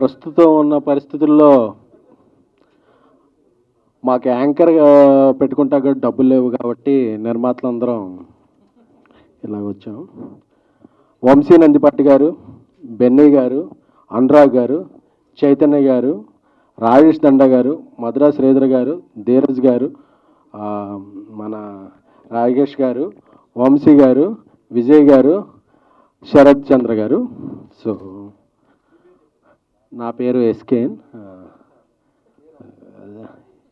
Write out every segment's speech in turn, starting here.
ప్రస్తుతం ఉన్న పరిస్థితుల్లో మాకు యాంకర్ పెట్టుకుంటా కూడా డబ్బులు లేవు కాబట్టి నిర్మాతలందరం ఇలా వచ్చాం. వంశీ నందిపట్టి గారు, బెన్నీ గారు, అనురాగ్ గారు, చైతన్య గారు, రాజేష్ దండ గారు, మద్రాస్ శ్రీధర్ గారు, ధీరజ్ గారు, మన రాజేష్ గారు, వంశీ గారు, విజయ్ గారు, శరత్ చంద్ర గారు. సో నా పేరు ఎస్కేన్.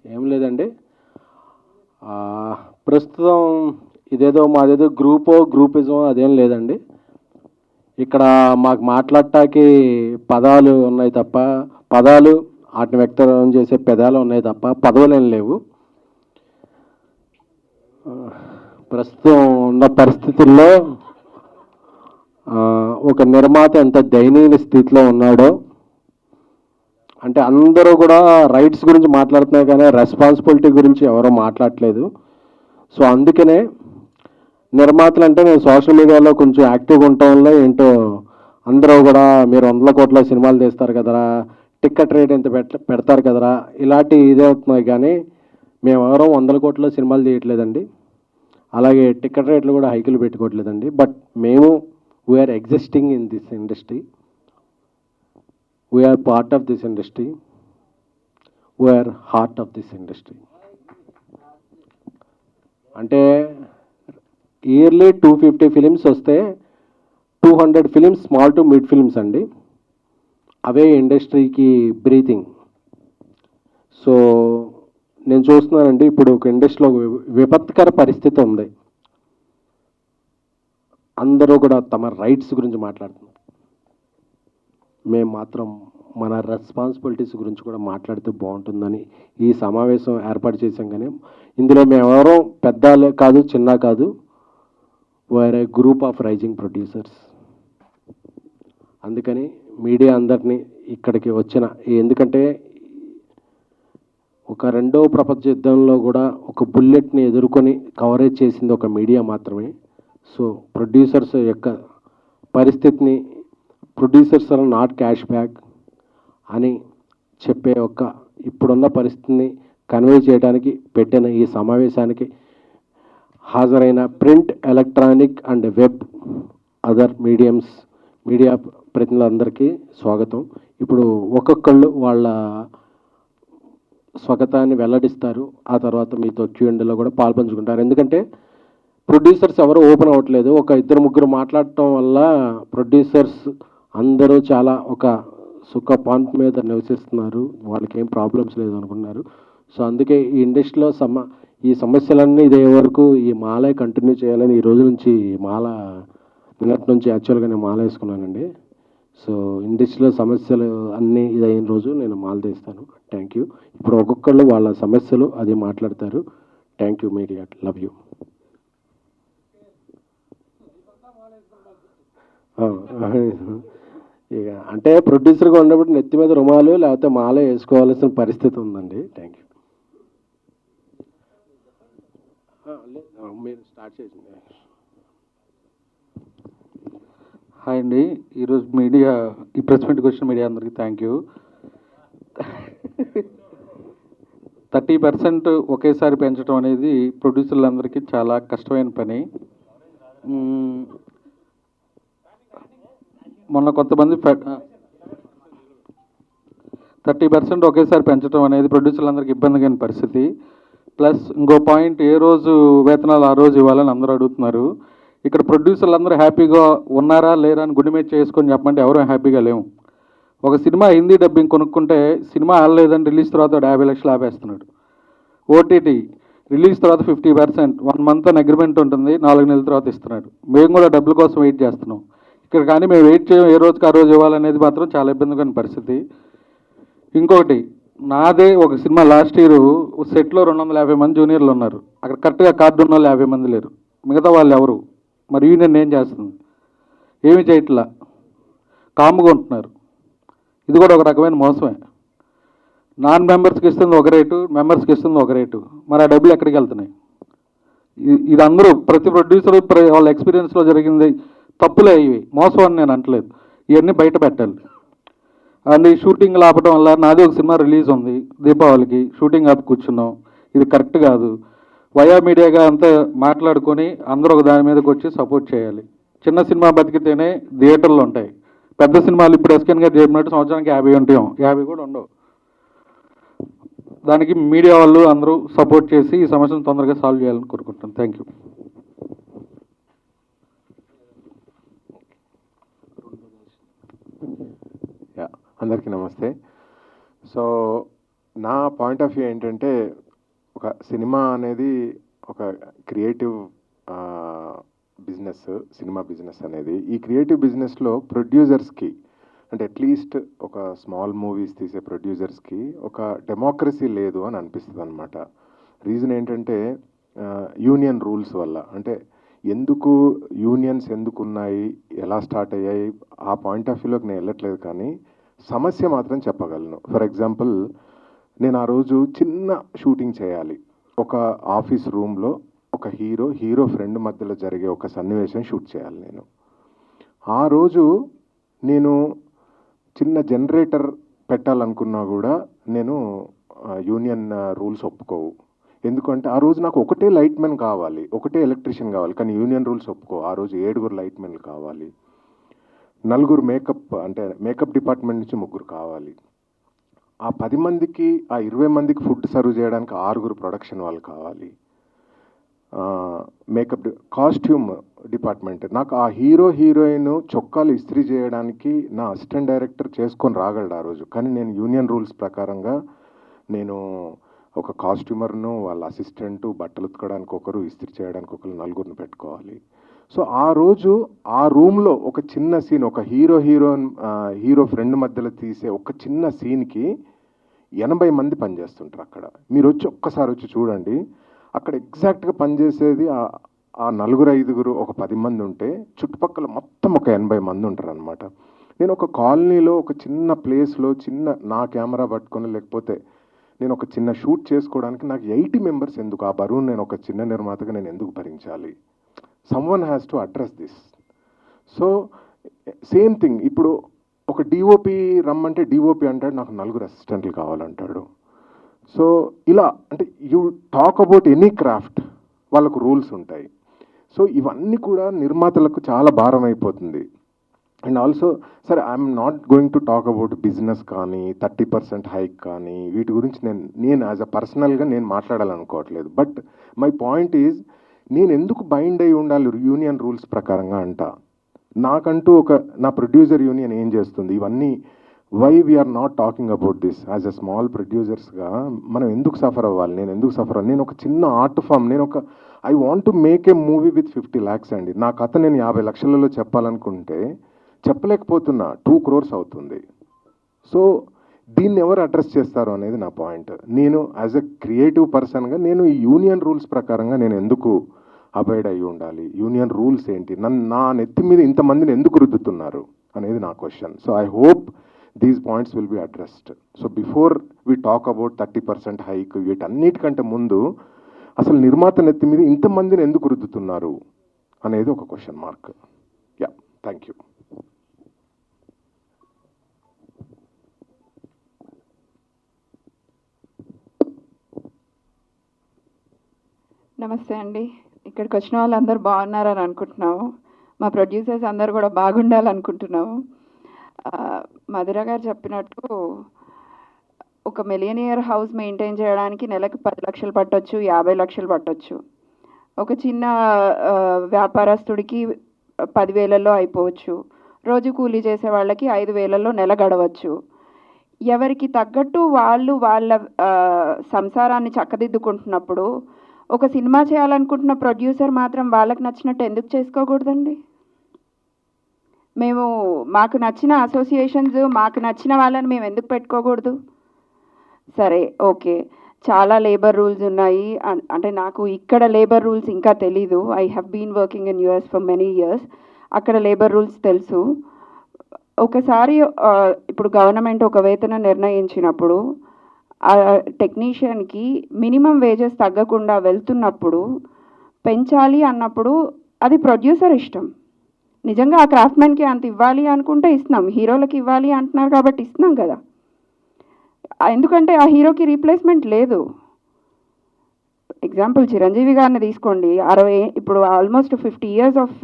ఏం లేదండి, ప్రస్తుతం ఇదేదో మాదేదో గ్రూపిజం అదేం లేదండి. ఇక్కడ మాకు మాట్లాడటానికి పదాలు ఉన్నాయి తప్ప, పదాలు వాటిని వ్యక్తం చేసే పెదాలు ఉన్నాయి తప్ప పదవులు ఏం లేవు. ప్రస్తుతం ఉన్న పరిస్థితుల్లో ఒక నిర్మాత ఎంత దయనీయ స్థితిలో ఉన్నాడో, అంటే అందరూ కూడా రైట్స్ గురించి మాట్లాడుతున్నారు కానీ రెస్పాన్సిబిలిటీ గురించి ఎవరో మాట్లాడట్లేదు. సో అందుకనే నిర్మాతలు అంటే నేను సోషల్ మీడియాలో కొంచెం యాక్టివ్గా ఉండటం వల్ల ఏంటో అందరూ కూడా మీరు 100 కోట్ల సినిమాలు తీస్తారు కదరా, టికెట్ రేట్ ఎంత పెడతారు కదరా, ఇలాంటి ఇదే అవుతున్నాయి. కానీ మేము ఎవరో 100 కోట్ల సినిమాలు తీయట్లేదండి, అలాగే టికెట్ రేట్లు కూడా హైకులు పెట్టుకోవట్లేదండి. బట్ మేము we are existing in this industry, we are part of this industry, we are heart of this industry. అంటే ఇయర్లీ 250 ఫిలిమ్స్ వస్తే 200 films small to mid films అండి. అవే ఇండస్ట్రీకి బ్రీతింగ్. సో నేను చూస్తున్నానండి, ఇప్పుడు ఒక ఇండస్ట్రీలో విపత్కర పరిస్థితి ఉంది. అందరూ కూడా తమ రైట్స్ గురించి మాట్లాడుతున్నారు, మేము మాత్రం మన రెస్పాన్సిబిలిటీస్ గురించి కూడా మాట్లాడితే బాగుంటుందని ఈ సమావేశం ఏర్పాటు చేశాం. కానీ ఇందులో మేమెవరో పెద్ద కాదు చిన్న కాదు, వేరే గ్రూప్ ఆఫ్ రైజింగ్ ప్రొడ్యూసర్స్. అందుకని మీడియా అందరినీ ఇక్కడికి వచ్చిన, ఎందుకంటే ఒక రెండవ ప్రపంచ యుద్ధంలో కూడా ఒక బుల్లెట్ని ఎదుర్కొని కవరేజ్ చేసింది ఒక మీడియా మాత్రమే. సో ప్రొడ్యూసర్స్ యొక్క పరిస్థితిని, producers are not cash back అని చెప్పే ఒక ఇప్పుడున్న పరిస్థితిని కన్వే చేయడానికి పెట్టిన ఈ సమావేశానికి హాజరైన print, electronic and web other media ప్రతినిధులందరికీ స్వాగతం. ఇప్పుడు ఒక్కొక్కళ్ళు వాళ్ళ స్వాగతాన్ని వెల్లడిస్తారు, ఆ తర్వాత మీతో Q&Aలో కూడా పాల్పంచుకుంటారు. ఎందుకంటే ప్రొడ్యూసర్స్ ఎవరు ఓపెన్ అవ్వట్లేదు. ఒక 2-3 మాట్లాడటం వల్ల ప్రొడ్యూసర్స్ అందరూ చాలా ఒక సుఖ పాయింట్ మీద నివసిస్తున్నారు, వాళ్ళకి ఏం ప్రాబ్లమ్స్ లేదు అనుకున్నారు. సో అందుకే ఈ ఇండస్ట్రీలో ఈ సమస్యలన్నీ ఇదే వరకు ఈ మాలే కంటిన్యూ చేయాలని ఈ రోజు నుంచి మాల నిన్నటి నుంచి యాక్చువల్గా నేను మాల వేసుకున్నానండి. సో ఇండస్ట్రీలో సమస్యలు అన్నీ ఇదైన రోజు నేను మాల తీస్తాను. Thank you. ఇప్పుడు ఒక్కొక్కళ్ళు వాళ్ళ సమస్యలు అది మాట్లాడతారు. Thank you media, love you. ఇక అంటే ప్రొడ్యూసర్గా ఉన్నప్పుడు నెత్తి మీద రుమాలు లేకపోతే మాల వేసుకోవాల్సిన పరిస్థితి ఉందండి. Thank you. మీరు స్టార్ట్ చేసింది. హాయ్ అండి, ఈరోజు మీడియా ఈ ప్రెస్ మీట్కి వచ్చిన మీడియా అందరికీ థ్యాంక్ యూ. 30% ఒకేసారి పెంచడం అనేది ప్రొడ్యూసర్లందరికీ చాలా కష్టమైన పని. మొన్న కొంతమంది 30% ఒకేసారి పెంచడం అనేది ప్రొడ్యూసర్లందరికీ ఇబ్బందిగా పరిస్థితి. ప్లస్ ఇంకో పాయింట్, ఏ రోజు వేతనాలు ఆ రోజు ఇవ్వాలని అందరూ అడుగుతున్నారు. ఇక్కడ ప్రొడ్యూసర్లు అందరూ హ్యాపీగా ఉన్నారా లేరా అని గుండె మీద చేసుకొని చెప్పమంటే ఎవరూ హ్యాపీగా లేము. ఒక సినిమా హిందీ డబ్బింగ్ కొనుక్కుంటే సినిమా ఆడలేదని రిలీజ్ తర్వాత 50 లక్షలు ఆపేస్తున్నాడు. ఓటీటీ రిలీజ్ తర్వాత 50%, 1 month అని అగ్రిమెంట్ ఉంటుంది, 4 నెలల తర్వాత ఇస్తున్నాడు. మేము కూడా డబ్బుల కోసం వెయిట్ చేస్తున్నాం ఇక్కడ. కానీ మేము వెయిట్ చేయం, ఏ రోజుకి ఆ రోజు ఇవ్వాలనేది మాత్రం చాలా ఇబ్బందిగా పరిస్థితి. ఇంకొకటి, నాదే ఒక సినిమా లాస్ట్ ఇయర్ సెట్లో 250 మంది జూనియర్లు ఉన్నారు. అక్కడ కరెక్ట్గా కార్డు ఉన్న వాళ్ళు 50 మంది లేరు. మిగతా వాళ్ళు ఎవరు? మరి యూనియన్ ఏం చేస్తుంది? ఏమి చేయట్లా, కాముగా ఉంటున్నారు. ఇది కూడా ఒక రకమైన మోసమే. నాన్ మెంబర్స్కి ఇస్తుంది ఒక రేటు, మెంబర్స్కి ఇస్తుంది ఒక రేటు. మరి ఆ డబ్బులు ఎక్కడికి వెళ్తున్నాయి? ఇది అందరూ ప్రతి ప్రొడ్యూసర్ వాళ్ళ ఎక్స్పీరియన్స్లో జరిగింది తప్పులే, ఇవి మోసం అని నేను అంటలేదు, ఇవన్నీ బయట పెట్టాలి. అండ్ ఈ షూటింగ్ ఆపడం వల్ల నాది ఒక సినిమా రిలీజ్ ఉంది దీపావళికి, షూటింగ్ ఆపి కూర్చున్నాం. ఇది కరెక్ట్ కాదు. వయా మీడియాగా అంతా మాట్లాడుకొని అందరూ ఒక దాని మీదకి వచ్చి సపోర్ట్ చేయాలి. చిన్న సినిమా బతికితేనే థియేటర్లు ఉంటాయి. పెద్ద సినిమాలు ఇప్పుడు ఎస్కెన్ గారు చెప్పినట్టు సంవత్సరానికి 50 ఉంటాం, 50 కూడా ఉండవు. దానికి మీడియా వాళ్ళు అందరూ సపోర్ట్ చేసి ఈ సమస్యను తొందరగా సాల్వ్ చేయాలని కోరుకుంటాను. Thank you. అందరికీ నమస్తే. సో నా పాయింట్ ఆఫ్ వ్యూ ఏంటంటే, ఒక సినిమా అనేది ఒక క్రియేటివ్ బిజినెస్, సినిమా బిజినెస్ అనేది. ఈ క్రియేటివ్ బిజినెస్లో ప్రొడ్యూసర్స్కి, అంటే అట్లీస్ట్ ఒక స్మాల్ మూవీస్ తీసే ప్రొడ్యూసర్స్కి ఒక డెమోక్రసీ లేదు అని అనిపిస్తుంది అనమాట. రీజన్ ఏంటంటే యూనియన్ రూల్స్ వల్ల. అంటే ఎందుకు యూనియన్స్ ఎందుకు ఉన్నాయి, ఎలా స్టార్ట్ అయ్యాయి, ఆ పాయింట్ ఆఫ్ వ్యూలోకి నేను వెళ్ళట్లేదు, కానీ సమస్య మాత్రం చెప్పగలను. ఫర్ ఎగ్జాంపుల్, నేను ఆ రోజు చిన్న షూటింగ్ చేయాలి. ఒక ఆఫీస్ రూమ్లో ఒక హీరో ఫ్రెండ్ మధ్యలో జరిగే ఒక సన్నివేశం షూట్ చేయాలి. నేను ఆ రోజు నేను చిన్న జనరేటర్ పెట్టాలనుకున్నా కూడా నేను యూనియన్ రూల్స్ ఒప్పుకోవు. ఎందుకంటే ఆ రోజు నాకు ఒకటే లైట్ మెన్ కావాలి, ఒకటే ఎలక్ట్రీషియన్ కావాలి, కానీ యూనియన్ రూల్స్ ఒప్పుకో. ఆ రోజు 7 లైట్ మెన్లు కావాలి, 4 మేకప్ డిపార్ట్మెంట్ నుంచి 3 కావాలి. ఆ 10 మందికి, ఆ 20 మందికి ఫుడ్ సర్వ్ చేయడానికి 6 ప్రొడక్షన్ వాళ్ళు కావాలి. కాస్ట్యూమ్ డిపార్ట్మెంట్, నాకు ఆ హీరోయిన్ చొక్కాలు ఇస్త్రీ చేయడానికి నా అసిస్టెంట్ డైరెక్టర్ చేసుకొని రాగలడు ఆ రోజు. కానీ నేను యూనియన్ రూల్స్ ప్రకారంగా నేను ఒక కాస్ట్యూమర్ను, వాళ్ళ అసిస్టెంటు, బట్టలు ఉతకడానికి ఒకరు, ఇస్త్రీ చేయడానికి ఒకరు, 4 పెట్టుకోవాలి. సో ఆ రోజు ఆ రూమ్లో ఒక చిన్న సీన్, ఒక హీరో ఫ్రెండ్ మధ్యలో తీసే ఒక చిన్న సీన్కి 80 మంది పనిచేస్తుంటారు అక్కడ. మీరు ఒక్కసారి వచ్చి చూడండి. అక్కడ ఎగ్జాక్ట్గా పనిచేసేది ఆ 4-5, ఒక 10 మంది ఉంటే చుట్టుపక్కల మొత్తం ఒక 80 మంది ఉంటారు అనమాట. నేను ఒక కాలనీలో, ఒక చిన్న ప్లేస్లో, నా కెమెరా పట్టుకొని, లేకపోతే నేను ఒక చిన్న షూట్ చేసుకోవడానికి నాకు 80 మెంబర్స్ ఎందుకు? ఆ బరువు నేను ఒక చిన్న నిర్మాతగా నేను ఎందుకు భరించాలి? Someone has to address this. So same thing, ఇప్పుడు ఒక డిఓపి రమ్మంటే డిఓపి అంటాడు నాకు 4 అసిస్టెంట్లు కావాలంటాడు. సో ఇలా అంటే you talk about any craft, వాళ్ళకు రూల్స్ ఉంటాయి. సో ఇవన్నీ కూడా నిర్మాతలకు చాలా భారం అయిపోతుంది. అండ్ ఆల్సో సరే, I'm not going to talk about business కానీ 30% హైక్ కానీ వీటి గురించి నేను యాజ్ అ పర్సనల్గా నేను మాట్లాడాలనుకోవట్లేదు. బట్ మై పాయింట్ ఈజ్, నేను ఎందుకు బైండ్ అయి ఉండాలి యూనియన్ రూల్స్ ప్రకారంగా అంట? నాకంటూ నా ప్రొడ్యూసర్ యూనియన్ ఏం చేస్తుంది? ఇవన్నీ why we're not talking about this as a small ప్రొడ్యూసర్స్గా మనం ఎందుకు సఫర్ అవ్వాలి? నేను ఎందుకు సఫర్ అవ్వాలి? నేను ఒక చిన్న art form, I want to make a movie with 50 lakhs అండి. నా కథ నేను 50 లక్షలలో చెప్పాలనుకుంటే చెప్పలేకపోతున్నా, 2 crores అవుతుంది. సో దీన్ని ఎవరు అడ్రస్ చేస్తారు అనేది నా పాయింట్. నేను యాజ్ ఎ క్రియేటివ్ పర్సన్గా నేను ఈ యూనియన్ రూల్స్ ప్రకారంగా నేను ఎందుకు అబైడ్ అయ్యి ఉండాలి? యూనియన్ రూల్స్ ఏంటి? నా నెత్తి మీద ఇంతమందిని ఎందుకు రుద్దుతున్నారు అనేది నా question. So I hope these points will be addressed. So before we talk about 30% hike, వీటన్నిటికంటే ముందు అసలు నిర్మాత నెత్తి మీద ఇంతమందిని ఎందుకు రుద్దుతున్నారు అనేది ఒక question mark. Yeah, thank you. నమస్తే అండి. ఇక్కడికి వచ్చిన వాళ్ళందరూ బాగున్నారని అనుకుంటున్నాము. మా ప్రొడ్యూసర్స్ అందరూ కూడా బాగుండాలనుకుంటున్నాము. మధుర గారు చెప్పినట్టు ఒక మిలియనియర్ హౌస్ మెయింటైన్ చేయడానికి నెలకు 10 లక్షలు పట్టొచ్చు, 50 లక్షలు పట్టొచ్చు. ఒక చిన్న వ్యాపారస్తుడికి 10,000లో అయిపోవచ్చు. రోజు కూలీ చేసే వాళ్ళకి 5,000లో నెల గడవచ్చు. ఎవరికి తగ్గట్టు వాళ్ళు వాళ్ళ సంసారాన్ని చక్కదిద్దుకుంటున్నప్పుడు ఒక సినిమా చేయాలనుకుంటున్న ప్రొడ్యూసర్ మాత్రం వాళ్ళకి నచ్చినట్టు ఎందుకు చేసుకోకూడదండి? మాకు నచ్చిన అసోసియేషన్స్, మాకు నచ్చిన వాళ్ళని మేము ఎందుకు పెట్టుకోకూడదు? సరే, ఓకే, చాలా లేబర్ రూల్స్ ఉన్నాయి. అంటే నాకు ఇక్కడ లేబర్ రూల్స్ ఇంకా తెలీదు. I have been working in US for many years. అక్కడ లేబర్ రూల్స్ తెలుసు. ఒకసారి ఇప్పుడు గవర్నమెంట్ ఒక వేతనం నిర్ణయించినప్పుడు ఆ టెక్నీషియన్కి మినిమం వేజెస్ తగ్గకుండా వెళ్తున్నప్పుడు పెంచాలి అన్నప్పుడు అది ప్రొడ్యూసర్ ఇష్టం. నిజంగా ఆ క్రాఫ్ట్మెన్కి అంత ఇవ్వాలి అనుకుంటే ఇస్తున్నాం, హీరోలకి ఇవ్వాలి అంటున్నారు కాబట్టి ఇస్తున్నాం కదా. ఎందుకంటే ఆ హీరోకి రీప్లేస్మెంట్ లేదు. ఎగ్జాంపుల్ చిరంజీవి గారిని తీసుకోండి, ఇప్పుడు ఆల్మోస్ట్ 50 years ఆఫ్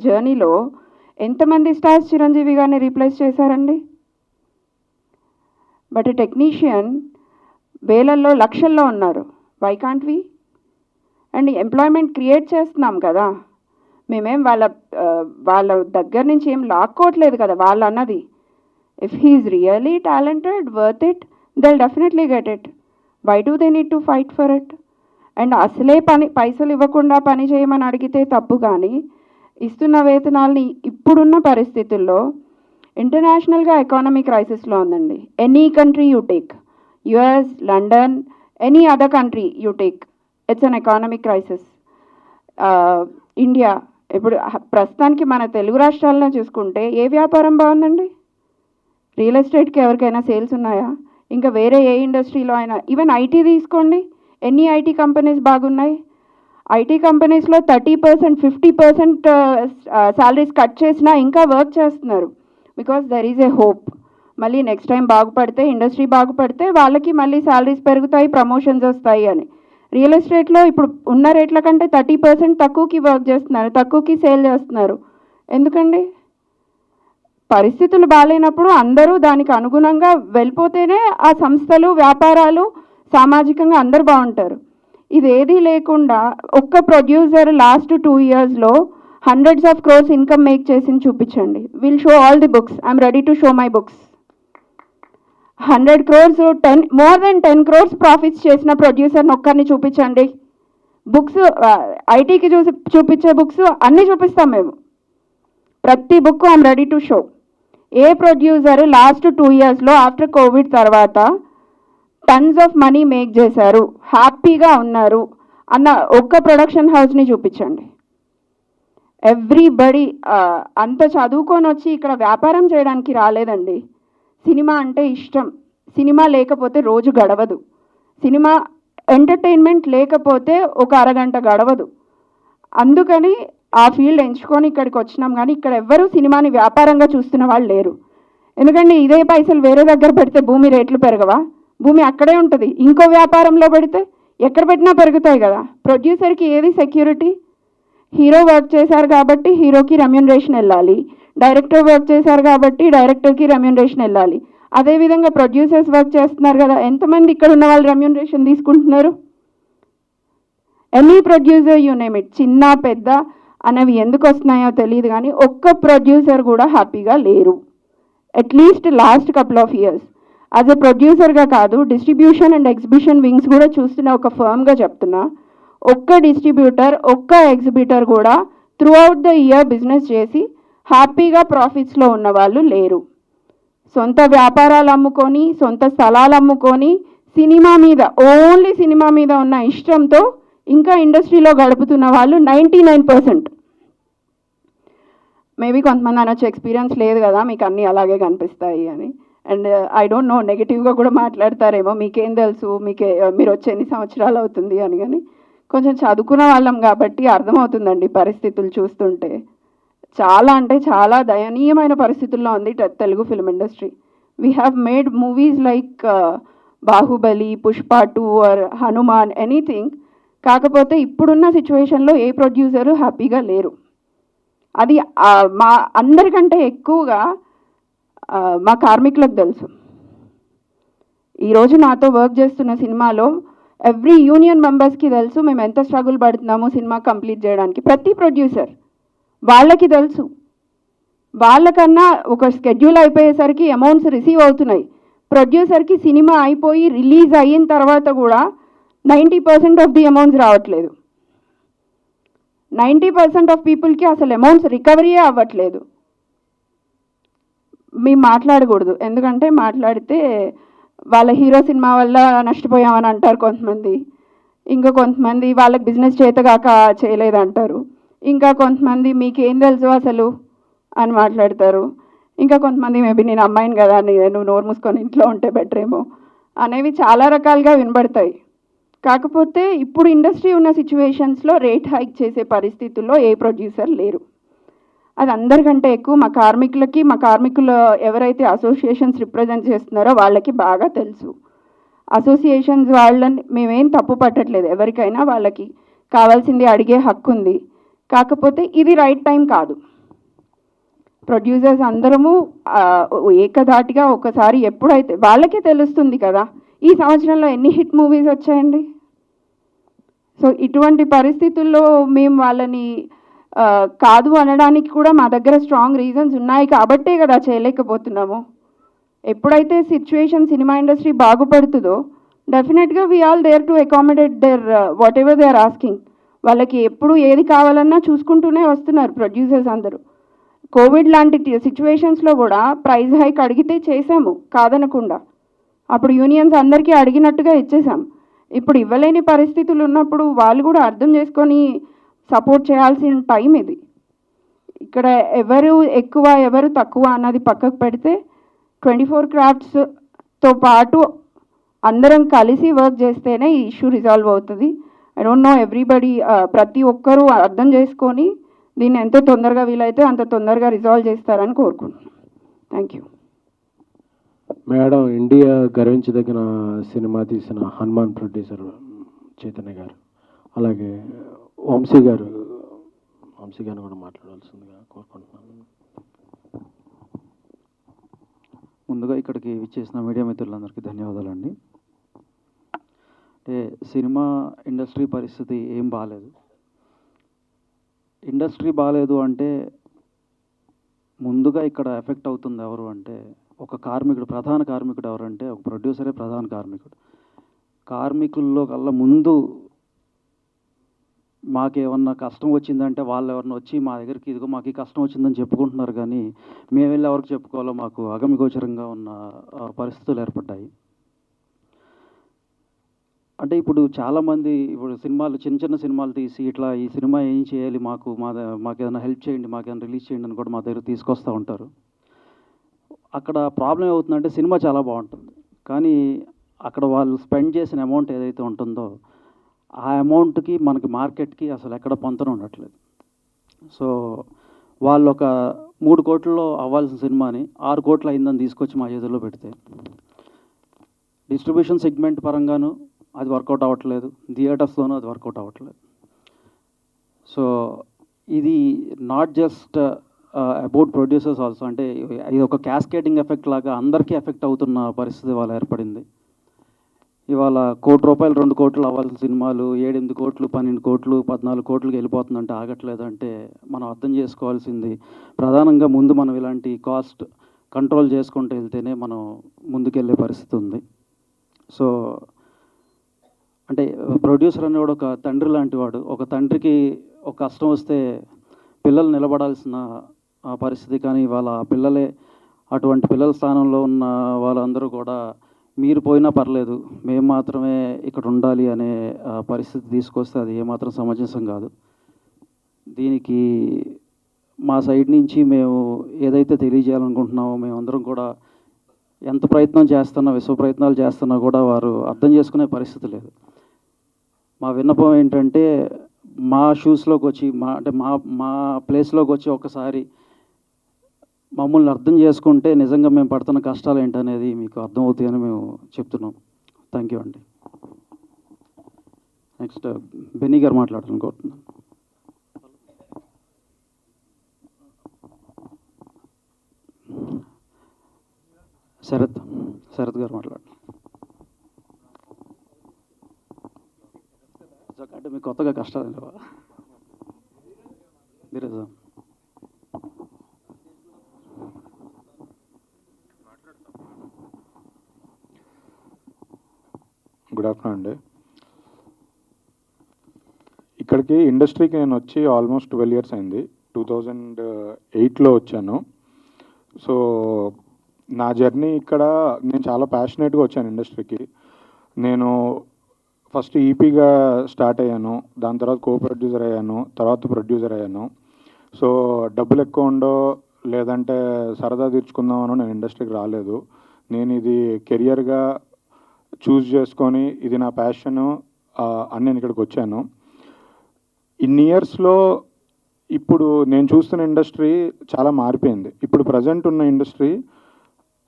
జర్నీలో ఎంతమంది స్టార్స్ చిరంజీవి గారిని రీప్లేస్ చేశారండి? బట్ టెక్నీషియన్ వేలల్లో లక్షల్లో ఉన్నారు. Why can't we? And employment create చేస్తున్నాం కదా, మేమేం వాళ్ళ దగ్గర నుంచి ఏం లాక్కోవట్లేదు కదా. వాళ్ళు అన్నది if he is really talented, worth it, they definitely get it. Why do they need to fight for it? And అసలే పైసలు ఇవ్వకుండా పని చేయమని అడిగితే తప్పు, కానీ ఇస్తున్న వేతనాల్ని ఇప్పుడున్న పరిస్థితుల్లో ఇంటర్నేషనల్గా ఎకానమీ క్రైసిస్లో ఉందండి. Any country you take, US, London, any other country you take, it's an economic crisis. India ఇప్పుడు ప్రస్తుతానికి మన తెలుగు రాష్ట్రాల్లో చూసుకుంటే ఏ వ్యాపారం బాగుందండి? రియల్ ఎస్టేట్కి ఎవరికైనా సేల్స్ ఉన్నాయా? ఇంకా వేరే ఏ ఇండస్ట్రీలో అయినా, ఈవెన్ ఐటీ తీసుకోండి, ఎన్ని ఐటీ కంపెనీస్ బాగున్నాయి? ఐటీ కంపెనీస్లో 30%, 50% శాలరీస్ కట్ చేసినా ఇంకా వర్క్ చేస్తున్నారు. Because there is a hope. మళ్ళీ నెక్స్ట్ టైం బాగుపడితే, ఇండస్ట్రీ బాగుపడితే వాళ్ళకి మళ్ళీ శాలరీస్ పెరుగుతాయి, ప్రమోషన్స్ వస్తాయి అని. రియల్ ఎస్టేట్లో ఇప్పుడు ఉన్న రేట్ల కంటే 30% తక్కువకి వర్క్ చేస్తున్నారు, తక్కువకి సేల్ చేస్తున్నారు. ఎందుకండి? పరిస్థితులు బాగాలేనప్పుడు అందరూ దానికి అనుగుణంగా వెళ్ళిపోతేనే ఆ సంస్థలు, వ్యాపారాలు, సామాజికంగా అందరూ బాగుంటారు. ఇదేదీ లేకుండా ఒక్క producer last 2 yearsలో hundreds of crores income make చేసింది చూపించండి. Will show all the books. I'm ready to show my books. 100 crores, more than 10 crores profits చేసిన ప్రొడ్యూసర్ని ఒక్కరిని చూపించండి. బుక్స్ ఐటీకి చూపించే బుక్స్ అన్నీ చూపిస్తాం మేము. ప్రతి book I'm ready to show. ఏ ప్రొడ్యూసర్ లాస్ట్ 2 yearsలో ఆఫ్టర్ కోవిడ్ తర్వాత టన్స్ ఆఫ్ మనీ మేక్ చేశారు, హ్యాపీగా ఉన్నారు అన్న ఒక్క ప్రొడక్షన్ హౌస్ని చూపించండి. ఎవ్రీబడి అంత చదువుకొని వచ్చి ఇక్కడ వ్యాపారం చేయడానికి రాలేదండి. సినిమా అంటే ఇష్టం. సినిమా లేకపోతే రోజు గడవదు. సినిమా ఎంటర్టైన్మెంట్ లేకపోతే ఒక అరగంట గడవదు. అందుకని ఆ ఫీల్డ్ ఎంచుకొని ఇక్కడికి వచ్చినాం. కానీ ఇక్కడ ఎవ్వరూ సినిమాని వ్యాపారంగా చూస్తున్న వాళ్ళు లేరు. ఎందుకంటే ఇదే పైసలు వేరే దగ్గర పెడితే భూమి రేట్లు పెరగవా? భూమి అక్కడే ఉంటుంది. ఇంకో వ్యాపారంలో పెడితే ఎక్కడ పెట్టినా పెరుగుతాయి కదా. ప్రొడ్యూసర్కి ఏది సెక్యూరిటీ? హీరో వర్క్ చేశారు కాబట్టి హీరోకి రెమ్యూనరేషన్ వెళ్ళాలి, డైరెక్టర్ వర్క్ చేశారు కాబట్టి డైరెక్టర్కి రెమ్యూనరేషన్ వెళ్ళాలి. అదేవిధంగా ప్రొడ్యూసర్స్ వర్క్ చేస్తున్నారు కదా, ఎంతమంది ఇక్కడ ఉన్న వాళ్ళు రెమ్యూనరేషన్ తీసుకుంటున్నారు? Any producer you name it, చిన్న పెద్ద అనేవి ఎందుకు వస్తున్నాయో తెలియదు, కానీ ఒక్క ప్రొడ్యూసర్ కూడా హ్యాపీగా లేరు. At least last couple of years as a ప్రొడ్యూసర్గా కాదు, డిస్ట్రిబ్యూషన్ అండ్ ఎగ్జిబిషన్ వింగ్స్ కూడా చూస్తున్న ఒక ఫర్మ్గా చెప్తున్నా, ఒక్క డిస్ట్రిబ్యూటర్, ఒక్క ఎగ్జిబిటర్ కూడా through out the year business చేసి హ్యాపీగా ప్రాఫిట్స్లో ఉన్న వాళ్ళు లేరు. సొంత వ్యాపారాలు అమ్ముకొని, సొంత స్థలాలు అమ్ముకొని, సినిమా మీద, ఓన్లీ సినిమా మీద ఉన్న ఇష్టంతో ఇంకా ఇండస్ట్రీలో గడుపుతున్న వాళ్ళు 99%. మేబీ కొంతమంది అనొచ్చు ఎక్స్పీరియన్స్ లేదు కదా మీకు అన్నీ అలాగే కనిపిస్తాయి అని. అండ్ ఐ డోంట్ నో, నెగిటివ్గా కూడా మాట్లాడతారేమో, మీకేం తెలుసు, మీరు వచ్చి ఎన్ని సంవత్సరాలు అవుతుంది అని. కానీ కొంచెం చదువుకున్న వాళ్ళం కాబట్టి అర్థమవుతుందండి పరిస్థితులు చూస్తుంటే. చాలా అంటే చాలా దయనీయమైన పరిస్థితుల్లో ఉంది Telugu film industry. We have made movies like Baahubali, Pushpa 2 or Hanuman, anything. కాకపోతే ఇప్పుడున్న సిచ్యువేషన్లో ఏ ప్రొడ్యూసరు హ్యాపీగా లేరు. అది మా అందరికంటే ఎక్కువగా మా కార్మికులకు తెలుసు. ఈరోజు నాతో వర్క్ చేస్తున్న సినిమాలో ఎవ్రీ యూనియన్ మెంబర్స్కి తెలుసు మేము ఎంత స్ట్రగుల్ పడుతున్నామో సినిమా కంప్లీట్ చేయడానికి. ప్రతి ప్రొడ్యూసర్ వాళ్ళకి తెలుసు. వాళ్ళకన్నా ఒక స్కెడ్యూల్ అయిపోయేసరికి అమౌంట్స్ రిసీవ్ అవుతున్నాయి. ప్రొడ్యూసర్కి సినిమా అయిపోయి రిలీజ్ అయిన తర్వాత కూడా 90% ఆఫ్ ది అమౌంట్స్ రావట్లేదు. 90% ఆఫ్ పీపుల్కి అసలు అమౌంట్స్ రికవరీయే అవ్వట్లేదు. మేము మాట్లాడకూడదు, ఎందుకంటే మాట్లాడితే వాళ్ళ హీరో సినిమా వల్ల నష్టపోయామని అంటారు కొంతమంది. ఇంకా కొంతమంది వాళ్ళకి బిజినెస్ చేతగాక చేయలేదంటారు. ఇంకా కొంతమంది మీకేం తెలుసు అసలు అని మాట్లాడతారు. ఇంకా కొంతమంది మేబీ నేను అమ్మాయిని కదా, నువ్వు నోరు మూసుకొని ఇంట్లో ఉంటే బెటర్ ఏమో అనేవి చాలా రకాలుగా వినబడతాయి. కాకపోతే ఇప్పుడు ఇండస్ట్రీ ఉన్న సిచ్యువేషన్స్లో రేట్ హైక్ చేసే పరిస్థితుల్లో ఏ ప్రొడ్యూసర్ లేరు. అది అందరికంటే ఎక్కువ మా కార్మికులు ఎవరైతే అసోసియేషన్స్ రిప్రజెంట్ చేస్తున్నారో వాళ్ళకి బాగా తెలుసు. అసోసియేషన్స్ వాళ్ళని మేమేం తప్పు పట్టట్లేదు, ఎవరికైనా వాళ్ళకి కావాల్సింది అడిగే హక్కు ఉంది. కాకపోతే ఇది రైట్ టైం కాదు. ప్రొడ్యూసర్స్ అందరము ఏకధాటిగా ఒకసారి ఎప్పుడైతే వాళ్ళకే తెలుస్తుంది కదా ఈ సంవత్సరంలో ఎన్ని హిట్ మూవీస్ వచ్చాయండి. సో ఇటువంటి పరిస్థితుల్లో మేము వాళ్ళని కాదు అనడానికి కూడా మా దగ్గర స్ట్రాంగ్ రీజన్స్ ఉన్నాయి కాబట్టే కదా చేయలేకపోతున్నాము. ఎప్పుడైతే సిచ్యువేషన్ సినిమా ఇండస్ట్రీ బాగుపడుతుందో డెఫినెట్గా we all there to accommodate there whatever they are asking. వాళ్ళకి ఎప్పుడు ఏది కావాలన్నా చూసుకుంటూనే వస్తున్నారు ప్రొడ్యూసర్స్ అందరూ. కోవిడ్ లాంటి సిచ్యువేషన్స్లో కూడా ప్రైస్ హైక్ అడిగితే చేశాము కాదనకుండా. అప్పుడు యూనియన్స్ అందరికీ అడిగినట్టుగా ఇచ్చేసాం. ఇప్పుడు ఇవ్వలేని పరిస్థితులు ఉన్నప్పుడు వాళ్ళు కూడా అర్థం చేసుకొని సపోర్ట్ చేయాల్సిన టైం ఇది. ఇక్కడ ఎవరు ఎక్కువ ఎవరు తక్కువ అన్నది పక్కకు పెడితే 24 క్రాఫ్ట్స్తో పాటు అందరం కలిసి వర్క్ చేస్తేనే ఈ ఇష్యూ రిజాల్వ్ అవుతుంది. ఐ డోంట్ నో ఎవ్రీబడి, ప్రతి ఒక్కరూ అర్థం చేసుకొని దీన్ని ఎంత తొందరగా వీలైతే అంత తొందరగా రిజాల్వ్ చేస్తారని కోరుకుంటున్నాను. Thank you. మేడం, ఇండియా గర్వించదగిన సినిమా తీసిన హనుమాన్ ప్రొడ్యూసర్ చైతన్య గారు, అలాగే వంశీ గారిని కూడా మాట్లాడాల్సిందిగా కోరుకుంటున్నాను. ముందుగా ఇక్కడికి విచ్చేసిన మీడియా మిత్రులందరికీ ధన్యవాదాలండి. అంటే సినిమా ఇండస్ట్రీ పరిస్థితి ఏం బాగాలేదు. ఇండస్ట్రీ బాగాలేదు అంటే ముందుగా ఇక్కడ ఎఫెక్ట్ అవుతుంది ఎవరు అంటే ఒక కార్మికుడు. ప్రధాన కార్మికుడు ఎవరంటే ఒక ప్రొడ్యూసరే ప్రధాన కార్మికుడు. కార్మికుల్లో కల్లా ముందు మాకేమన్నా కష్టం వచ్చిందంటే వాళ్ళు ఎవరన్నా వచ్చి మా దగ్గరికి ఇదిగో మాకు ఈ కష్టం వచ్చిందని చెప్పుకుంటున్నారు, కానీ మేము వెళ్ళి ఎవరికి చెప్పుకోవాలో మాకు అగమ్యగోచరంగా ఉన్న పరిస్థితులు ఏర్పడ్డాయి. అంటే ఇప్పుడు చాలామంది ఇప్పుడు సినిమాలు చిన్న సినిమాలు తీసి ఇట్లా ఈ సినిమా ఏం చేయాలి, మాకు ఏదైనా హెల్ప్ చేయండి, మాకు ఏదైనా రిలీజ్ చేయండి అని కూడా మా దగ్గర తీసుకొస్తూ ఉంటారు. అక్కడ ప్రాబ్లం ఏమవుతుందంటే సినిమా చాలా బాగుంటుంది, కానీ అక్కడ వాళ్ళు స్పెండ్ చేసిన అమౌంట్ ఏదైతే ఉంటుందో ఆ అమౌంట్కి మనకి మార్కెట్కి అసలు ఎక్కడ పొంతన ఉండట్లేదు. సో వాళ్ళు ఒక 3 కోట్లలో అవ్వాల్సిన సినిమాని 6 కోట్లు అయిందని తీసుకొచ్చి మా చేతుల్లో పెడితే డిస్ట్రిబ్యూషన్ సెగ్మెంట్ పరంగాను అది వర్కౌట్ అవ్వట్లేదు, థియేటర్స్లోనూ అది వర్కౌట్ అవ్వట్లేదు. సో ఇది not just about producers also, అంటే ఇది ఒక క్యాస్కేటింగ్ ఎఫెక్ట్ లాగా అందరికీ ఎఫెక్ట్ అవుతున్న పరిస్థితి వాళ్ళ ఏర్పడింది. ఇవాళ 1 కోటి రూపాయలు 2 కోట్లు అవ్వాల్సిన సినిమాలు 7-8 కోట్లు 12 కోట్లు 14 కోట్లకి వెళ్ళిపోతుందంటే ఆగట్లేదంటే మనం అర్థం చేసుకోవాల్సింది ప్రధానంగా ముందు మనం ఇలాంటి కాస్ట్ కంట్రోల్ చేసుకుంటూ వెళ్తేనే మనం ముందుకెళ్ళే పరిస్థితి ఉంది. సో అంటే ప్రొడ్యూసర్ అనేవాడు ఒక తండ్రి లాంటి వాడు. ఒక తండ్రికి ఒక కష్టం వస్తే పిల్లలు నిలబడాల్సిన పరిస్థితి, కానీ వాళ్ళ పిల్లలే అటువంటి పిల్లల స్థానంలో ఉన్న వాళ్ళందరూ కూడా మీరు పోయినా పర్లేదు మేము మాత్రమే ఇక్కడ ఉండాలి అనే పరిస్థితి తీసుకొస్తే అది ఏమాత్రం సమంజసం కాదు. దీనికి మా సైడ్ నుంచి మేము ఏదైతే తెలియజేయాలనుకుంటున్నామో మేమందరం కూడా ఎంత ప్రయత్నం చేస్తున్నా విశ్వ ప్రయత్నాలు చేస్తున్నా కూడా వారు అర్థం చేసుకునే పరిస్థితి లేదు. మా విన్నపం ఏంటంటే మా షూస్లోకి వచ్చి మా ప్లేస్లోకి వచ్చి ఒకసారి మమ్మల్ని అర్థం చేసుకుంటే నిజంగా మేము పడుతున్న కష్టాలు ఏంటనేది మీకు అర్థమవుతాయని మేము చెప్తున్నాం. థ్యాంక్ యూ అండి. నెక్స్ట్ బెన్నీ గారు మాట్లాడాలనుకుంటున్నాను. శరత్ గారు మాట్లాడండి. అంటే మీకు కొత్తగా కష్టాలు లేవా? మీరేదా? గుడ్ ఆఫ్టర్నూన్ అండి. ఇక్కడికి ఇండస్ట్రీకి నేను వచ్చి ఆల్మోస్ట్ 12 years అయింది. 2008లో వచ్చాను. సో నా జర్నీ ఇక్కడ నేను చాలా ప్యాషనేట్గా వచ్చాను ఇండస్ట్రీకి. నేను ఫస్ట్ ఈపీగా స్టార్ట్ అయ్యాను, దాని తర్వాత కో ప్రొడ్యూసర్ అయ్యాను, తర్వాత ప్రొడ్యూసర్ అయ్యాను. సో డబ్బులు ఎక్కువ ఉండో లేదంటే సరదా తీర్చుకుందామనో నేను ఇండస్ట్రీకి రాలేదు. నేను ఇది కెరియర్గా చూస్ చేసుకొని ఇది నా ప్యాషను అని నేను ఇక్కడికి వచ్చాను. ఇన్ని ఇయర్స్లో ఇప్పుడు నేను చూస్తున్న ఇండస్ట్రీ చాలా మారిపోయింది. ఇప్పుడు ప్రజెంట్ ఉన్న ఇండస్ట్రీ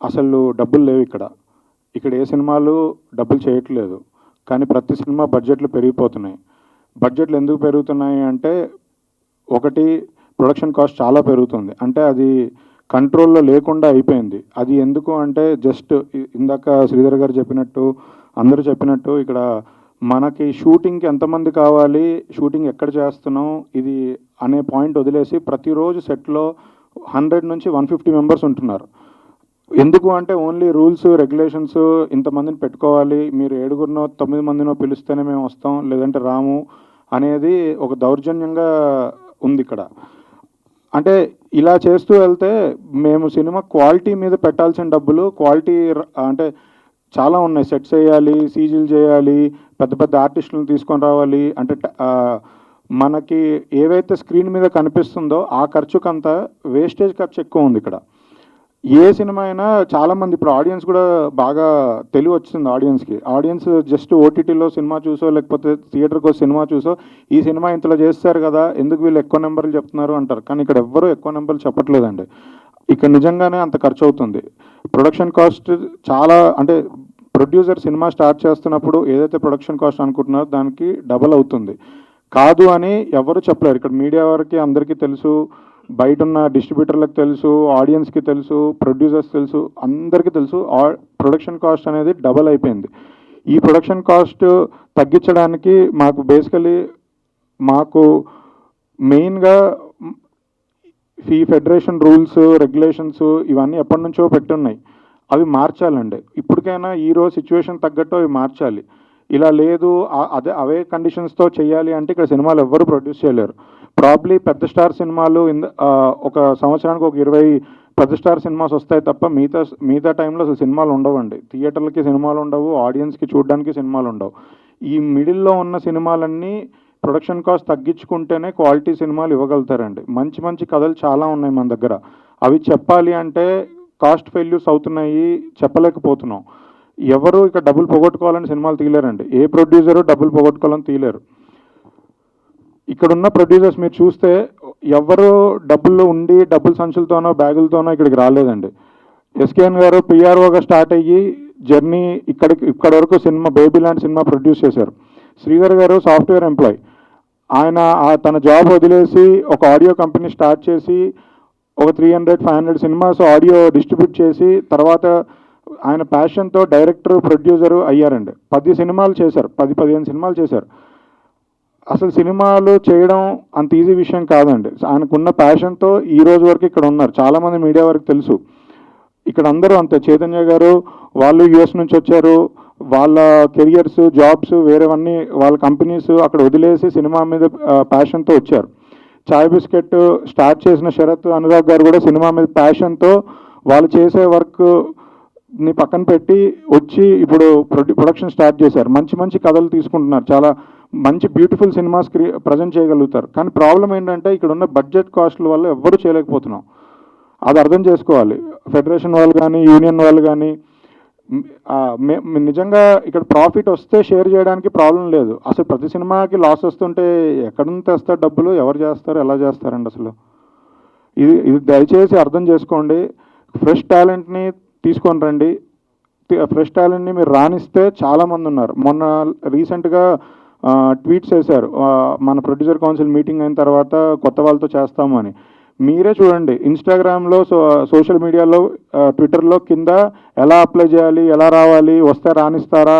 అసలు డబ్బులు లేవు ఇక్కడ. ఇక్కడ ఏ సినిమాలు డబ్బులు చేయట్లేదు, కానీ ప్రతి సినిమా బడ్జెట్లు పెరిగిపోతున్నాయి. బడ్జెట్లు ఎందుకు పెరుగుతున్నాయి అంటే, ఒకటి ప్రొడక్షన్ కాస్ట్ చాలా పెరుగుతుంది, అంటే అది కంట్రోల్లో లేకుండా అయిపోయింది. అది ఎందుకు అంటే జస్ట్ ఇందాక శ్రీధర్ గారు చెప్పినట్టు, అందరూ చెప్పినట్టు, ఇక్కడ మనకి షూటింగ్కి ఎంతమంది కావాలి, షూటింగ్ ఎక్కడ చేస్తున్నాం ఇది అనే పాయింట్ వదిలేసి ప్రతిరోజు సెట్లో 100 నుంచి 150 మెంబర్స్ ఉంటున్నారు. ఎందుకు అంటే ఓన్లీ రూల్స్ రెగ్యులేషన్స్, ఇంతమందిని పెట్టుకోవాలి, మీరు 7గురినో 9 మందినో పిలిస్తేనే మేము వస్తాం, లేదంటే రాము అనేది ఒక దౌర్జన్యంగా ఉంది ఇక్కడ. అంటే ఇలా చేస్తూ వెళ్తే మేము సినిమా క్వాలిటీ మీద పెట్టాల్సిన డబ్బులు, క్వాలిటీ అంటే చాలా ఉన్నాయి. సెట్స్ వేయాలి, సీజీలు చేయాలి, పెద్ద పెద్ద ఆర్టిస్టులను తీసుకొని రావాలి. అంటే మనకి ఏవైతే స్క్రీన్ మీద కనిపిస్తుందో ఆ ఖర్చుకంతా వేస్టేజ్ ఖర్చు ఎక్కువ ఉంది ఇక్కడ. ఏ సినిమా అయినా చాలామంది ఇప్పుడు ఆడియన్స్ కూడా బాగా తెలివి వచ్చింది ఆడియన్స్కి. ఆడియన్స్ జస్ట్ ఓటీటీలో సినిమా చూసో లేకపోతే థియేటర్కి వచ్చి సినిమా చూసో ఈ సినిమా ఇంతలో చేస్తారు కదా, ఎందుకు వీళ్ళు ఎక్కువ నెంబర్లు చెప్తున్నారు అంటారు. కానీ ఇక్కడ ఎవ్వరూ ఎక్కువ నెంబర్లు చెప్పట్లేదండి. ఇక్కడ నిజంగానే అంత ఖర్చు అవుతుంది. ప్రొడక్షన్ కాస్ట్ చాలా, అంటే ప్రొడ్యూసర్ సినిమా స్టార్ట్ చేస్తున్నప్పుడు ఏదైతే ప్రొడక్షన్ కాస్ట్ అనుకుంటున్నారో దానికి డబల్ అవుతుంది. కాదు అని ఎవరు చెప్పలేరు. ఇక్కడ మీడియా వారికి అందరికీ తెలుసు, బయట ఉన్న డిస్ట్రిబ్యూటర్లకు తెలుసు, ఆడియన్స్కి తెలుసు, ప్రొడ్యూసర్స్ తెలుసు, అందరికీ తెలుసు ప్రొడక్షన్ కాస్ట్ అనేది డబల్ అయిపోయింది. ఈ ప్రొడక్షన్ కాస్ట్ తగ్గించడానికి మాకు మెయిన్గా ఈ ఫెడరేషన్ రూల్స్ రెగ్యులేషన్స్ ఇవన్నీ ఎప్పటి నుంచో పెట్టున్నాయి, అవి మార్చాలండి. ఇప్పటికైనా ఈరోజు సిచ్యువేషన్ తగ్గట్టు అవి మార్చాలి. ఇలా లేదు అవే కండిషన్స్తో చేయాలి అంటే ఇక్కడ సినిమాలు ఎవ్వరూ ప్రొడ్యూస్ చేయలేరు. ప్రాబ్లీ పెద్ద స్టార్ సినిమాలు ఒక సంవత్సరానికి ఒక 20 పెద్ద స్టార్ సినిమాస్ వస్తాయి తప్ప మిగతా టైంలో అసలు సినిమాలు ఉండవండి. థియేటర్లకి సినిమాలు ఉండవు, ఆడియన్స్కి చూడడానికి సినిమాలు ఉండవు. ఈ మిడిల్లో ఉన్న సినిమాలన్నీ ప్రొడక్షన్ కాస్ట్ తగ్గించుకుంటేనే క్వాలిటీ సినిమాలు ఇవ్వగలుగుతారండి. మంచి మంచి కథలు చాలా ఉన్నాయి మన దగ్గర. అవి చెప్పాలి అంటే కాస్ట్ ఫెయిల్యూర్స్ అవుతున్నాయి, చెప్పలేకపోతున్నాం. ఎవరు ఇక్కడ డబ్బులు పోగొట్టుకోవాలని సినిమాలు తీయలేరండి. ఏ ప్రొడ్యూసరు డబ్బులు పోగొట్టుకోవాలని తీయలేరు. ఇక్కడున్న ప్రొడ్యూసర్స్ మీరు చూస్తే ఎవరు డబ్బులు ఉండి డబ్బులు సంచులతోనో బ్యాగులతోనో ఇక్కడికి రాలేదండి. ఎస్కేఎన్ గారు పిఆర్ఓగా స్టార్ట్ అయ్యి జర్నీ ఇక్కడ వరకు సినిమా బేబీ లాంటి సినిమా ప్రొడ్యూస్ చేశారు. శ్రీధర్ గారు సాఫ్ట్వేర్ ఎంప్లాయ్, ఆయన తన జాబ్ వదిలేసి ఒక ఆడియో కంపెనీ స్టార్ట్ చేసి ఒక 300-500 సినిమాస్ ఆడియో డిస్ట్రిబ్యూట్ చేసి తర్వాత ఆయన ప్యాషన్తో డైరెక్టర్ ప్రొడ్యూసరు అయ్యారండి. 10 సినిమాలు చేశారు, 10-15 సినిమాలు చేశారు. అసలు సినిమాలు చేయడం అంత ఈజీ విషయం కాదండి. ఆయనకున్న ప్యాషన్తో ఈ రోజు వరకు ఇక్కడ ఉన్నారు. చాలామంది మీడియా వరకు తెలుసు. ఇక్కడ అందరూ అంతే. చైతన్య గారు వాళ్ళు యుఎస్ నుంచి వచ్చారు, వాళ్ళ కెరియర్స్ జాబ్స్ వేరేవన్నీ వాళ్ళ కంపెనీస్ అక్కడ వదిలేసి సినిమా మీద ప్యాషన్తో వచ్చారు. చాయ్ బిస్కెట్ స్టార్ట్ చేసిన శరత్ అనురాగ్ గారు కూడా సినిమా మీద ప్యాషన్తో వాళ్ళు చేసే వర్క్ని పక్కన పెట్టి వచ్చి ఇప్పుడు ప్రొడక్షన్ స్టార్ట్ చేశారు. మంచి మంచి కథలు తీసుకుంటున్నారు, చాలా మంచి బ్యూటిఫుల్ సినిమాస్ ప్రజెంట్ చేయగలుగుతారు. కానీ ప్రాబ్లం ఏంటంటే ఇక్కడ ఉన్న బడ్జెట్ కాస్ట్ల వల్ల ఎవ్వరూ చేయలేకపోతున్నాం. అది అర్థం చేసుకోవాలి ఫెడరేషన్ వాళ్ళు కానీ యూనియన్ వాళ్ళు కానీ. నిజంగా ఇక్కడ ప్రాఫిట్ వస్తే షేర్ చేయడానికి ప్రాబ్లం లేదు. అసలు ప్రతి సినిమాకి లాస్ వస్తుంటే ఎక్కడ నుంచి తెస్తారు డబ్బులు, ఎవరు చేస్తారు, ఎలా చేస్తారండి అసలు? ఇది దయచేసి అర్థం చేసుకోండి. ఫ్రెష్ టాలెంట్ని తీసుకొని రండి. ఫ్రెష్ టాలెంట్ని మీరు రాణిస్తే చాలామంది ఉన్నారు. మొన్న రీసెంట్గా ట్వీట్స్ చేశారు, మన ప్రొడ్యూసర్ కౌన్సిల్ మీటింగ్ అయిన తర్వాత కొత్త వాళ్ళతో చేస్తాము అని. మీరే చూడండి ఇన్స్టాగ్రామ్లో, సోషల్ మీడియాలో, ట్విట్టర్లో కింద ఎలా అప్లై చేయాలి, ఎలా రావాలి, వస్తే రాణిస్తారా,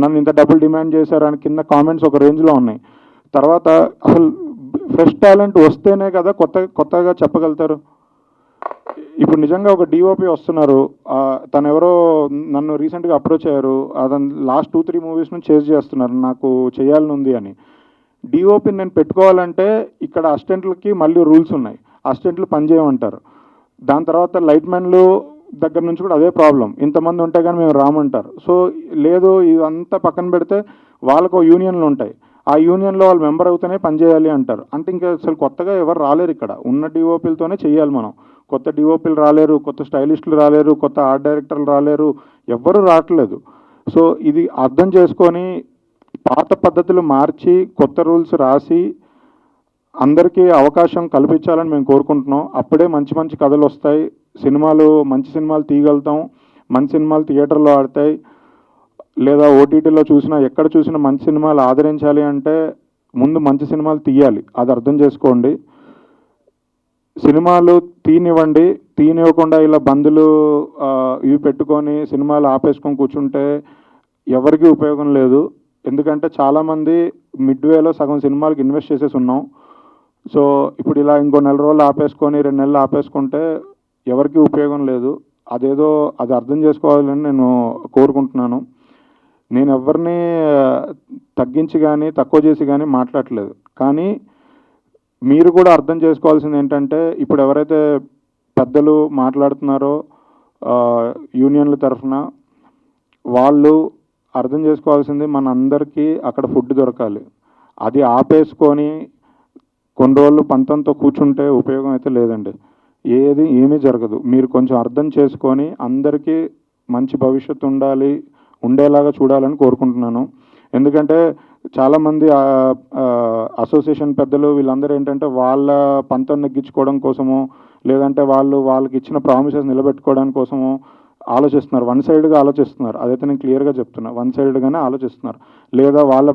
నన్ను ఇంత డబ్బులు డిమాండ్ చేశారా అని కింద కామెంట్స్ ఒక రేంజ్లో ఉన్నాయి. తర్వాత అసలు ఫ్రెష్ టాలెంట్ వస్తేనే కదా కొత్తగా చెప్పగలుగుతారు. ఇప్పుడు నిజంగా ఒక డిఓపి వస్తున్నారు, తను ఎవరో నన్ను రీసెంట్గా అప్రోచ్ అయ్యారు. అతను లాస్ట్ 2-3 మూవీస్ నుంచి చేజ్ చేస్తున్నారు, నాకు చేయాలని ఉంది అని. డిఓపిని నేను పెట్టుకోవాలంటే ఇక్కడ అసిస్టెంట్లకి మళ్ళీ రూల్స్ ఉన్నాయి, అసిస్టెంట్లు పనిచేయమంటారు. దాని తర్వాత లైట్ మ్యాన్లు దగ్గర నుంచి కూడా అదే ప్రాబ్లం, ఇంతమంది ఉంటే కానీ మేము రామంటారు. సో లేదు, ఇదంతా పక్కన పెడితే వాళ్ళకు యూనియన్లు ఉంటాయి, ఆ యూనియన్లో వాళ్ళు మెంబర్ అవుతూనే పనిచేయాలి అంటారు. అంటే ఇంకా అసలు కొత్తగా ఎవరు రాలేరు. ఇక్కడ ఉన్న డిఓపీలతోనే చేయాలి మనం. కొత్త డిఓపీలు రాలేరు, కొత్త స్టైలిస్టులు రాలేరు, కొత్త ఆర్ట్ డైరెక్టర్లు రాలేరు, ఎవ్వరూ రావట్లేదు. సో ఇది అర్థం చేసుకొని పాత పద్ధతులు మార్చి కొత్త రూల్స్ రాసి అందరికీ అవకాశం కల్పించాలని మేము కోరుకుంటున్నాం. అప్పుడే మంచి మంచి కథలు వస్తాయి, మంచి సినిమాలు తీయగలుగుతాం, మంచి సినిమాలు థియేటర్లో ఆడతాయి, లేదా ఓటీటీలో చూసినా ఎక్కడ చూసినా మంచి సినిమాలు ఆదరించాలి అంటే ముందు మంచి సినిమాలు తీయాలి. అది అర్థం చేసుకోండి. సినిమాలు తీయనివ్వకుండా ఇలా బందులు ఇవి పెట్టుకొని సినిమాలు ఆపేసుకొని కూర్చుంటే ఎవరికీ ఉపయోగం లేదు. ఎందుకంటే చాలామంది మిడ్వేలో సగం సినిమాలకు ఇన్వెస్ట్ చేసేసి ఉన్నాం. సో ఇప్పుడు ఇలా ఇంకో 4 రోజులు ఆపేసుకొని 2 నెలలు ఆపేసుకుంటే ఎవరికీ ఉపయోగం లేదు. అది అర్థం చేసుకోవాలని నేను కోరుకుంటున్నాను. నేను ఎవరిని తగ్గించి కానీ తక్కువ చేసి కానీ మాట్లాడట్లేదు. కానీ మీరు కూడా అర్థం చేసుకోవాల్సింది ఏంటంటే, ఇప్పుడు ఎవరైతే పెద్దలు మాట్లాడుతున్నారో యూనియన్ల తరఫున, వాళ్ళు అర్థం చేసుకోవాల్సింది మన అందరికీ అక్కడ ఫుడ్ దొరకాలి. అది ఆపేసుకొని కొన్ని రోజులు పంతంతో కూర్చుంటే ఉపయోగం అయితే లేదండి. ఏమీ జరగదు. మీరు కొంచెం అర్థం చేసుకొని అందరికీ మంచి భవిష్యత్తు ఉండేలాగా చూడాలని కోరుకుంటున్నాను. ఎందుకంటే చాలామంది అసోసియేషన్ పెద్దలు వీళ్ళందరూ ఏంటంటే వాళ్ళ పంతం నెగ్గించుకోవడం కోసమో, లేదంటే వాళ్ళకి ఇచ్చిన ప్రామిసెస్ నిలబెట్టుకోవడానికి కోసమో ఆలోచిస్తున్నారు. వన్ సైడ్గా ఆలోచిస్తున్నారు. అదైతే నేను క్లియర్గా చెప్తున్నా. వన్ సైడ్గానే ఆలోచిస్తున్నారు. లేదా వాళ్ళ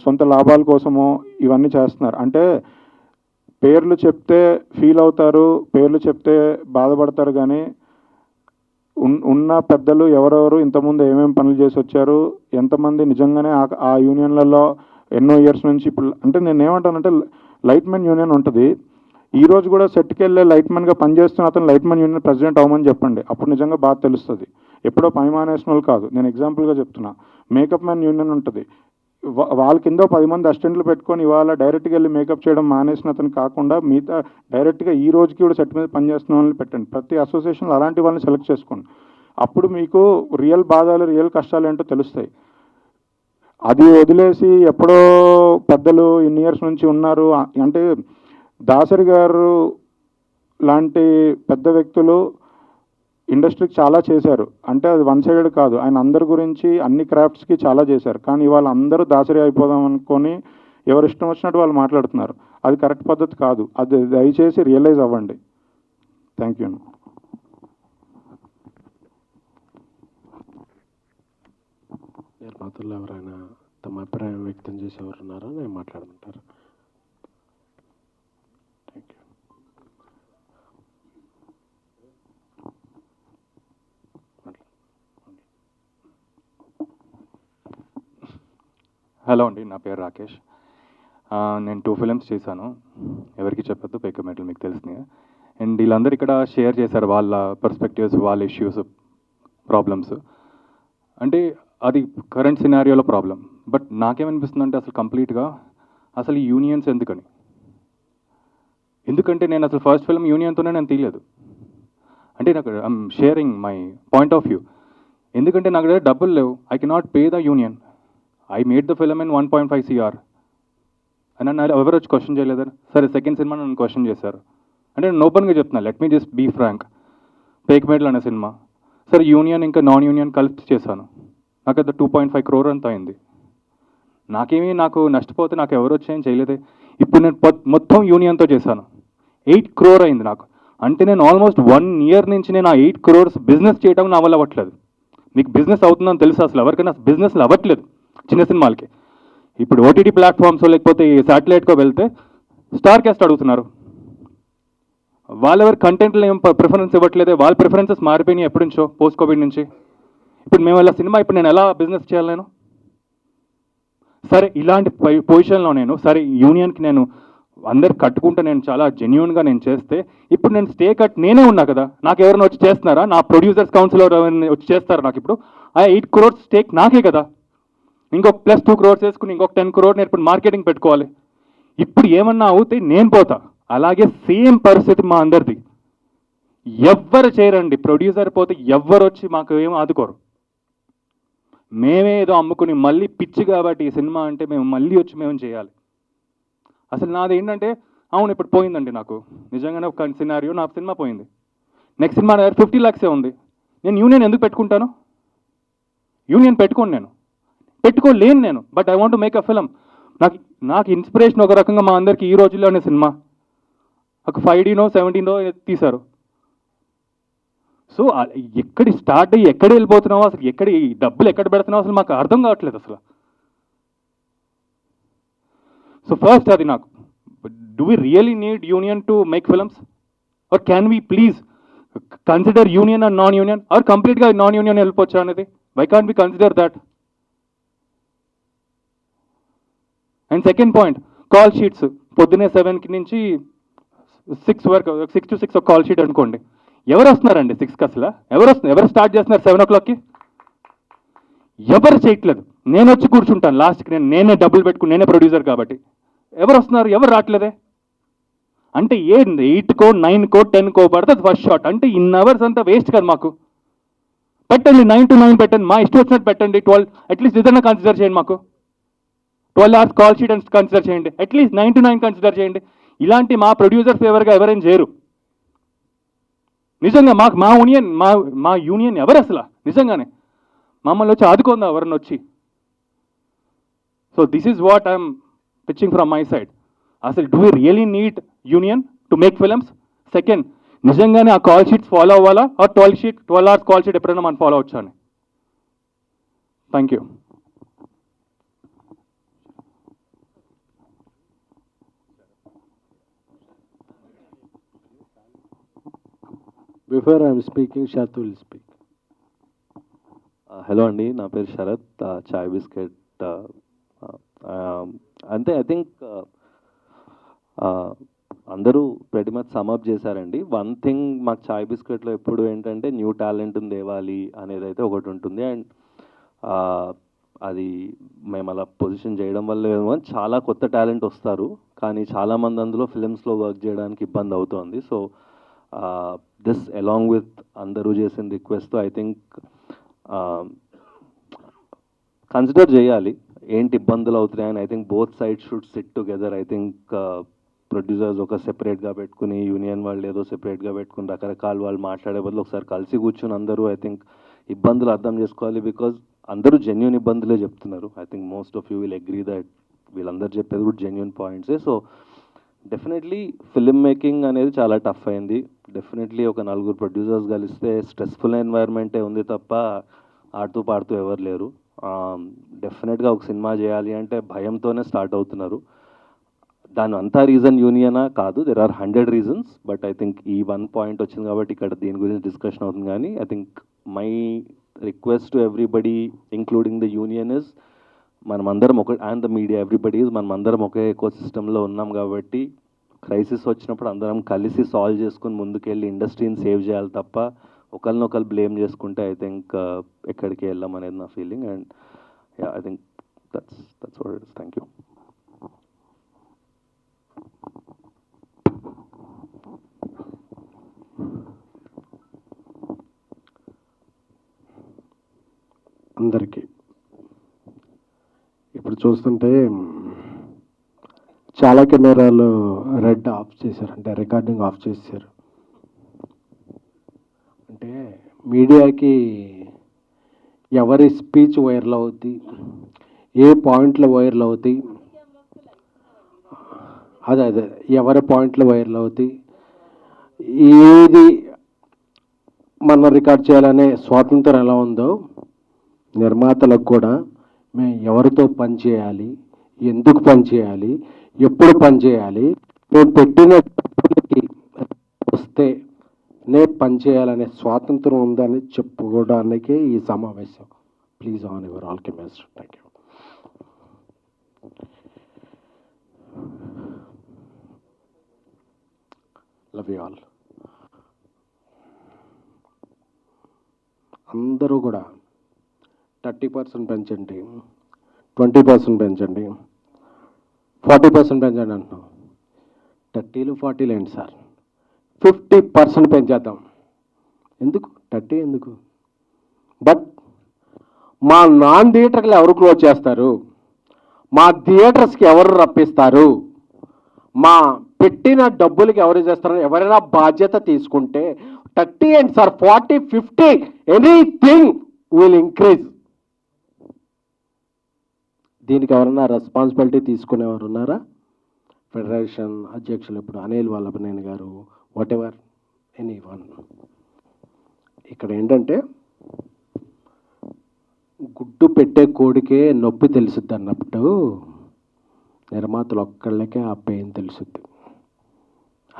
సొంత లాభాల కోసమో ఇవన్నీ చేస్తున్నారు. అంటే పేర్లు చెప్తే ఫీల్ అవుతారు, పేర్లు చెప్తే బాధపడతారు. కానీ ఉన్న పెద్దలు ఎవరెవరు ఇంతకుముందు ఏమేమి పనులు చేసి వచ్చారు, ఎంతమంది నిజంగానే ఆ యూనియన్లలో ఎన్నో ఇయర్స్ నుంచి. ఇప్పుడు అంటే నేను ఏమంటానంటే, లైట్మెన్ యూనియన్ ఉంటుంది. ఈ రోజు కూడా సెట్కి వెళ్ళే లైట్మెన్గా పనిచేస్తున్న అతను లైట్మెన్ యూనియన్ ప్రెసిడెంట్ అవ్వమని చెప్పండి. అప్పుడు నిజంగా బాగా తెలుస్తుంది. ఎప్పుడో పని మానేసిన వాళ్ళు కాదు. నేను ఎగ్జాంపుల్గా చెప్తున్నా. మేకప్ మ్యాన్ యూనియన్ ఉంటుంది. వాళ్ళ కింద 10 మంది అసిస్టెంట్లు పెట్టుకొని ఇవాళ డైరెక్ట్గా వెళ్ళి మేకప్ చేయడం మానేసిన అతను కాకుండా మిగతా డైరెక్ట్గా ఈ రోజుకి కూడా సెట్ మీద పనిచేస్తున్న వాళ్ళని పెట్టండి. ప్రతి అసోసియేషన్లో అలాంటి వాళ్ళని సెలెక్ట్ చేసుకోండి. అప్పుడు మీకు రియల్ బాధలు, రియల్ కష్టాలు ఏంటో తెలుస్తాయి. అది వదిలేసి ఎప్పుడో పెద్దలు ఇన్ని ఇయర్స్ నుంచి ఉన్నారు అంటే, దాసరి గారు లాంటి పెద్ద వ్యక్తులు ఇండస్ట్రీకి చాలా చేశారు. అంటే అది వన్ సైడెడ్ కాదు. ఆయన అందరి గురించి అన్ని క్రాఫ్ట్స్కి చాలా చేశారు. కానీ ఇవాళ అందరూ దాసరి అయిపోదాం అనుకొని ఎవరు ఇష్టం వచ్చినట్టు వాళ్ళు మాట్లాడుతున్నారు. అది కరెక్ట్ పద్ధతి కాదు. అది దయచేసి రియలైజ్ అవ్వండి. Thank you. నిర్మాతల్లో ఎవరైనా తమ అభిప్రాయం వ్యక్తం చేసేవారు ఉన్నారా? నేను మాట్లాడుతుంటారు. Thank you. హలో అండి, నా పేరు రాకేష్. నేను 2 ఫిలిమ్స్ చేశాను. ఎవరికి చెప్పొద్దు, పేక మెటల్ మీకు తెలిసినాయి. అండ్ వీళ్ళందరూ ఇక్కడ షేర్ చేశారు వాళ్ళ పర్స్పెక్టివ్స్, వాళ్ళ ఇష్యూస్, ప్రాబ్లమ్స్. అంటే అది కరెంట్ సినారియోలో ప్రాబ్లం. బట్ నాకేమనిపిస్తుందంటే అసలు కంప్లీట్గా అసలు ఈ యూనియన్స్ ఎందుకంటే నేను అసలు ఫస్ట్ ఫిల్మ్ యూనియన్తోనే నేను తీయలేదు. అంటే నాకు I'm sharing my point of view. ఎందుకంటే నాకు దగ్గర డబ్బులు లేవు. I cannot pay the union. I made the film in 1.5 CR అని నన్ను ఎవరు వచ్చి క్వశ్చన్ చేయలేదని. సరే, సెకండ్ సినిమా నన్ను క్వశ్చన్ చేశారు. అంటే నేను ఓపెన్గా చెప్తున్నా, let me just be frank. పేక్మేట్లు అనే సినిమా, సరే యూనియన్ ఇంకా నాన్ యూనియన్ కలిపి చేశాను. నాకు అది 2.5 crore అంత అయింది. నాకు నష్టపోతే నాకు ఎవరు వచ్చాయని చేయలేదే. ఇప్పుడు నేను మొత్తం యూనియన్తో చేశాను. 8 crore అయింది నాకు. అంటే నేను ఆల్మోస్ట్ 1 year నుంచి నేను ఆ 8 crores బిజినెస్ చేయడం నా వల్ల అవ్వట్లేదు. మీకు బిజినెస్ అవుతుందని తెలుసు? అసలు ఎవరికైనా బిజినెస్లు అవ్వట్లేదు చిన్న సినిమాలకి. ఇప్పుడు ఓటీటీ ప్లాట్ఫామ్స్ లేకపోతే శాటిలైట్కో వెళ్తే స్టార్ క్యాస్ట్ అడుగుతున్నారు. వాళ్ళెవరి కంటెంట్లో ఏం ప్రిఫరెన్స్ ఇవ్వట్లేదే. వాళ్ళ ప్రిఫరెన్సెస్ మారిపోయినాయి ఎప్పటి నుంచో, పోస్ట్ కోవిడ్ నుంచి. ఇప్పుడు మేము ఇలా సినిమా ఇప్పుడు నేను ఎలా బిజినెస్ చేయాలి? నేను సరే ఇలాంటి పొజిషన్లో సరే యూనియన్కి నేను అందరు కట్టుకుంటే నేను చాలా జెన్యూన్గా నేను చేస్తే, ఇప్పుడు నేను స్టే కట్ నేనే ఉన్నా కదా. నాకు ఎవరైనా వచ్చి చేస్తున్నారా? నా ప్రొడ్యూసర్స్ కౌన్సిల్ వచ్చి చేస్తారా? నాకు ఇప్పుడు ఆ 8 crores స్టేక్ నాకే కదా. ఇంకొక ప్లస్ 2 crores వేసుకుని ఇంకొక 10 crore నేను ఇప్పుడు మార్కెటింగ్ పెట్టుకోవాలి. ఇప్పుడు ఏమన్నా అవుతే నేను పోతా. అలాగే సేమ్ పరిస్థితి మా అందరిది. ఎవ్వరు చేయరండి. ప్రొడ్యూసర్ పోతే ఎవ్వరు వచ్చి మాకు ఏం ఆదుకోరు. మేమే ఏదో అమ్ముకుని మళ్ళీ పిచ్చి కాబట్టి ఈ సినిమా అంటే మేము మళ్ళీ వచ్చి మేము చేయాలి. అసలు నాది ఏంటంటే, అవును ఇప్పుడు పోయిందండి నాకు నిజంగానే ఒక సినారియో. నా సినిమా పోయింది. నెక్స్ట్ సినిమా 50 lakhs ఉంది. నేను యూనియన్ ఎందుకు పెట్టుకుంటాను? యూనియన్ పెట్టుకోను, నేను పెట్టుకోలేను నేను. But I want to make a film. నాకు నాకు ఇన్స్పిరేషన్ ఒక రకంగా మా అందరికి ఈ రోజుల్లోనే సినిమా ఒక 5Dనో 17 తీశారు. సో ఎక్కడి స్టార్ట్ అయ్యి ఎక్కడ వెళ్ళిపోతున్నావో, అసలు ఎక్కడ ఈ డబ్బులు ఎక్కడ పెడుతున్నావో అసలు మాకు అర్థం కావట్లేదు అసలు. సో ఫస్ట్ అది నాకు, do we really need union to make films, or can we please consider union and non union, or కంప్లీట్గా నాన్ యూనియన్ వెళ్ళిపోవచ్చా అనేది? Why can't we consider that? And second point, call sheets పొద్దున్నే 7 నుంచి 6 వరకు, 6 to 6 ఒక call sheet అనుకోండి. ఎవరు వస్తున్నారండి 6కి? అసలు ఎవరు స్టార్ట్ చేస్తున్నారు 7 o'clockకి? ఎవరు చేయట్లేదు. నేను వచ్చి కూర్చుంటాను లాస్ట్కి, నేనే డబ్బులు పెట్టుకుని, నేనే ప్రొడ్యూసర్ కాబట్టి. ఎవరు వస్తున్నారు? ఎవరు రావట్లేదే. అంటే 8కో 9కో 10కో పడుతుంది ఫస్ట్ షాట్. అంటే ఇన్ అవర్స్ అంతా వేస్ట్ కదా మాకు. పెట్టండి 9 to 9 పెట్టండి, మా ఇష్టం వచ్చినట్టు పెట్టండి. 12 అట్లీస్ట్ ఇదన్నా కన్సిడర్ చేయండి మాకు. 12 hours కాల్ షీట్ అని కన్సిడర్ చేయండి. అట్లీస్ట్ 9 to 9 కన్సిడర్ చేయండి. ఇలాంటి మా ప్రొడ్యూసర్ ఫేవర్గా ఎవరైనా చేయరు నిజంగా. మాకు మా యూనియన్ ఎవరు అసలు? నిజంగానే మమ్మల్ని వచ్చి ఆదుకుందా ఎవరిని వచ్చి? So this is what I'm pitching from my side. అసలు do we really need union to make films? Second, నిజంగానే ఆ కాల్ షీట్స్ ఫాలో అవ్వాలా, ఆ 12 hours కాల్ షీట్ ఎప్పుడైనా మనం ఫాలో అవచ్చా అని. Thank you. Before I'm speaking, షాతు విల్ స్పీక్. హలో అండి, నా పేరు శరత్, చాయ్ బిస్కెట్. అంతే, ఐ థింక్ అందరూ pretty much సమ్అప్ చేశారండి. వన్ థింగ్ మాకు చాయ్ బిస్కెట్లో ఎప్పుడు ఏంటంటే న్యూ టాలెంట్ని తేవాలి అనేది అయితే ఒకటి ఉంటుంది. అండ్ అది మేము అలా పొజిషన్ చేయడం వల్ల ఏమో చాలా కొత్త టాలెంట్ వస్తారు, కానీ చాలామంది అందులో ఫిలిమ్స్లో వర్క్ చేయడానికి ఇబ్బంది అవుతుంది. సో దిస్ అలాంగ్ విత్ అందరూ చేసిన రిక్వెస్ట్తో ఐ థింక్ కన్సిడర్ చేయాలి ఏంటి ఇబ్బందులు అవుతున్నాయని. I think both sides should SIT together. I think producers ఒక సెపరేట్గా పెట్టుకుని, యూనియన్ వాళ్ళు ఏదో సెపరేట్గా పెట్టుకుని, రకరకాల వాళ్ళు మాట్లాడే బదులు ఒకసారి కలిసి కూర్చుని అందరూ ఐ థింక్ ఇబ్బందులు అర్థం చేసుకోవాలి. బికాజ్ అందరూ జెన్యున్ ఇబ్బందులే చెప్తున్నారు. I think most of you will agree that వీళ్ళందరూ చెప్పేది కూడా జెన్యున్ పాయింట్సే. సో డెఫినెట్లీ ఫిల్మ్ మేకింగ్ అనేది చాలా టఫ్ అయింది. డెఫినెట్లీ ఒక 4 ప్రొడ్యూసర్స్ కలిస్తే స్ట్రెస్ఫుల్ ఎన్వైర్న్మెంటే ఉంది తప్ప ఆడుతూ పాడుతూ ఎవరు లేరు. డెఫినెట్గా ఒక సినిమా చేయాలి అంటే భయంతోనే స్టార్ట్ అవుతున్నారు. దాని అంతా రీజన్ యూనియనా? కాదు, there are 100 reasons. But I think ఈ 1 point వచ్చింది కాబట్టి ఇక్కడ దీని గురించి డిస్కషన్ అవుతుంది. కానీ I think my request to everybody including the union is, మనమందరం ఒక, and the media, everybody is, మనమందరం ఒకే ఎకో సిస్టంలో ఉన్నాం కాబట్టి క్రైసిస్ వచ్చినప్పుడు అందరం కలిసి సాల్వ్ చేసుకుని ముందుకెళ్ళి ఇండస్ట్రీని సేవ్ చేయాలి తప్ప ఒకరినొకరు బ్లేమ్ చేసుకుంటే ఐ థింక్ ఎక్కడికి వెళ్ళాం అనేది నా feeling. And yeah, I think that's what it is. Thank you. అందరికీ ఇప్పుడు చూస్తుంటే చాలా కెమెరాలు రెడ్ ఆఫ్ చేశారు, అంటే రికార్డింగ్ ఆఫ్ చేశారు. అంటే మీడియాకి ఎవరి స్పీచ్ వైరల్ అవుద్ది, ఏ పాయింట్లు వైరల్ అవుతాయి, అదే ఎవరి పాయింట్లు వైరల్ అవుతాయి, ఏది మనం రికార్డ్ చేయాలనే స్వాతంత్రం ఎలా ఉందో నిర్మాతలకు కూడా మేము ఎవరితో పని చేయాలి, ఎందుకు పని చేయాలి, ఎప్పుడు పని చేయాలి, మేము పెట్టిన డబ్బులకి వస్తే నే పని చేయాలనే స్వాతంత్రం ఉందని చెప్పుకోవడానికే ఈ సమావేశం. Please on your all cameras. Thank you. Love you all. అందరూ కూడా 30% పెంచండి, 20% పెంచండి, 40% పెంచండి అంటున్నాం. 30లు 40లు ఏంటి సార్, 50% పెంచేద్దాం. ఎందుకు 30? ఎందుకు? బట్ మా నాన్ థియేటర్లు ఎవరు క్లోజ్ చేస్తారు, మా థియేటర్స్కి ఎవరు రప్పిస్తారు, మా పెట్టిన డబ్బులకి ఎవరు చేస్తారు, ఎవరైనా బాధ్యత తీసుకుంటే 30 ఏంటి సార్, 40, 50 ఎనీథింగ్ విల్ ఇంక్రీజ్. దీనికి ఎవరన్నా రెస్పాన్సిబిలిటీ తీసుకునేవారు ఉన్నారా? ఫెడరేషన్ అధ్యక్షులు ఇప్పుడు అనిల్ వల్లభనేని గారు, వాట్ ఎవర్ ఎనీ వన్. ఇక్కడ ఏంటంటే గుడ్డు పెట్టే కోడికే నొప్పి తెలుసుద్ది అన్నప్పుడు నిర్మాతలు ఒక్కళ్ళకే ఆ పెయిన్ తెలుసుద్ది.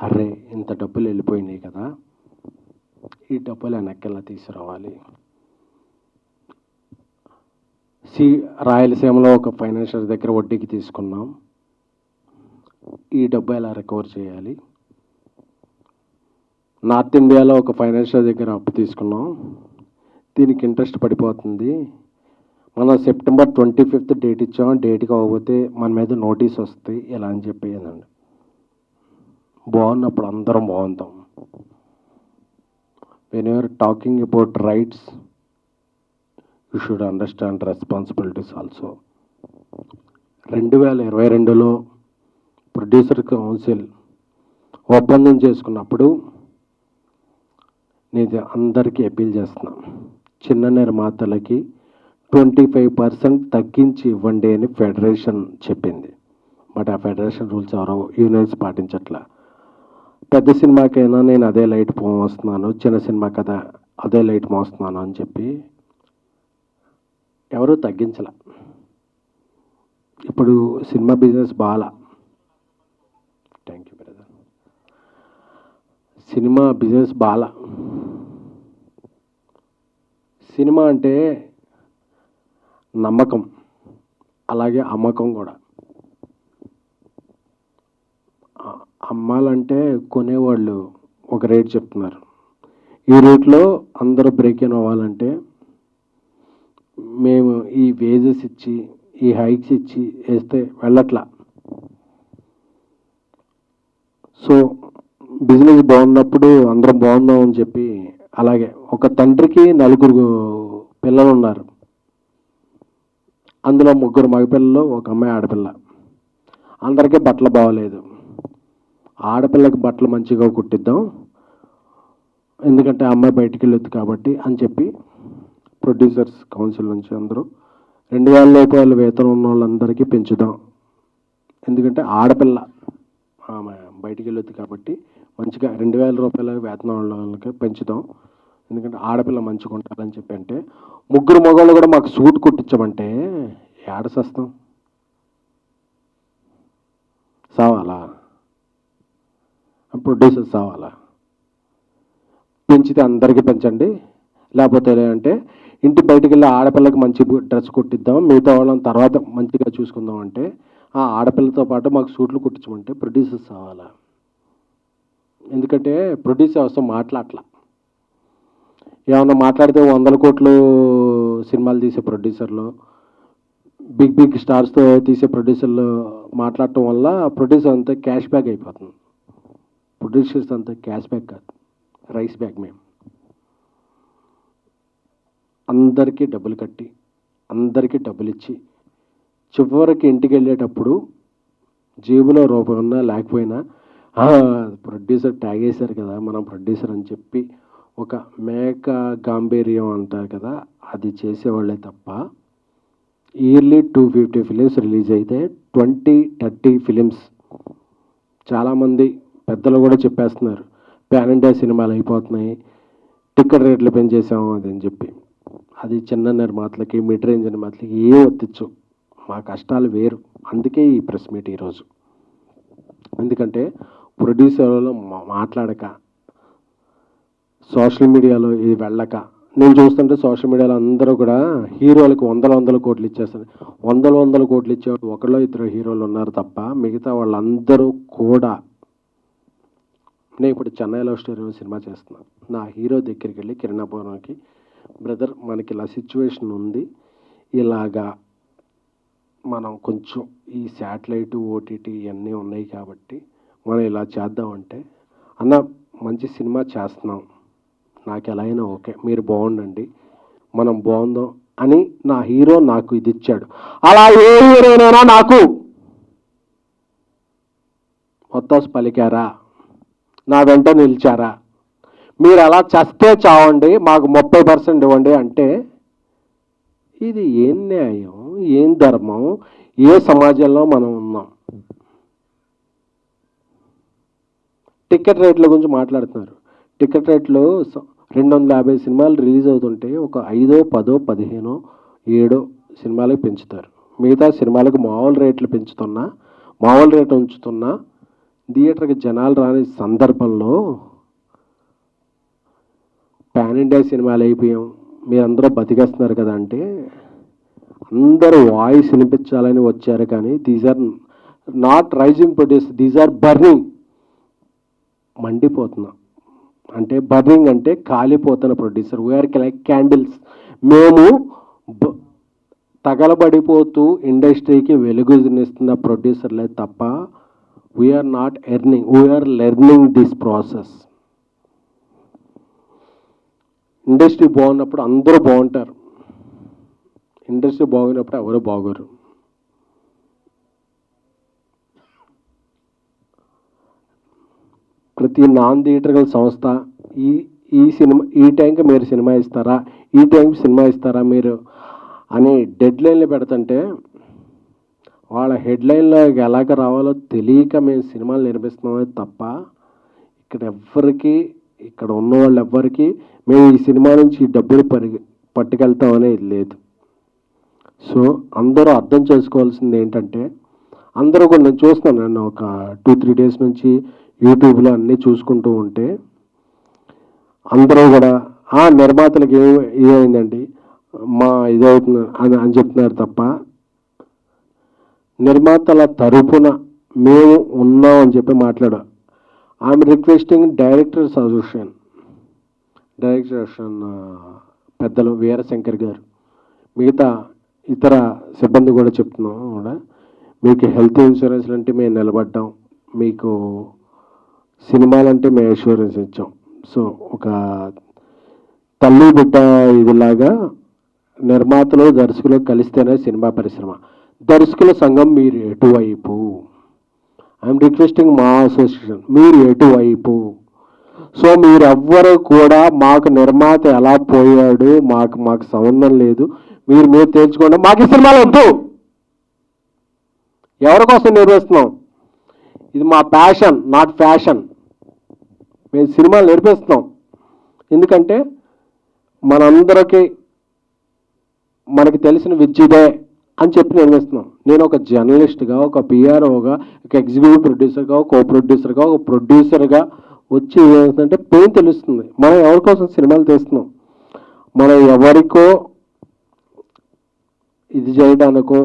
అరే ఇంత డబ్బులు వెళ్ళిపోయినాయి కదా, ఈ డబ్బులు వెనక్కెలా తీసుకురావాలి. రాయలసీమలో ఒక ఫైనాన్షియల్ దగ్గర వడ్డీకి తీసుకున్నాం, ఈ డబ్బు ఎలా రికవర్ చేయాలి. నార్త్ ఇండియాలో ఒక ఫైనాన్షియల్ దగ్గర అప్పు తీసుకున్నాం, దీనికి ఇంట్రెస్ట్ పడిపోతుంది, మనం సెప్టెంబర్ 25th డేట్ ఇచ్చాం, డేట్కి అవ్వకపోతే మన మీద నోటీస్ వస్తాయి ఇలా అని చెప్పేదండి. బాగున్నప్పుడు అందరం బాగుంటాం. When you're talking about rights you should understand responsibilities also. 2022లో ప్రొడ్యూసర్ కౌన్సిల్ ఒప్పందం చేసుకున్నప్పుడు నేను అందరికీ అప్పీల్ చేస్తున్నాను, చిన్న నిర్మాతలకి 25% తగ్గించి ఇవ్వండి అని ఫెడరేషన్ చెప్పింది. బట్ ఆ ఫెడరేషన్ రూల్స్ ఎవరో యూనియన్స్ పాటించట్లా. పెద్ద సినిమాకైనా నేను అదే లైట్ మోస్తున్నాను, చిన్న సినిమా కదా అదే లైట్ మోస్తున్నాను అని చెప్పి ఎవరు తగ్గించలే. ఇప్పుడు సినిమా బిజినెస్ బాగా, thank you brother, cinema business బాగా. సినిమా అంటే నమ్మకం, అలాగే అమ్మకం కూడా. అమ్మాలంటే కొనేవాళ్ళు ఒక రేట్ చెప్తున్నారు, ఈ రేట్లో అందరూ బ్రేక్ ఇన్ అవ్వాలంటే మేము ఈ వేజెస్ ఇచ్చి ఈ హైక్స్ ఇచ్చి వేస్తే వెళ్ళట్లా. సో బిజినెస్ బాగున్నప్పుడు అందరం బాగుందాం అని చెప్పి, అలాగే ఒక తండ్రికి 4 పిల్లలు ఉన్నారు, అందులో 3 మగపిల్లలు, ఒక అమ్మాయి ఆడపిల్ల. అందరికీ బట్టలు బాగోలేదు, ఆడపిల్లకి బట్టలు మంచిగా కుట్టిద్దాం ఎందుకంటే అమ్మాయి బయటికి వెళ్ళొద్దు కాబట్టి అని చెప్పి ప్రొడ్యూసర్స్ కౌన్సిల్ నుంచి అందరూ 2000 రూపాయల వేతనం ఉన్న వాళ్ళందరికీ పెంచుదాం, ఎందుకంటే ఆడపిల్ల ఆమె బయటికి వెళ్ళొద్దు కాబట్టి మంచిగా 2000 రూపాయల వేతనం ఉన్న వాళ్ళకి పెంచుదాం, ఎందుకంటే ఆడపిల్ల మంచిగా ఉండాలని చెప్పి. అంటే 3 మగవాళ్ళు కూడా మాకు సూట్ కుట్టించమంటే ఏడ సస్తాం, సావాలా? ప్రొడ్యూసర్స్ సావాలా? పెంచితే అందరికీ పెంచండి, లేకపోతే అంటే ఇంటి బయటికి వెళ్ళి ఆడపిల్లకి మంచి డ్రెస్ కుట్టిద్దాం, మిగతా వాళ్ళని తర్వాత మంచిగా చూసుకుందాం అంటే ఆ ఆడపిల్లతో పాటు మాకు సూట్లు కుట్టించమంటే ప్రొడ్యూసర్స్ సావాలా? ఎందుకంటే ప్రొడ్యూసర్ అవసరం మాట్లాడలా. ఏమన్నా మాట్లాడితే 100 కోట్లు సినిమాలు తీసే ప్రొడ్యూసర్లు, బిగ్ స్టార్స్తో తీసే ప్రొడ్యూసర్లు మాట్లాడటం వల్ల ప్రొడ్యూసర్ అంతా క్యాష్ బ్యాక్ అయిపోతుంది. ప్రొడ్యూసర్స్ అంతా క్యాష్ బ్యాక్ కాదు, రైస్ బ్యాక్. మేము అందరికీ డబ్బులు కట్టి అందరికీ డబ్బులు ఇచ్చి చివరికి ఇంటికి వెళ్ళేటప్పుడు జేబులో రూపాయి ఉన్నా లేకపోయినా ప్రొడ్యూసర్ ట్యాగ్ వేశారు కదా మనం ప్రొడ్యూసర్ అని చెప్పి ఒక మేక గాంభీర్యం అంటారు కదా, అది చేసేవాళ్ళే తప్ప ఇయర్లీ 250 ఫిలిమ్స్ రిలీజ్ అయితే 20-30 ఫిలిమ్స్. చాలామంది పెద్దలు కూడా చెప్పేస్తున్నారు పాన్ ఇండియా సినిమాలు అయిపోతున్నాయి, టికెట్ రేట్లు పెంచేసాము అది అని చెప్పి. అది చిన్న నిర్మాతలకి, మిడ్ రేంజ్ నిర్మాతలకి ఏ ఒత్తిచ్చు, మా కష్టాలు వేరు. అందుకే ఈ ప్రెస్ మీట్ ఈరోజు. ఎందుకంటే ప్రొడ్యూసర్లో మాట్లాడక, సోషల్ మీడియాలో ఇది వెళ్ళక, నేను చూస్తుంటే సోషల్ మీడియాలో అందరూ కూడా హీరోలకు 100 కోట్లు ఇచ్చేస్తారు. 100 కోట్లు ఇచ్చేవాడు 1-2 హీరోలు ఉన్నారు తప్ప మిగతా వాళ్ళందరూ కూడా. నేను ఇప్పుడు చెన్నై లవ్ స్టోరీ సినిమా చేస్తున్నాను, నా హీరో దగ్గరికి వెళ్ళి కిరణాపురంకి, బ్రదర్ మనకి ఇలా సిచ్యువేషన్ ఉంది, ఇలాగా మనం కొంచెం ఈ శాటిలైట్ ఓటీటీ ఇవన్నీ ఉన్నాయి కాబట్టి మనం ఇలా చేద్దామంటే, అన్న మంచి సినిమా చేస్తున్నాం, నాకు ఎలా అయినా ఓకే, మీరు బాగుండండి, మనం బాగుందాం అని నా హీరో నాకు ఇది ఇచ్చాడు. అలా ఏ హీరోనైనా నాకు ఒత్తాసు పలికారా, నా వెంట నిలిచారా, మీరు అలా చస్తే చావండి మాకు 30% ఇవ్వండి అంటే ఇది ఏం న్యాయం, ఏం ధర్మం, ఏ సమాజంలో మనం ఉన్నాం? టికెట్ రేట్ల గురించి మాట్లాడుతున్నారు. టికెట్ రేట్లు 250 సినిమాలు రిలీజ్ అవుతుంటే ఒక 5, 10, 15, 7 సినిమాలకు పెంచుతారు. మిగతా సినిమాలకు మామూలు రేట్లు పెంచుతున్నా, మామూలు రేటు ఉంచుతున్నా థియేటర్కి జనాలు రాని సందర్భంలో పాన్ ఇండియా సినిమాలు అయిపోయాం, మీరందరూ బతికేస్తున్నారు కదా అంటే అందరూ వాయిస్ వినిపించాలని వచ్చారు. కానీ these are not rising produce, these are burning. మండిపోతున్నా అంటే బర్నింగ్ అంటే కాలిపోతున్న ప్రొడ్యూసర్. We're like candles. మేము తగలబడిపోతూ ఇండస్ట్రీకి వెలుగునిస్తున్న ప్రొడ్యూసర్లే తప్ప we're not earning, we're learning this process. Industry బాగున్నప్పుడు అందరూ బాగుంటారు, ఇండస్ట్రీ బాగున్నప్పుడు ఎవరు బాగోరు. ప్రతి నాన్ థియేటర్కల్ సంస్థ ఈ టైంకి మీరు సినిమా ఇస్తారా, ఈ టైంకి సినిమా ఇస్తారా మీరు అని డెడ్ లైన్లు పెడుతుంటే వాళ్ళ హెడ్లైన్లో ఎలాగ రావాలో తెలియక మేము సినిమాలు నిర్మిస్తున్నామే తప్ప ఇక్కడ ఉన్న వాళ్ళు ఎవ్వరికి మేము ఈ సినిమా నుంచి ఈ డబ్బులు పట్టుకెళ్తామనేది లేదు. సో అందరూ అర్థం చేసుకోవాల్సింది ఏంటంటే, అందరూ కూడా నేను చూస్తున్నాను, నన్ను ఒక 2-3 డేస్ నుంచి యూట్యూబ్లో అన్నీ చూసుకుంటూ ఉంటే అందరూ కూడా నిర్మాతలకు ఏమైందండి మా ఇదవుతుంది అని చెప్తున్నారు తప్ప నిర్మాతల తరపున మేము ఉన్నాం అని చెప్పి మాట్లాడాం. ఐఎమ్ రిక్వెస్టింగ్ డైరెక్టర్ అసోసియేషన్ పెద్దలు వీరశంకర్ గారు, మిగతా ఇతర సిబ్బంది కూడా చెప్తున్నాం కూడా, మీకు హెల్త్ ఇన్సూరెన్స్లు అంటే మేము నిలబడ్డాం, మీకు సినిమాలంటే మేము ఇన్సూరెన్స్ ఇచ్చాం. సో ఒక తల్లి బిడ్డ ఇదిలాగా నిర్మాతలు దర్శకులు కలిస్తేనే సినిమా పరిశ్రమ. దర్శకుల సంఘం మీరు ఎటువైపు? ఐఎమ్ రిక్వెస్టింగ్ మా అసోసియేషన్, మీరు ఎటువైపు? సో మీరెవ్వరు కూడా మాకు నిర్మాత ఎలా పోయాడు మాకు సంబంధం లేదు, మీరు తేల్చుకోండి, మాకు ఈ సినిమాలు వద్దు. ఎవరి కోసం నిర్వహిస్తున్నాం? ఇది మా ప్యాషన్, నాట్ ఫ్యాషన్. మేము సినిమాలు నిర్మిస్తున్నాం ఎందుకంటే మనందరికీ మనకి తెలిసిన విద్యదే అని చెప్పి నిర్మిస్తున్నాం. నేను ఒక జర్నలిస్ట్గా, ఒక పిఆర్ఓగా, ఒక ఎగ్జిక్యూటివ్ ప్రొడ్యూసర్గా, ఒక కో ప్రొడ్యూసర్గా, ఒక ప్రొడ్యూసర్గా వచ్చి ఏమవుతుందంటే పెయిన్ తెలుస్తుంది. మనం ఎవరి కోసం సినిమాలు తీస్తున్నాం, మనం ఎవరికో ఇది చేయడానికో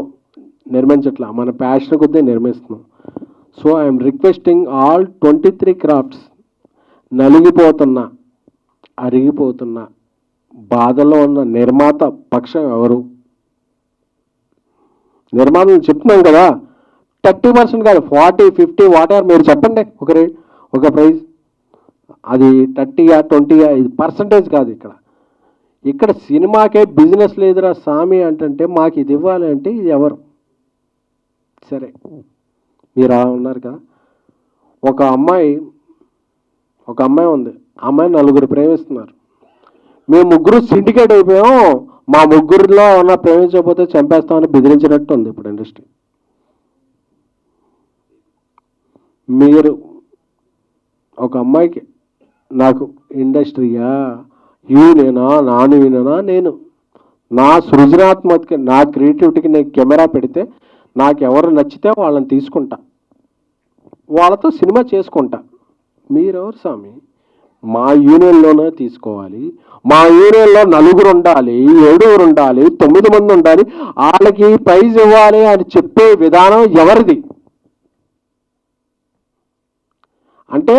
నిర్మించట్లా, మన ప్యాషన్ కొద్దీ నిర్మిస్తున్నాం. So I'm requesting all 23 crafts, నలిగిపోతున్న అరిగిపోతున్న బాధలో ఉన్న నిర్మాత పక్షం ఎవరు? నిర్మాతలు చెప్తున్నాం కదా, 30% కాదు, 40, 50 వాటర్ మీరు చెప్పండి ఒక ప్రైజ్. అది 30, 20 ఇది పర్సంటేజ్ కాదు. ఇక్కడ సినిమాకే బిజినెస్ లేదురా స్వామి అంటే మాకు ఇది ఇవ్వాలి అంటే ఇది ఎవరు? సరే మీరు ఉన్నారు కదా, ఒక అమ్మాయి ఉంది, ఆ అమ్మాయి 4 ప్రేమిస్తున్నారు, మేము 3 సిండికేట్ అయిపోయాం, మా 3లో ఉన్న ప్రేమించకపోతే చంపేస్తామని బెదిరించినట్టు ఉంది ఇప్పుడు ఇండస్ట్రీ. మీరు ఒక అమ్మాయికి నాకు ఇండస్ట్రీయా, యూనేనా, నాన్ యూనేనా, నేను నా సృజనాత్మక నా క్రియేటివిటీకి నేను కెమెరా పెడితే నాకు ఎవరు నచ్చితే వాళ్ళని తీసుకుంటా, వాళ్ళతో సినిమా చేసుకుంటా. మీరెవరు స్వామి? మా యూనియన్లోనే తీసుకోవాలి, మా యూనియన్లో 4 ఉండాలి, 7 ఉండాలి, 9 మంది ఉండాలి, వాళ్ళకి ప్రైజ్ ఇవ్వాలి అని చెప్పే విధానం ఎవరిది? అంటే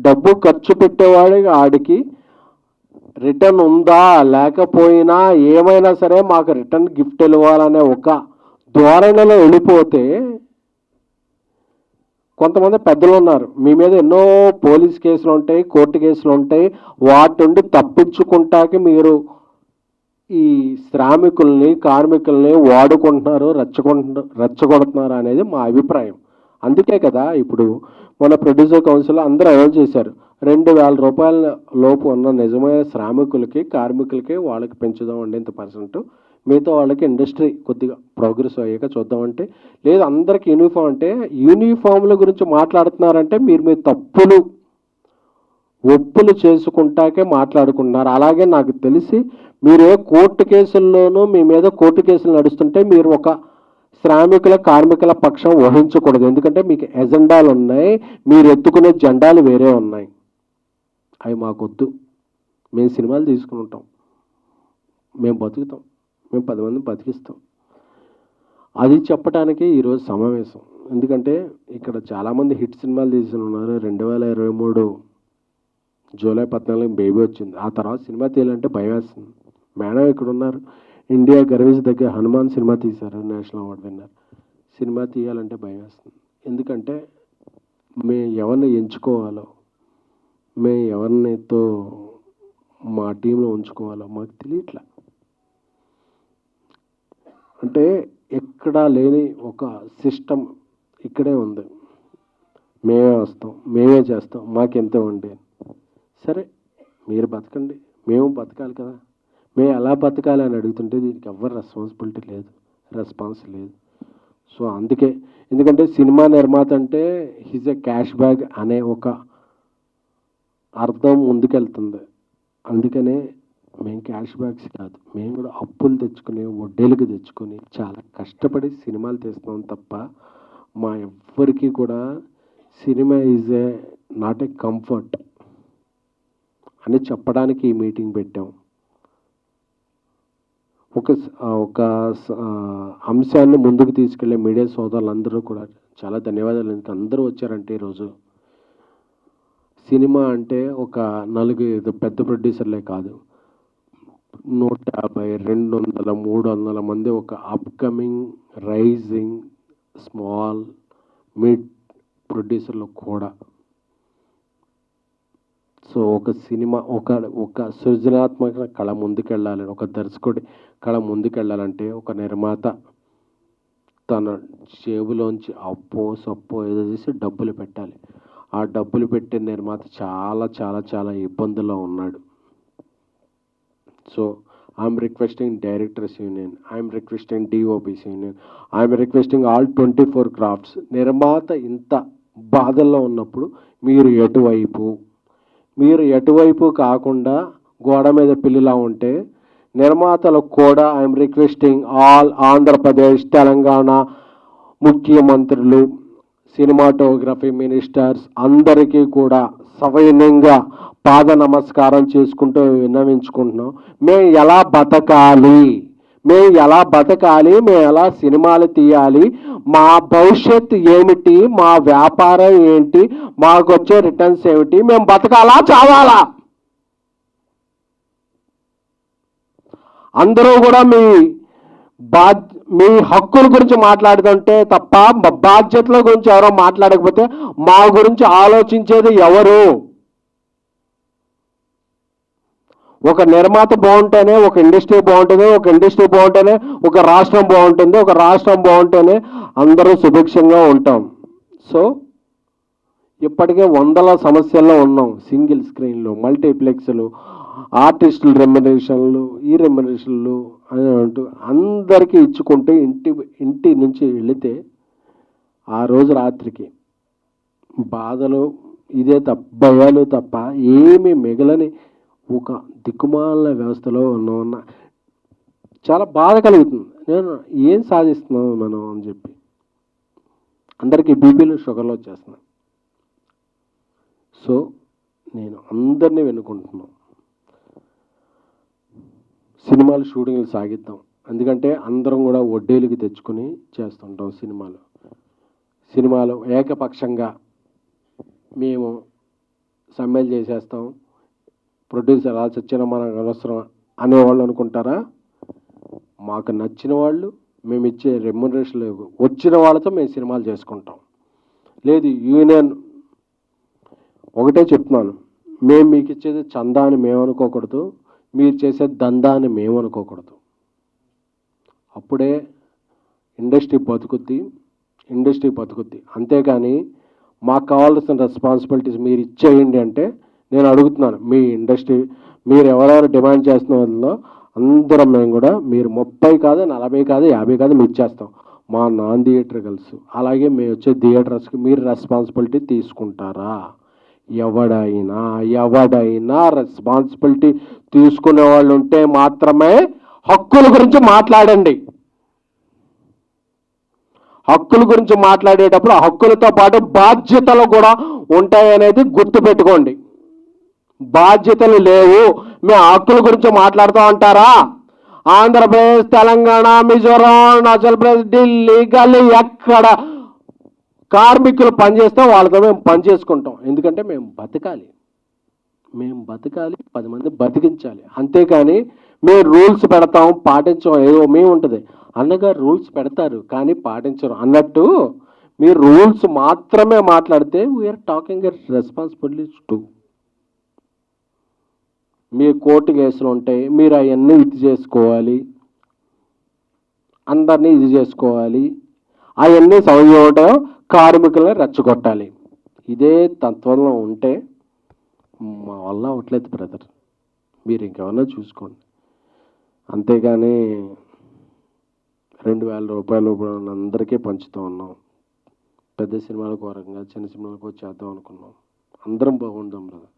డబ్బు ఖర్చు పెట్టేవాడికి ఆడికి రిటర్న్ ఉందా లేకపోయినా ఏమైనా సరే మాకు రిటర్న్ గిఫ్ట్ ఇవ్వాలనే ఒక ధోరణిలో వెళ్ళిపోతే, కొంతమంది పెద్దలు ఉన్నారు, మీ మీద ఎన్నో పోలీస్ కేసులు ఉంటాయి, కోర్టు కేసులు ఉంటాయి, వాటి నుండి తప్పించుకుంటాకి మీరు ఈ శ్రామికుల్ని కార్మికుల్ని వాడుకుంటున్నారు, రెచ్చగొడుతున్నారు అనేది మా అభిప్రాయం. అందుకే కదా ఇప్పుడు మన ప్రొడ్యూసర్ కౌన్సిల్ అందరూ అనౌన్స్ చేశారు, 2,000 రూపాయల లోపు ఉన్న నిజమైన శ్రామికులకి కార్మికులకి వాళ్ళకి పెంచుదామండి ఇంత %. మిగతా వాళ్ళకి ఇండస్ట్రీ కొద్దిగా ప్రోగ్రెస్ అయ్యాక చూద్దామంటే, లేదు అందరికి యూనిఫామ్ అంటే యూనిఫామ్ల గురించి మాట్లాడుతున్నారంటే మీరు మీ తప్పులు ఒప్పులు చేసుకుంటాకే మాట్లాడుకుంటున్నారు. అలాగే నాకు తెలిసి మీరు ఏ కోర్టు కేసుల్లోనూ మీ మీద కోర్టు కేసులు నడుస్తుంటే మీరు ఒక శ్రామికుల కార్మికుల పక్షం వహించకూడదు. ఎందుకంటే మీకు ఎజెండాలు ఉన్నాయి, మీరు ఎత్తుకునే జెండాలు వేరే ఉన్నాయి. అవి మాకొద్దు. మేము సినిమాలు తీసుకుని ఉంటాం, మేము బతుకుతాం, మేము 10 మందిని బతికిస్తాం. అది చెప్పడానికి ఈరోజు సమావేశం. ఎందుకంటే ఇక్కడ చాలామంది హిట్ సినిమాలు తీసుకుని ఉన్నారు. 2023 జూలై 14 బేబీ వచ్చింది. ఆ తర్వాత సినిమా తీయాలంటే భయం వేస్తుంది. మేడం ఇక్కడ ఉన్నారు, ఇండియా గర్వించ దగ్గర హనుమాన్ సినిమా తీశారు, నేషనల్ అవార్డు విన్నర్. సినిమా తీయాలంటే భయం వేస్తుంది. ఎందుకంటే మేము ఎవరిని ఎంచుకోవాలో, మేము ఎవరినితో మా టీంలో ఉంచుకోవాలో మాకు తెలియట్లే. అంటే ఎక్కడా లేని ఒక సిస్టమ్ ఇక్కడే ఉంది. మేమే వస్తాం, మేమే చేస్తాం, మాకెంత ఉండే. సరే మీరు బతకండి, మేము బతకాలి కదా. మేము ఎలా బతకాలి అని అడుగుతుంటే దీనికి ఎవ్వరు రెస్పాన్సిబిలిటీ లేదు, రెస్పాన్స్ లేదు. సో అందుకే, ఎందుకంటే సినిమా నిర్మాత అంటే హిజ్ ఎ క్యాష్ బ్యాగ్ అనే ఒక అర్థం ముందుకెళ్తుంది. అందుకనే మేము క్యాష్ బ్యాగ్స్ కాదు, మేము కూడా అప్పులు తెచ్చుకుని వడ్డీలకు తెచ్చుకొని చాలా కష్టపడి సినిమాలు తీస్తున్నాం తప్ప మా ఎవ్వరికి కూడా cinema is a not a comfort అని చెప్పడానికి ఈ మీటింగ్ పెట్టాం. ఒక అంశాన్ని ముందుకు తీసుకెళ్లే మీడియా సోదరులందరూ కూడా చాలా ధన్యవాదాలు. ఎందుకు అందరూ వచ్చారంటే ఈరోజు సినిమా అంటే ఒక 4-5 పెద్ద ప్రొడ్యూసర్లే కాదు, 150, 200, 300 మంది ఒక అప్కమింగ్ రైజింగ్ స్మాల్ మిడ్ ప్రొడ్యూసర్లు కూడా. సో ఒక సినిమా ఒక సృజనాత్మక కళ ముందుకెళ్ళాలని, ఒక దర్శకుడి కళ ముందుకెళ్ళాలంటే ఒక నిర్మాత తన జేబులోంచి అప్పో సప్పో ఏదో చేసి డబ్బులు పెట్టాలి. ఆ డబ్బులు పెట్టే నిర్మాత చాలా చాలా చాలా ఇబ్బందుల్లో ఉన్నాడు. So I'm requesting directors union, I'm requesting DOPs union, I'm requesting all 24 crafts. నిర్మాత ఇంత బాధల్లో ఉన్నప్పుడు మీరు ఎటువైపు కాకుండా గోడ మీద పిల్లిలా ఉంటే, నిర్మాతలకు కూడా I'm requesting all Andhra Pradesh Telangana ముఖ్యమంత్రులు, సినిమాటోగ్రఫీ మినిస్టర్స్ అందరికీ కూడా సవినయంగా పాద నమస్కారం చేసుకుంటూ విన్నవించుకుంటున్నాం. మేము ఎలా బతకాలి, మేము ఎలా సినిమాలు తీయాలి, మా భవిష్యత్తు ఏమిటి, మా వ్యాపారం ఏంటి, మాకు వచ్చే రిటర్న్స్ ఏమిటి, మేము బతకాలా చావాలా? అందరూ కూడా మీ హక్కుల గురించి మాట్లాడుతుంటే తప్ప బాధ్యతల గురించి ఎవరో మాట్లాడకపోతే మా గురించి ఆలోచించేది ఎవరు? ఒక నిర్మాత బాగుంటేనే ఒక ఇండస్ట్రీ బాగుంటుంది, ఒక ఇండస్ట్రీ బాగుంటేనే ఒక రాష్ట్రం బాగుంటుంది, ఒక రాష్ట్రం బాగుంటేనే అందరూ సుభిక్షంగా ఉంటాం. సో ఇప్పటికే 100 సమస్యల్లో ఉన్నాం. సింగిల్ స్క్రీన్లు, మల్టీప్లెక్స్లు, ఆర్టిస్టుల రెమ్యునరేషన్లు, ఈ రెమ్యునరేషన్లు అని అంటూ అందరికీ ఇచ్చుకుంటూ ఇంటి నుంచి వెళితే ఆ రోజు రాత్రికి బాధలు ఇదే భయాలు తప్ప ఏమీ మిగలని ఒక దిక్కుమాల వ్యవస్థలో ఉన్న చాలా బాధ కలుగుతుంది. నేను ఏం సాధిస్తున్నాం మనం అని చెప్పి అందరికీ బీపీలు షుగర్లు వచ్చేస్తున్నాయి. సో నేను అందరినీ వెనుకుంటున్నాను, సినిమాలు షూటింగ్లు సాగిద్దాం. ఎందుకంటే అందరం కూడా వడ్డీలకి తెచ్చుకొని చేస్తుంటాం సినిమాలు ఏకపక్షంగా మేము సమ్మెలు చేసేస్తాం, ప్రొడ్యూసర్ అలా చచ్చిన మనకు అవసరం అనేవాళ్ళు అనుకుంటారా? మాకు నచ్చిన వాళ్ళు, మేము ఇచ్చే రెమ్యునరేషన్ వచ్చిన వాళ్ళతో మేము సినిమాలు చేసుకుంటాం. లేదు యూనియన్ ఒకటే చెప్తున్నాను, మేము మీకు ఇచ్చేది చందా అని మేము అనుకోకూడదు, మీరు చేసే దందా అని మేము అనుకోకూడదు. అప్పుడే ఇండస్ట్రీ బతుకుద్ది. అంతేకాని మాకు కావాల్సిన రెస్పాన్సిబిలిటీస్ మీరు ఇచ్చేయండి అంటే నేను అడుగుతున్నాను, మీ ఇండస్ట్రీ మీరు ఎవరెవరు డిమాండ్ చేస్తున్న వాళ్ళలో అందరం మేము కూడా మీరు 30 కాదు 40 కాదు 50 కాదు మేము ఇచ్చేస్తాం మా నాన్ థియేటర్కల్స్. అలాగే మేము వచ్చే థియేటర్స్కి మీరు రెస్పాన్సిబిలిటీ తీసుకుంటారా? ఎవడైనా రెస్పాన్సిబిలిటీ తీసుకునే వాళ్ళు ఉంటే మాత్రమే హక్కుల గురించి మాట్లాడండి. హక్కుల గురించి మాట్లాడేటప్పుడు ఆ హక్కులతో పాటు బాధ్యతలు కూడా ఉంటాయనేది గుర్తుపెట్టుకోండి. బాధ్యతలు లేవు, మేము హక్కుల గురించి మాట్లాడుతూ ఉంటారా? ఆంధ్రప్రదేశ్, తెలంగాణ, మిజోరాం, అరుణాచల్ ప్రదేశ్, ఢిల్లీ, గల్లీ ఎక్కడ కార్మికులు పనిచేస్తే వాళ్ళతో మేము పని చేసుకుంటాం. ఎందుకంటే మేము బతకాలి, 10 మంది బతికించాలి. అంతేకాని మేము రూల్స్ పెడతాం పాటించం ఏదో మేము ఉంటుంది. అన్నగారు రూల్స్ పెడతారు కానీ పాటించరు అన్నట్టు మీరు రూల్స్ మాత్రమే మాట్లాడితే we are talking a responsibility to. మీ కోర్టు కేసులు ఉంటాయి, మీరు అవన్నీ ఇది చేసుకోవాలి, అందరినీ ఇది చేసుకోవాలి, అవన్నీ సౌజన్యం కార్మికులను రెచ్చగొట్టాలి. ఇదే తత్వంలో ఉంటే మా వల్ల అవట్లేదు బ్రదర్. మీరు ఇంకేమన్నా చూసుకోండి. అంతేగాని 2000 రూపాయలు అందరికీ పంచుతూ ఉన్నాం. పెద్ద సినిమాలకు వరంగా చిన్న సినిమాలకు చేద్దాం అనుకున్నాం. అందరం బాగుందాం బ్రదర్,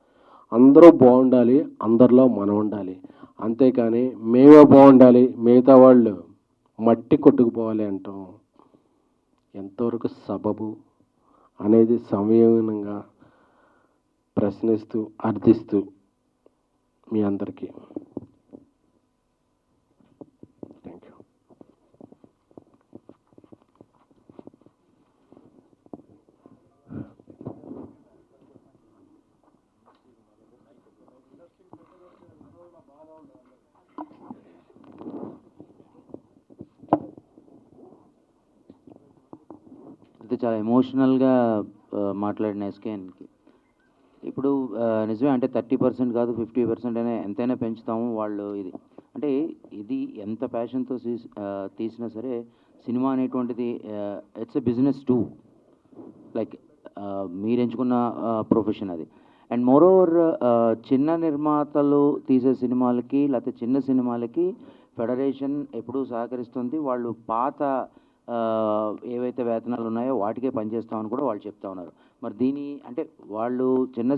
అందరూ బాగుండాలి, అందరిలో మనం ఉండాలి. అంతేకాని మేమే బాగుండాలి మిగతా వాళ్ళు మట్టి కొట్టుకుపోవాలి అంటాం ఎంతవరకు సబబు అనేది సంయమనంగా ప్రశ్నిస్తూ అర్థిస్తూ మీ అందరికీ థ్యాంక్ యూ. అయితే చాలా ఎమోషనల్గా మాట్లాడిన ఎస్కేఎన్కి. ఇప్పుడు నిజమే, అంటే 30% కాదు 50% అయినా ఎంతైనా పెంచుతాము వాళ్ళు. ఇది అంటే ఇది ఎంత ప్యాషన్తో తీసినా సరే సినిమా అనేటువంటిది it's a business two. Like మీరు ఎంచుకున్న ప్రొఫెషన్ అది. అండ్ మోరోవర్ చిన్న నిర్మాతలు తీసే సినిమాలకి లేకపోతే చిన్న సినిమాలకి ఫెడరేషన్ ఎప్పుడూ సహకరిస్తుంది. వాళ్ళు పాత ఏవైతే వేతనాలు ఉన్నాయో వాటికే పనిచేస్తామని కూడా వాళ్ళు చెప్తా ఉన్నారు. మరి దీని అంటే వాళ్ళు చిన్న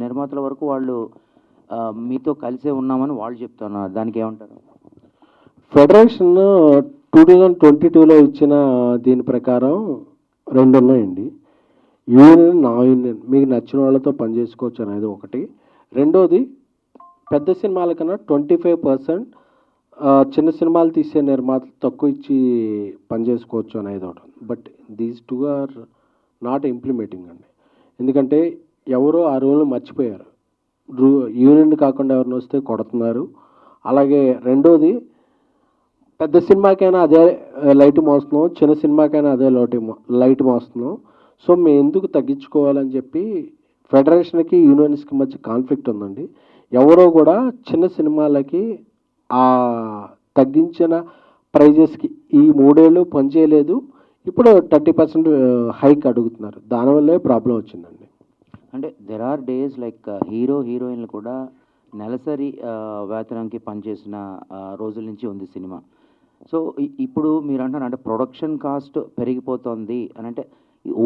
నిర్మాతల వరకు వాళ్ళు మీతో కలిసే ఉన్నామని వాళ్ళు చెప్తున్నారు. దానికి ఏమంటారు? ఫెడరేషన్ 2022లో ఇచ్చిన దీని ప్రకారం 2 ఉన్నాయండి. యూనియన్, నా యూనియన్, మీకు నచ్చిన వాళ్ళతో పనిచేసుకోవచ్చు అనేది ఒకటి. రెండోది పెద్ద సినిమాల కన్నా 25% చిన్న సినిమాలు తీసే నిర్మాతలు తక్కువ ఇచ్చి పనిచేసుకోవచ్చు అనేది ఒకటి. But these 2 are not implementing అండి. ఎందుకంటే ఎవరో ఆ రూల్ మర్చిపోయారు. యూనియన్ కాకుండా ఎవరిని వస్తే కొడుతున్నారు. అలాగే రెండోది పెద్ద సినిమాకైనా అదే లైట్ మోస్తున్నాం, చిన్న సినిమాకైనా అదే లైట్ మోస్తున్నాం. సో మేము ఎందుకు తగ్గించుకోవాలని చెప్పి ఫెడరేషన్కి యూనియన్స్కి మధ్య కాన్ఫ్లిక్ట్ ఉందండి. ఎవరో కూడా చిన్న సినిమాలకి ఆ తగ్గించిన ప్రైజెస్కి ఈ 3 ఏళ్ళు పనిచేయలేదు. ఇప్పుడు 30% హైక్ అడుగుతున్నారు. దానివల్లే ప్రాబ్లం వచ్చిందండి. అంటే దెర్ ఆర్ డేస్ లైక్ హీరోయిన్లు కూడా నెలసరి వేతనంకి పనిచేసిన రోజుల నుంచి ఉంది సినిమా. సో ఇప్పుడు మీరు అంటున్నారు అంటే ప్రొడక్షన్ కాస్ట్ పెరిగిపోతుంది అని. అంటే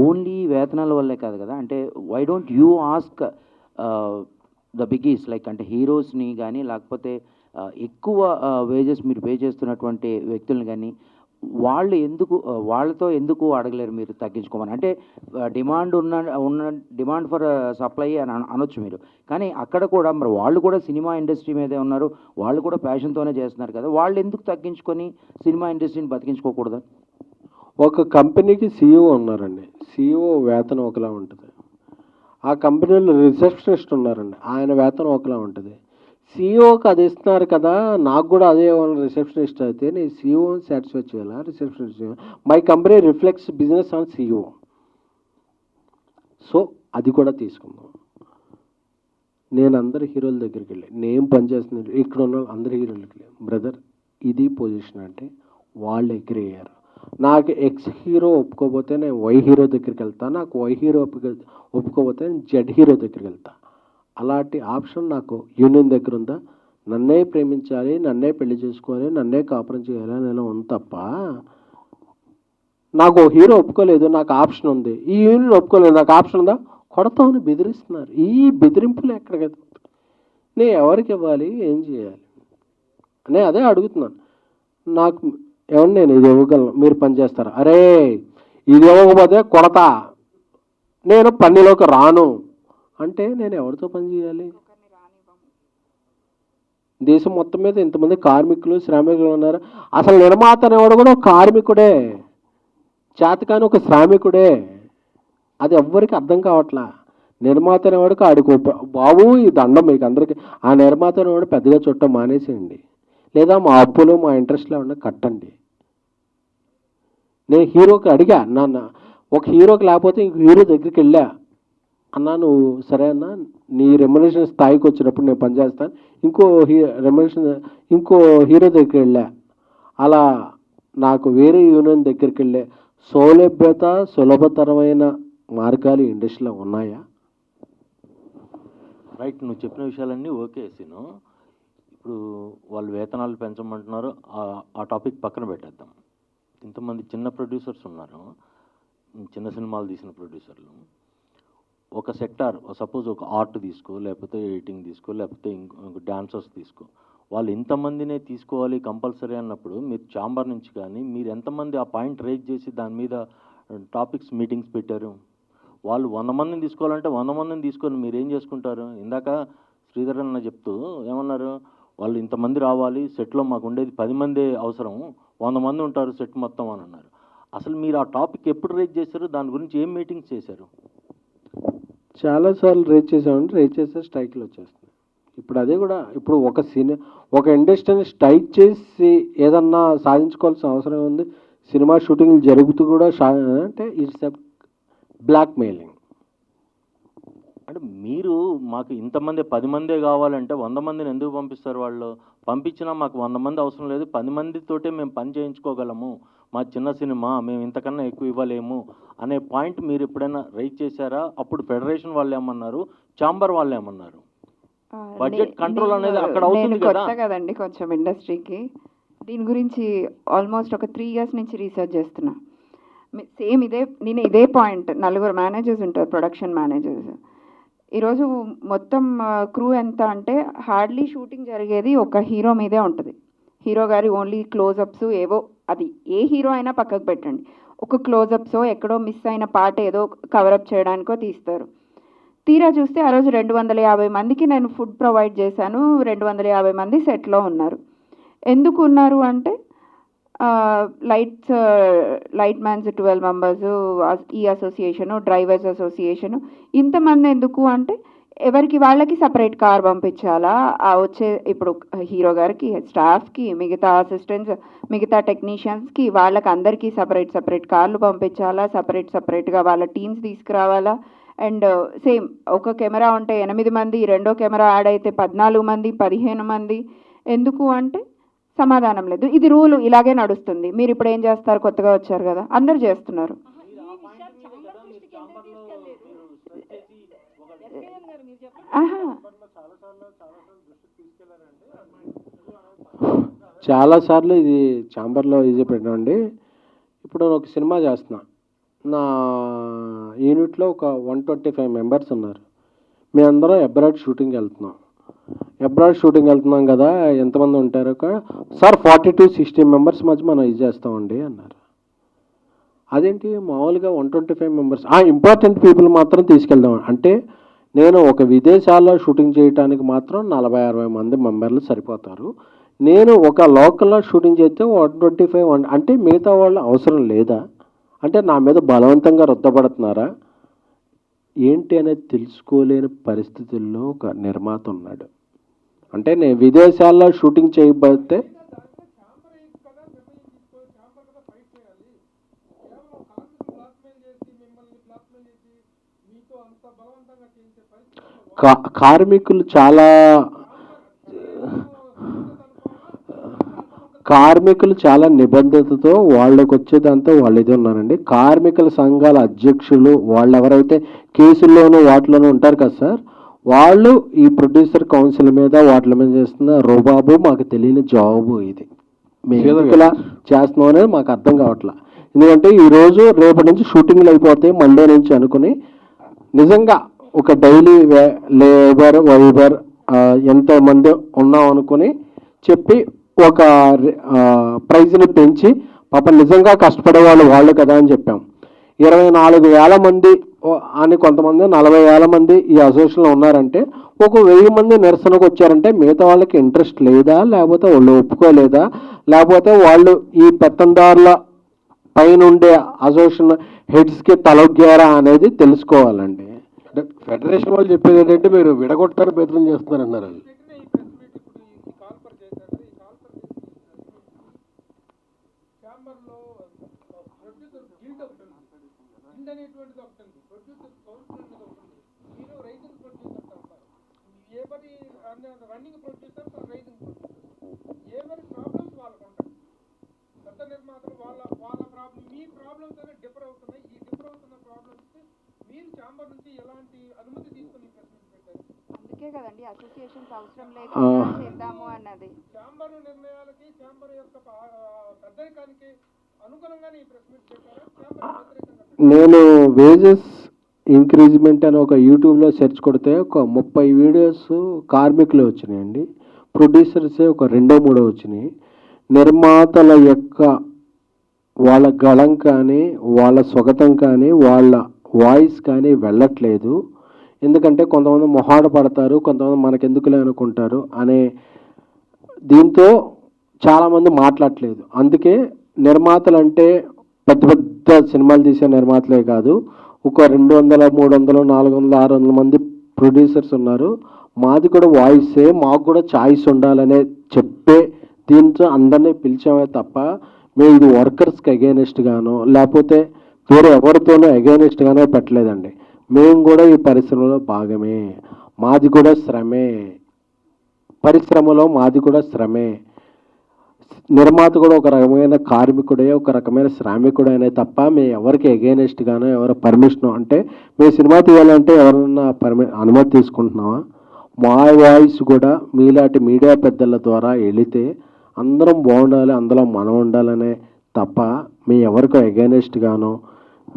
ఓన్లీ వేతనాల వల్లే కాదు కదా. అంటే why don't you ask the biggies like అంటే హీరోస్ని కానీ లేకపోతే ఎక్కువ వేజెస్ మీరు పే చేస్తున్నటువంటి వ్యక్తులను కానీ వాళ్ళు ఎందుకు వాళ్ళతో ఎందుకు అడగలేరు మీరు తగ్గించుకోమని? అంటే డిమాండ్ ఫర్ సప్లై అని అనొచ్చు మీరు. కానీ అక్కడ కూడా మరి వాళ్ళు కూడా సినిమా ఇండస్ట్రీ మీదే ఉన్నారు, వాళ్ళు కూడా ప్యాషన్తోనే చేస్తున్నారు కదా. వాళ్ళు ఎందుకు తగ్గించుకొని సినిమా ఇండస్ట్రీని బతికించుకోకూడదు? ఒక కంపెనీకి CEO ఉన్నారండి. CEO వేతనం ఒకలా ఉంటుంది. ఆ కంపెనీలో రిసెప్షనిస్ట్ ఉన్నారండి, ఆయన వేతనం ఒకలా ఉంటుంది. CEOకి అది ఇస్తున్నారు కదా, నాకు కూడా అదే రిసెప్షనిస్ట్ అయితే నేను CEOని సాటిస్ఫై చేయాలా, రిసెప్షనిస్ట్ చేయాలి? My company reflects business on CEO. So అది కూడా తీసుకుందాం. నేను అందరి హీరోల దగ్గరికి వెళ్ళి నేను పనిచేస్తున్నాను, ఇక్కడ ఉన్న అందరి హీరోలకి వెళ్ళి బ్రదర్ ఇది పొజిషన్ అంటే వాళ్ళు అగ్రీ అయ్యారు. నాకు X హీరో ఒప్పుకోకపోతే నేను Y హీరో దగ్గరికి వెళ్తాను, నాకు Y హీరో ఒప్పుకోకపోతే నేను Z హీరో దగ్గరికి వెళ్తాను. అలాంటి ఆప్షన్ నాకు యూనియన్ దగ్గర ఉందా? నన్నే ప్రేమించాలి, నన్నే పెళ్లి చేసుకోవాలి, నన్నే కాపురం చేయాలి అని ఇలా ఉంది తప్ప నాకు హీరో ఒప్పుకోలేదు, నాకు ఆప్షన్ ఉంది, ఈ యూనియన్ ఒప్పుకోలేదు, నాకు ఆప్షన్ ఉందా, కొడతామని బెదిరిస్తున్నారు. ఈ బెదిరింపులు ఎక్కడికి నేను ఎవరికి ఇవ్వాలి, ఏం చేయాలి నేను అదే అడుగుతున్నాను. నాకు ఏమన్నా నేను ఇది ఇవ్వగలను, మీరు పని చేస్తారా, అరే ఇది ఇవ్వకపోతే కొడతా, నేను పనిలోకి రాను అంటే నేను ఎవరితో పని చేయాలి? దేశం మొత్తం మీద ఇంతమంది కార్మికులు శ్రామికులు ఉన్నారు. అసలు నిర్మాత అనేవాడు కూడా ఒక కార్మికుడే, చేతకాని ఒక శ్రామికుడే. అది ఎవ్వరికి అర్థం కావట్లా. నిర్మాత అనేవాడికి ఆడికి బాబు ఈ దండం మీకు అందరికీ. ఆ నిర్మాత అనేవాడు పెద్దగా చుట్టం మానేసేయండి, లేదా మా అప్పులు మా ఇంట్రెస్ట్లో ఉన్న కట్టండి. నేను హీరోకి అడిగా, నాన్న ఒక హీరోకి లేకపోతే ఇంకో హీరో దగ్గరికి వెళ్ళా, అన్నా నువ్వు సరే అన్న నీ రెమ్యునరేషన్ స్థాయికి వచ్చినప్పుడు నేను పనిచేస్తాను, ఇంకో హీరో దగ్గరికి వెళ్ళా. అలా నాకు వేరే యూనియన్ దగ్గరికి వెళ్ళే సౌలభ్యత సులభతరమైన మార్గాలు ఇండస్ట్రీలో ఉన్నాయా? రైట్, నువ్వు చెప్పిన విషయాలన్నీ ఓకే సీను. ఇప్పుడు వాళ్ళు వేతనాలు పెంచమంటున్నారు, ఆ టాపిక్ పక్కన పెట్టేద్దాం. ఇంతమంది చిన్న ప్రొడ్యూసర్స్ ఉన్నారు, చిన్న సినిమాలు తీసిన ప్రొడ్యూసర్లు. ఒక సెక్టార్, సపోజ్ ఒక ఆర్ట్ తీసుకో, లేకపోతే ఎడిటింగ్ తీసుకో, లేకపోతే ఇంకో డాన్సర్స్ తీసుకో, వాళ్ళు ఇంతమందినే తీసుకోవాలి కంపల్సరీ అన్నప్పుడు మీరు ఛాంబర్ నుంచి కానీ మీరు ఎంతమంది ఆ పాయింట్ రేజ్ చేసి దాని మీద టాపిక్స్ మీటింగ్స్ పెట్టారు? వాళ్ళు 100 మందిని తీసుకోవాలంటే 100 మందిని తీసుకొని మీరు ఏం చేసుకుంటారు? ఇందాక శ్రీధర్ అన్న చెప్తూ ఏమన్నారు, వాళ్ళు ఇంతమంది రావాలి, సెట్లో మాకు ఉండేది 10 మందే అవసరం, 100 మంది ఉంటారు సెట్ మొత్తం అని అన్నారు. అసలు మీరు ఆ టాపిక్ ఎప్పుడు రేజ్ చేశారు? దాని గురించి ఏం మీటింగ్స్ చేశారు? చాలాసార్లు రేజ్ చేసామంటే రేజ్ చేస్తే స్ట్రైక్లు వచ్చేస్తున్నాయి. ఇప్పుడు అదే కూడా ఇప్పుడు ఒక ఇండస్ట్రీని స్ట్రైక్ చేసి ఏదన్నా సాధించుకోవాల్సిన అవసరం ఉంది. సినిమా షూటింగ్లు జరుగుతూ కూడా అంటే ఇట్స్ ఎ బ్లాక్ మెయిలింగ్. అంటే మీరు మాకు ఇంతమంది 10 మందే కావాలంటే 100 మందిని ఎందుకు పంపిస్తారు? వాళ్ళు పంపించినా మాకు 100 మంది అవసరం లేదు, 10 మందితోటే మేము పని చేయించుకోగలము, మా చిన్న సినిమా మేము ఇంతకన్నా ఎక్కువ ఇవ్వలేము అనే పాయింట్ మీరు ఎప్పుడైనా రైజ్ చేశారా? అప్పుడు ఫెడరేషన్ వాళ్ళు ఏమన్నారు, ఛాంబర్ వాళ్ళు ఏమన్నారు? బడ్జెట్ కంట్రోల్ అనేది అక్కడ అవుతుంది కదా. కొత్త కదండి కొంచెం ఇండస్ట్రీకి, దీని గురించి ఆల్మోస్ట్ ఒక 3 years నుంచి రీసెర్చ్ చేస్తున్నా. సేమ్ నేను ఇదే పాయింట్, 4 మేనేజర్స్ ఉంటారు, ప్రొడక్షన్ మేనేజర్స్. ఈరోజు మొత్తం క్రూ ఎంత అంటే హార్డ్లీ షూటింగ్ జరిగేది ఒక హీరో మీదే ఉంటుంది. హీరో గారి ఓన్లీ క్లోజప్స్ ఏవో, అది ఏ హీరో అయినా పక్కకు పెట్టండి, ఒక క్లోజప్సో ఎక్కడో మిస్ అయిన పాట ఏదో కవరప్ చేయడానికో తీస్తారు. తీరా చూస్తే ఆ రోజు 250 మందికి నేను ఫుడ్ ప్రొవైడ్ చేశాను, 250 మంది సెట్లో ఉన్నారు. ఎందుకు ఉన్నారు అంటే లైట్ మ్యాన్స్ 12 members, ఈ అసోసియేషను, డ్రైవర్స్ అసోసియేషను, ఇంతమంది ఎందుకు అంటే ఎవరికి వాళ్ళకి సపరేట్ కార్ పంపించాలా, వచ్చే ఇప్పుడు హీరో గారికి, స్టాఫ్కి, మిగతా అసిస్టెంట్స్, మిగతా టెక్నీషియన్స్కి, వాళ్ళకి అందరికీ సపరేట్ కార్లు పంపించాలా, సపరేట్గా వాళ్ళ టీమ్స్ తీసుకురావాలా. అండ్ సేమ్ ఒక కెమెరా ఉంటే 8 మంది, రెండో కెమెరా యాడ్ అయితే 14 మంది, 15 మంది. ఎందుకు అంటే సమాధానం లేదు. ఇది రూల్, ఇలాగే నడుస్తుంది. మీరు ఇప్పుడు ఏం చేస్తారు? కొత్తగా వచ్చారు కదా, అందరు చేస్తున్నారు. చాలాసార్లు ఇది ఛాంబర్లో ఇది పెట్టండి. ఇప్పుడు నేను ఒక సినిమా చేస్తున్నా, నా యూనిట్లో ఒక 125 members ఉన్నారు. మేమందరం అబ్రాడ్ షూటింగ్ వెళ్తున్నాం కదా, ఎంతమంది ఉంటారు సార్? 40 to 60 members మధ్య మనం ఇది చేస్తామండి అన్నారు. అదేంటి మామూలుగా 125 members, ఇంపార్టెంట్ పీపుల్ మాత్రం తీసుకెళ్దాం అంటే, నేను ఒక విదేశాల్లో షూటింగ్ చేయడానికి మాత్రం 40-60 మంది మెంబర్లు సరిపోతారు. నేను ఒక లోకల్లో షూటింగ్ చేస్తే 125 అంటే మిగతా వాళ్ళు అవసరం లేదా? అంటే నా మీద బలవంతంగా రుద్దబడుతున్నారా ఏంటి అనేది తెలుసుకోలేని పరిస్థితుల్లో ఒక నిర్మాత ఉన్నాడు. అంటే నేను విదేశాల్లో షూటింగ్ చేయబడితే కార్మికులు చాలా నిబద్ధతతో వాళ్ళకి వచ్చేదంతా వాళ్ళు ఇది ఉన్నారండి. కార్మికుల సంఘాల అధ్యక్షులు వాళ్ళు ఎవరైతే కేసుల్లోనూ వాటిలోనూ ఉంటారు కదా సార్, వాళ్ళు ఈ ప్రొడ్యూసర్ కౌన్సిల్ మీద వాటి మీద చేస్తున్న రోబాబు మాకు తెలియని జాబు ఇది. మేము ఇలా చేస్తున్నాం అనేది మాకు అర్థం కావట్లా. ఎందుకంటే ఈరోజు రేపటి నుంచి షూటింగ్లు అయిపోతాయి మండే నుంచి అనుకుని నిజంగా ఒక డైలీ లేబర్ వైబర్ ఎంతమంది ఉన్నాం అనుకుని చెప్పి ఒక ప్రైజ్ని పెంచి పాప నిజంగా కష్టపడే వాళ్ళు కదా అని చెప్పాం. 24,000 మంది అని కొంతమంది 40,000 మంది ఈ అసోసియేషన్లో ఉన్నారంటే ఒక 1000 మంది నిరసనకు వచ్చారంటే మిగతా వాళ్ళకి ఇంట్రెస్ట్ లేదా, లేకపోతే వాళ్ళు ఒప్పుకోలేదా, లేకపోతే వాళ్ళు ఈ పెత్తందారుల పైన ఉండే అసోసియేషన్ హెడ్స్కి తలొగ్గారా అనేది తెలుసుకోవాలండి. అంటే ఫెడరేషన్ వాళ్ళు చెప్పేది ఏంటంటే మీరు విడగొట్టారు ప్రయత్నం చేస్తున్నారన్నారు వాళ్ళు. అందుకే కదండి అసోసియేషన్స్ అవసరం లేదు చేద్దాము అన్నది. నేను వేజెస్ ఇంక్రీజ్మెంట్ అని ఒక యూట్యూబ్లో సెర్చ్ కొడితే ఒక 30 వీడియోస్ కార్మికులు వచ్చినాయండి. ప్రొడ్యూసర్సే ఒక 2-3 వచ్చినాయి. నిర్మాతల యొక్క వాళ్ళ గళం కానీ వాళ్ళ స్వగతం కానీ వాళ్ళ వాయిస్ కానీ వెళ్ళట్లేదు. ఎందుకంటే కొంతమంది మొహాట పడతారు, కొంతమంది మనకెందుకులే అనుకుంటారు అనే దీంతో చాలామంది మాట్లాడట్లేదు. అందుకే నిర్మాతలు అంటే పెద్ద పెద్ద సినిమాలు తీసే నిర్మాతలే కాదు, ఒక 200, 300, 400, 600 మంది ప్రొడ్యూసర్స్ ఉన్నారు. మాది కూడా వాయిసే, మాకు కూడా ఛాయిస్ ఉండాలనే చెప్పే దీంతో అందరినీ పిలిచామే తప్ప మేము ఇది వర్కర్స్కి అగైనెస్ట్ గానో లేకపోతే వేరే ఎవరితోనో అగైనెస్ట్ గానో పెట్టలేదండి. మేము కూడా ఈ పరిశ్రమలో భాగమే, మాది కూడా శ్రమే, పరిశ్రమలో మాది కూడా శ్రమే. నిర్మాత కూడా ఒక రకమైన కార్మికుడే, ఒక రకమైన శ్రామికుడే అనే తప్ప మేము ఎవరికి అగైనెస్ట్ గానో ఎవరు పర్మిషన్ అంటే మేము సినిమా తీయాలంటే ఎవరన్నా అనుమతి తీసుకుంటున్నామా? మా వాయిస్ కూడా మీలాంటి మీడియా పెద్దల ద్వారా వెళితే అందరం బాగుండాలి, అందులో మనం ఉండాలనే తప్ప మేము ఎవరికో అగైనెస్ట్ గానో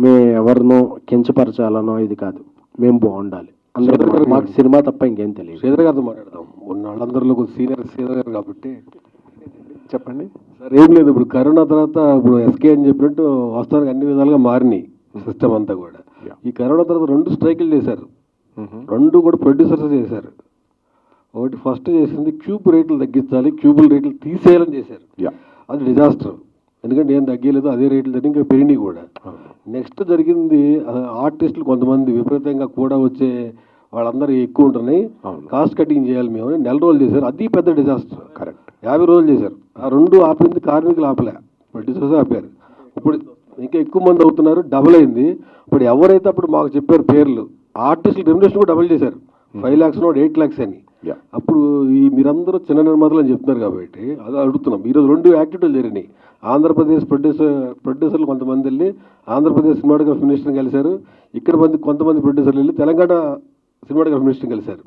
మేము ఎవరినో కించపరచాలనో ఇది కాదు. మేము బాగుండాలి, అందరూ మాకు సినిమా తప్ప ఇంకేం తెలియదు. శ్రీధర్ గారితో మాట్లాడదాం. ఉన్న వాళ్ళందరిలో కొంచెం సీనియర్ శ్రీధర్ గారు కాబట్టి చెప్పండి సార్. ఏం లేదు, ఇప్పుడు కరోనా తర్వాత ఇప్పుడు ఎస్కే అని చెప్పినట్టు వాస్తవానికి అన్ని విధాలుగా మారినాయి సిస్టమ్ అంతా కూడా. ఈ కరోనా తర్వాత 2 స్ట్రైకులు చేశారు, 2 కూడా ప్రొడ్యూసర్స్ చేశారు. ఒకటి ఫస్ట్ చేసింది క్యూబ్ రేట్లు తగ్గించాలి, క్యూబుల్ రేట్లు తీసేయాలని చేశారు. అది డిజాస్టర్. ఎందుకంటే ఏం తగ్గలేదు, అదే రేట్లు తగ్గి ఇంకా పెరిగినాయి కూడా. నెక్స్ట్ జరిగింది ఆర్టిస్టులు కొంతమంది విపరీతంగా కూడా వచ్చే వాళ్ళందరూ ఎక్కువ ఉంటున్నాయి, కాస్ట్ కటింగ్ చేయాలి మేము అని 4 రోజులు చేశారు. అది పెద్ద డిజాస్టర్. కరెక్ట్, 50 రోజులు చేశారు. ఆ 2 ఆపింది కార్మికులు ఆపలే, ప్రొడ్యూసర్స్ ఆపారు. ఇప్పుడు ఇంకా ఎక్కువ మంది అవుతున్నారు, డబుల్ అయింది. ఇప్పుడు ఎవరైతే అప్పుడు మాకు చెప్పారు పేర్లు, ఆర్టిస్టులు రెమ్యునరేషన్ కూడా డబుల్ చేశారు, 5 lakhs 8 lakhs అని. అప్పుడు ఈ మీరందరూ చిన్న నిర్మాతలు అని చెప్తున్నారు కాబట్టి అది అడుగుతున్నాం. ఈరోజు 2 యాక్టివిటీలు జరిగినాయి. ఆంధ్రప్రదేశ్ ప్రొడ్యూసర్లు కొంతమంది వెళ్ళి ఆంధ్రప్రదేశ్ సినిమాటోగ్రఫీ మినిస్టర్ని కలిశారు. ఇక్కడ కొంతమంది ప్రొడ్యూసర్లు వెళ్ళి తెలంగాణ సినిమాటోగ్రఫీ మినిస్టర్ని కలిశారు.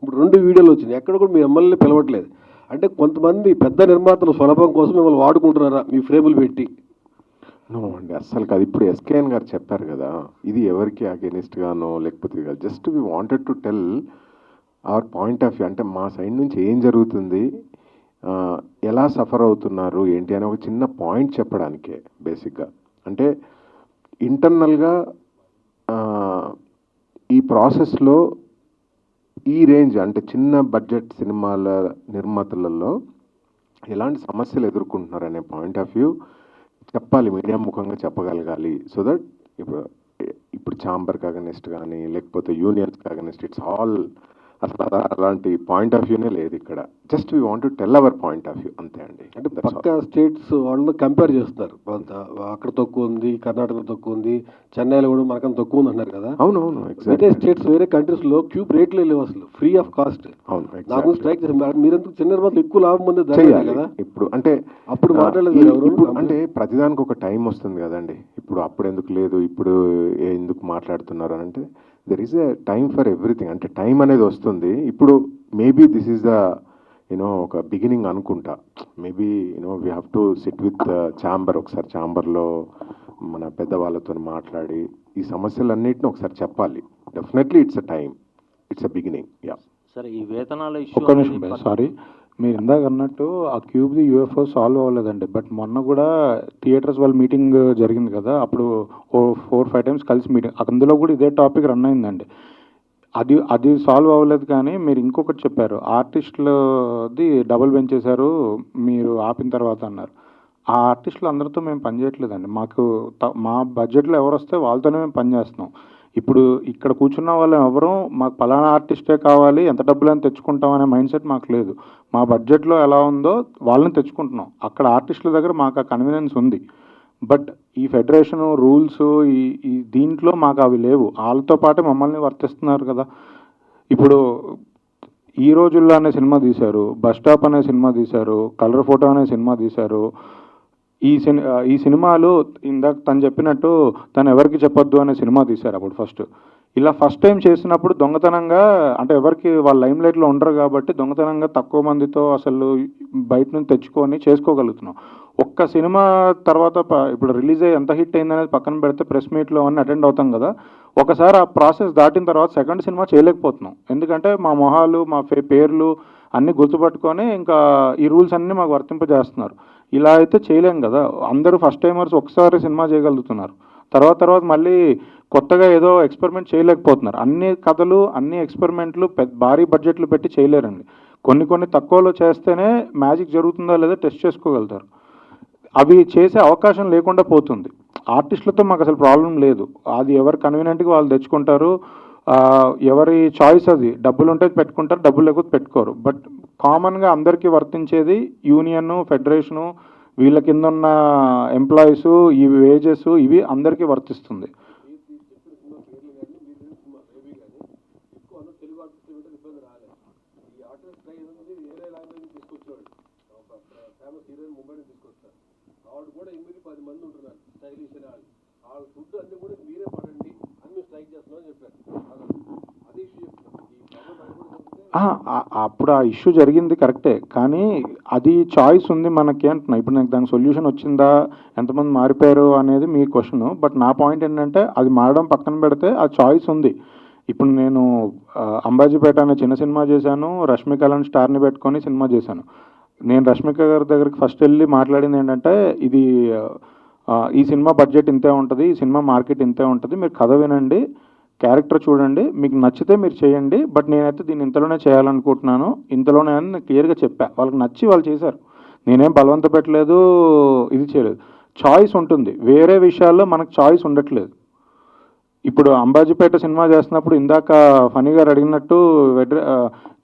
ఇప్పుడు 2 వీడియోలు వచ్చినాయి. ఎక్కడ కూడా మీ ఎమ్మెల్యే పిలవట్లేదు. అంటే కొంతమంది పెద్ద నిర్మాతలు స్వలభం కోసం మిమ్మల్ని వాడుకుంటున్నారా మీ ఫ్రేములు పెట్టి? నో అండి, అస్సలు కాదు. ఇప్పుడు ఎస్కేఎన్ గారు చెప్పారు కదా, ఇది ఎవరికి అగెనిస్ట్ గానో లేకపోతే కాదు, just we wanted to tell hour point of view. అంటే మా సైడ్ నుంచి ఏం జరుగుతుంది, ఎలా సఫర్ అవుతున్నారు ఏంటి అని ఒక చిన్న పాయింట్ చెప్పడానికే బేసిక్గా. అంటే ఇంటర్నల్గా ఈ ప్రాసెస్లో ఈ రేంజ్ అంటే చిన్న బడ్జెట్ సినిమాల నిర్మాతలలో ఎలాంటి సమస్యలు ఎదుర్కొంటున్నారనే పాయింట్ ఆఫ్ వ్యూ చెప్పాలి, మీడియా ముఖంగా చెప్పగలగాలి. సో దట్ ఇప్పుడు ఛాంబర్కి అగనిస్ట్ కానీ లేకపోతే యూనియన్స్కి అగనిస్ట్, ఇట్స్ ఆల్ అసలు అలాంటి పాయింట్ ఆఫ్ వ్యూనే లేదు ఇక్కడ. Just we want to tell hour point of view, అంతే అండి. అంటే పక్క స్టేట్స్ వాళ్ళు కంపేర్ చేస్తున్నారు, అక్కడ తక్కువ ఉంది, కర్ణాటకలో తక్కువ ఉంది, చెన్నైలో కూడా మనకన్నా తక్కువ ఉంది అన్నారు కదా. అవునవును, వేరే స్టేట్స్ వేరే కంట్రీస్లో క్యూబ్ రేట్లే లేవు అసలు, ఫ్రీ ఆఫ్ కాస్ట్. అవును, నాకు స్ట్రైక్ చేసి మీరెందుకు చిన్న నిర్మాతలు ఎక్కువ లాభం పొందే చేయాలి కదా. ఇప్పుడు అంటే అప్పుడు మాట్లాడలేదు అంటే ప్రతిదానికి ఒక టైం వస్తుంది కదండి. ఇప్పుడు అప్పుడు ఎందుకు లేదు, ఇప్పుడు ఎందుకు మాట్లాడుతున్నారు అని అంటే there is a time for everything. అంటే టైం అనేది వస్తుంది. ఇప్పుడు మేబీ దిస్ ఈస్ ద ఒక బిగినింగ్ అనుకుంటా. Maybe we have to SIT with chamber, ఒకసారి ఛాంబర్లో మన పెద్దవాళ్ళతో మాట్లాడి ఈ సమస్యలన్నిటిని ఒకసారి చెప్పాలి. Definitely it's a time, it's a beginning. Yeah సరే, ఈ వేతనాల ఒక్క నిమిషం సారీ, మీరు ఇందాక అన్నట్టు ఆ క్యూబ్ది యూఎఫ్ఓ సాల్వ్ అవ్వలేదండి. బట్ మొన్న కూడా థియేటర్స్ వాళ్ళ మీటింగ్ జరిగింది కదా, అప్పుడు 4-5 టైమ్స్ కలిసి మీటింగ్, అందులో కూడా ఇదే టాపిక్ రన్ అయిందండి. అది సాల్వ్ అవ్వలేదు. కానీ మీరు ఇంకొకటి చెప్పారు, ఆర్టిస్టులది డబుల్ పెంచేశారు మీరు ఆపిన తర్వాత అన్నారు. ఆ ఆర్టిస్టులు అందరితో మేము పనిచేయట్లేదండి. మా బడ్జెట్లో ఎవరు వస్తే వాళ్ళతోనే మేము పనిచేస్తున్నాం. ఇప్పుడు ఇక్కడ కూర్చున్న వాళ్ళు ఎవరు మాకు పలానా ఆర్టిస్టే కావాలి, ఎంత డబ్బులని తెచ్చుకుంటాం అనే మైండ్ సెట్ మాకు లేదు. మా బడ్జెట్లో ఎలా ఉందో వాళ్ళని తెచ్చుకుంటున్నాం. అక్కడ ఆర్టిస్టుల దగ్గర మాకు ఆ కన్వీనియన్స్ ఉంది. బట్ ఈ ఫెడరేషను రూల్స్ ఈ దీంట్లో మాకు అవి లేవు. వాళ్ళతో పాటు మమ్మల్ని వర్తిస్తున్నారు కదా. ఇప్పుడు ఈ రోజుల్లో అనే సినిమా తీశారు, బస్ స్టాప్ అనే సినిమా తీశారు, కలర్ ఫోటో అనే సినిమా తీశారు. ఈ సినిమాలు ఇందాక తను చెప్పినట్టు తను ఎవరికి చెప్పొద్దు అనే సినిమా తీశారు అప్పుడు ఫస్ట్. ఇలా ఫస్ట్ టైం చేసినప్పుడు దొంగతనంగా, అంటే ఎవరికి వాళ్ళ లైమ్ లైట్లో ఉండరు కాబట్టి దొంగతనంగా తక్కువ మందితో అసలు బయట నుంచి తెచ్చుకొని చేసుకోగలుగుతున్నాం. ఒక్క సినిమా తర్వాత ఇప్పుడు రిలీజ్ అయ్యి ఎంత హిట్ అయిందనేది పక్కన పెడితే ప్రెస్ మీట్లో అన్నీ అటెండ్ అవుతాం కదా. ఒకసారి ఆ ప్రాసెస్ దాటిన తర్వాత సెకండ్ సినిమా చేయలేకపోతున్నాం. ఎందుకంటే మా మొహాలు, మా పేర్లు అన్నీ గుర్తుపట్టుకొని ఇంకా ఈ రూల్స్ అన్నీ మాకు వర్తింపజేస్తున్నారు. ఇలా అయితే చేయలేం కదా. అందరూ ఫస్ట్ టైమర్స్ ఒకసారి సినిమా చేయగలుగుతున్నారు, తర్వాత మళ్ళీ కొత్తగా ఏదో ఎక్స్పెరిమెంట్ చేయలేకపోతున్నారు. అన్ని కథలు, అన్ని ఎక్స్పెరిమెంట్లు భారీ బడ్జెట్లు పెట్టి చేయలేరండి. కొన్ని తక్కువలో చేస్తేనే మ్యాజిక్ జరుగుతుందా లేదా టెస్ట్ చేసుకోగలుగుతారు. అవి చేసే అవకాశం లేకుండా పోతుంది. ఆర్టిస్టులతో మాకు అసలు ప్రాబ్లం లేదు. అది ఎవరు కన్వీనియంట్గా వాళ్ళు తెచ్చుకుంటారు, ఎవరి చాయిస్ అది. డబ్బులు ఉంటే పెట్టుకుంటారు, డబ్బులు లేకపోతే పెట్టుకోరు. బట్ కామన్గా అందరికీ వర్తించేది యూనియన్, ఫెడరేషను, వీళ్ళ కింద ఉన్న ఎంప్లాయీస్, ఈ వేజెస్ ఇవి అందరికీ వర్తిస్తుంది. అప్పుడు ఆ ఇష్యూ జరిగింది కరెక్టే, కానీ అది చాయిస్ ఉంది మనకి అంటున్నా. ఇప్పుడు నాకు దానికి సొల్యూషన్ వచ్చిందా, ఎంతమంది మారిపోయారు అనేది మీ క్వశ్చన్. బట్ నా పాయింట్ ఏంటంటే అది మారడం పక్కన పెడితే ఆ చాయిస్ ఉంది. ఇప్పుడు నేను అంబాజీపేట అనే చిన్న సినిమా చేశాను, రష్మికలను స్టార్ని పెట్టుకొని సినిమా చేశాను. నేను రష్మిక గారి దగ్గరికి ఫస్ట్ వెళ్ళి మాట్లాడింది ఏంటంటే, ఈ సినిమా బడ్జెట్ ఇంతే ఉంటుంది, ఈ సినిమా మార్కెట్ ఇంతే ఉంటుంది, మీరు కథ వినండి, క్యారెక్టర్ చూడండి, మీకు నచ్చితే మీరు చేయండి, బట్ నేనైతే దీన్ని ఇంతలోనే చేయాలనుకుంటున్నాను, ఇంతలోనే అని నేను క్లియర్గా చెప్పా. వాళ్ళకి నచ్చి వాళ్ళు చేశారు. నేనేం బలవంత పెట్టలేదు, ఇది చేయలేదు. చాయిస్ ఉంటుంది. వేరే విషయాల్లో మనకు చాయిస్ ఉండట్లేదు. ఇప్పుడు అంబాజీపేట సినిమా చేస్తున్నప్పుడు ఇందాక ఫనీ గారు అడిగినట్టు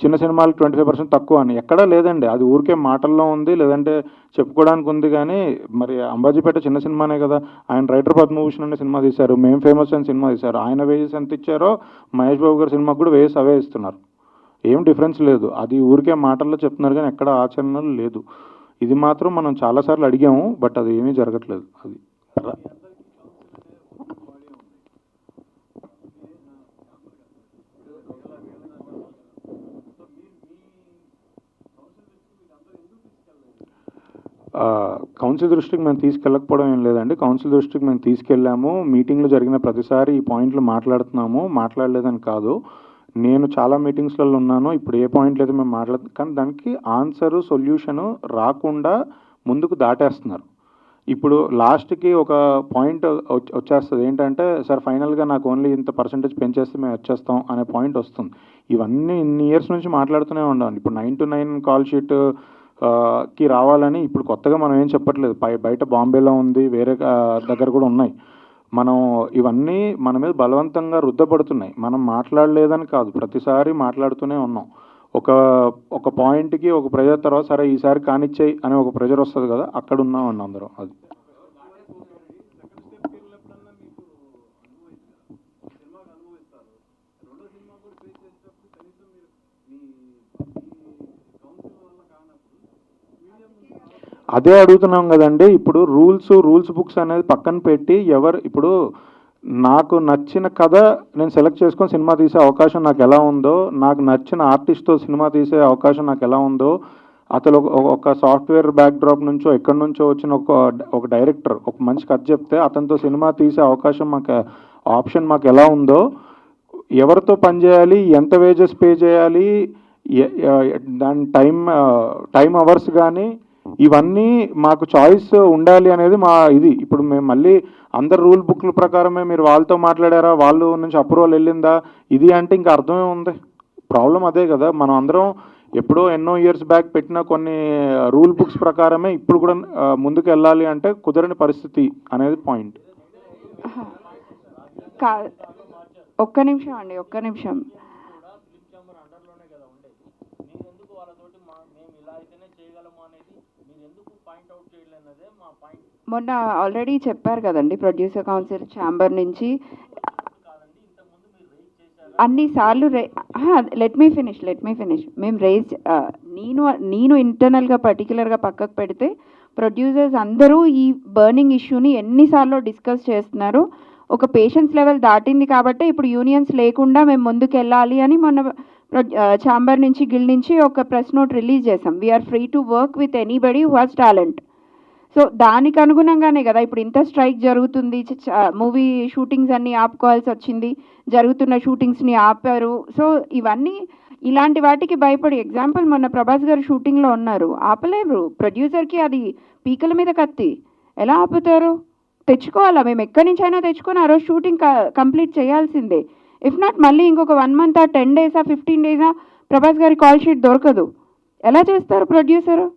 చిన్న సినిమాలకు 25% తక్కువ అని ఎక్కడా లేదండి. అది ఊరికే మాటల్లో ఉంది, లేదంటే చెప్పుకోవడానికి ఉంది. కానీ మరి అంబాజీపేట చిన్న సినిమానే కదా. ఆయన రైటర్ పద్మభూషణ్ అనే సినిమా తీశారు, మేము ఫేమస్ అని సినిమా తీశారు. ఆయన వేజెస్ ఎంత ఇచ్చారో మహేష్ బాబు గారి సినిమాకు కూడా వేజెస్ అవే ఇస్తున్నారు. ఏం డిఫరెన్స్ లేదు. అది ఊరికే మాటల్లో చెప్తున్నారు కానీ ఎక్కడ ఆచరణలు లేదు. ఇది మాత్రం మనం చాలాసార్లు అడిగాము, బట్ అది ఏమీ జరగట్లేదు. అది కౌన్సిల్ దృష్టికి మేము తీసుకెళ్ళకపోవడం ఏం లేదండి. కౌన్సిల్ దృష్టికి మేము తీసుకెళ్ళాము. మీటింగ్లు జరిగిన ప్రతిసారి ఈ పాయింట్లు మాట్లాడుతున్నాము, మాట్లాడలేదని కాదు. నేను చాలా మీటింగ్స్లలో ఉన్నాను. ఇప్పుడు ఏ పాయింట్లు అయితే మేము మాట్లాడుతున్నాం, కానీ దానికి ఆన్సరు, సొల్యూషను రాకుండా ముందుకు దాటేస్తున్నారు. ఇప్పుడు లాస్ట్కి ఒక పాయింట్ వచ్చేస్తుంది ఏంటంటే, సార్ ఫైనల్గా నాకు ఓన్లీ ఇంత పర్సెంటేజ్ పెంచేస్తే మేము వచ్చేస్తాం అనే పాయింట్ వస్తుంది. ఇవన్నీ ఇన్ని ఇయర్స్ నుంచి మాట్లాడుతూనే ఉండాలి. ఇప్పుడు 9 to 9 కాల్ షీట్ కి రావాలని ఇప్పుడు కొత్తగా మనం ఏం చెప్పట్లేదు. బయట బాంబేలో ఉంది, వేరే దగ్గర కూడా ఉన్నాయి. మనం ఇవన్నీ మన మీద బలవంతంగా రుద్దపడుతున్నాయి. మనం మాట్లాడలేదని కాదు, ప్రతిసారి మాట్లాడుతూనే ఉన్నాం. ఒక పాయింట్కి ఒక ప్రెజర్ తర్వాత సరే ఈసారి కానిచ్చేయి అనే ఒక ప్రెజర్ వస్తుంది కదా, అక్కడ ఉన్నామండి అందరం. అది అదే అడుగుతున్నాం కదండి. ఇప్పుడు రూల్స్ బుక్స్ అనేది పక్కన పెట్టి ఇప్పుడు నాకు నచ్చిన కథ నేను సెలెక్ట్ చేసుకొని సినిమా తీసే అవకాశం నాకు ఎలా ఉందో, నాకు నచ్చిన ఆర్టిస్ట్తో సినిమా తీసే అవకాశం నాకు ఎలా ఉందో, అతను ఒక సాఫ్ట్వేర్ బ్యాక్డ్రాప్ నుంచో ఎక్కడి నుంచో వచ్చిన ఒక డైరెక్టర్ ఒక మంచి కథ చెప్తే అతనితో సినిమా తీసే అవకాశం మాకు ఆప్షన్ మాకు ఎలా ఉందో, ఎవరితో పనిచేయాలి, ఎంత వేజెస్ పే చేయాలి, దాని టైం అవర్స్ కానీ ఇవన్నీ మాకు చాయిస్ ఉండాలి అనేది మా ఇది. ఇప్పుడు మేము మళ్ళీ అందరు రూల్ బుక్ల ప్రకారమే మీరు వాళ్ళతో మాట్లాడారా, వాళ్ళు నుంచి అప్రూవల్ వెళ్ళిందా, ఇది అంటే ఇంకా అర్థమే ఉంది. ప్రాబ్లం అదే కదా, మనం అందరం ఎప్పుడో ఎన్నో ఇయర్స్ బ్యాక్ పెట్టిన కొన్ని రూల్ బుక్స్ ప్రకారమే ఇప్పుడు కూడా ముందుకు వెళ్ళాలి అంటే కుదరని పరిస్థితి అనేది పాయింట్. ఒక్క నిమిషం అండి, ఒక్క నిమిషం. మొన్న ఆల్రెడీ చెప్పారు కదండి, ప్రొడ్యూసర్ కౌన్సిల్ ఛాంబర్ నుంచి అన్నిసార్లు లెట్ మీ ఫినిష్ మేము నేను ఇంటర్నల్గా పర్టికులర్గా పక్కకు పెడితే ప్రొడ్యూసర్స్ అందరూ ఈ బర్నింగ్ ఇష్యూని ఎన్నిసార్లు డిస్కస్ చేస్తున్నారు. ఒక పేషెన్స్ లెవెల్ దాటింది కాబట్టి ఇప్పుడు యూనియన్స్ లేకుండా మేము ముందుకు వెళ్ళాలి అని మొన్న ఛాంబర్ నుంచి గిల్ నుంచి ఒక ప్రెస్ నోట్ రిలీజ్ చేసాం. We are free to work with anybody who has talent. So దానికి అనుగుణంగానే కదా ఇప్పుడు ఇంత స్ట్రైక్ జరుగుతుంది, మూవీ షూటింగ్స్ అన్నీ ఆపుకోవాల్సి వచ్చింది, జరుగుతున్న షూటింగ్స్ని ఆపారు. సో ఇవన్నీ ఇలాంటి వాటికి భయపడి, ఎగ్జాంపుల్ మొన్న ప్రభాస్ గారు షూటింగ్లో ఉన్నారు, ఆపలేరు. ప్రొడ్యూసర్కి అది పీకల మీద కత్తి, ఎలా ఆపుతారు? తెచ్చుకోవాలా, మేము ఎక్కడి నుంచి అయినా తెచ్చుకొని ఆ రోజు షూటింగ్ కంప్లీట్ చేయాల్సిందే. ఇఫ్ నాట్ మళ్ళీ ఇంకొక 1 month 10 days 15 days ప్రభాస్ గారి కాల్ షీట్ దొరకదు. ఎలా చేస్తారు ప్రొడ్యూసరు?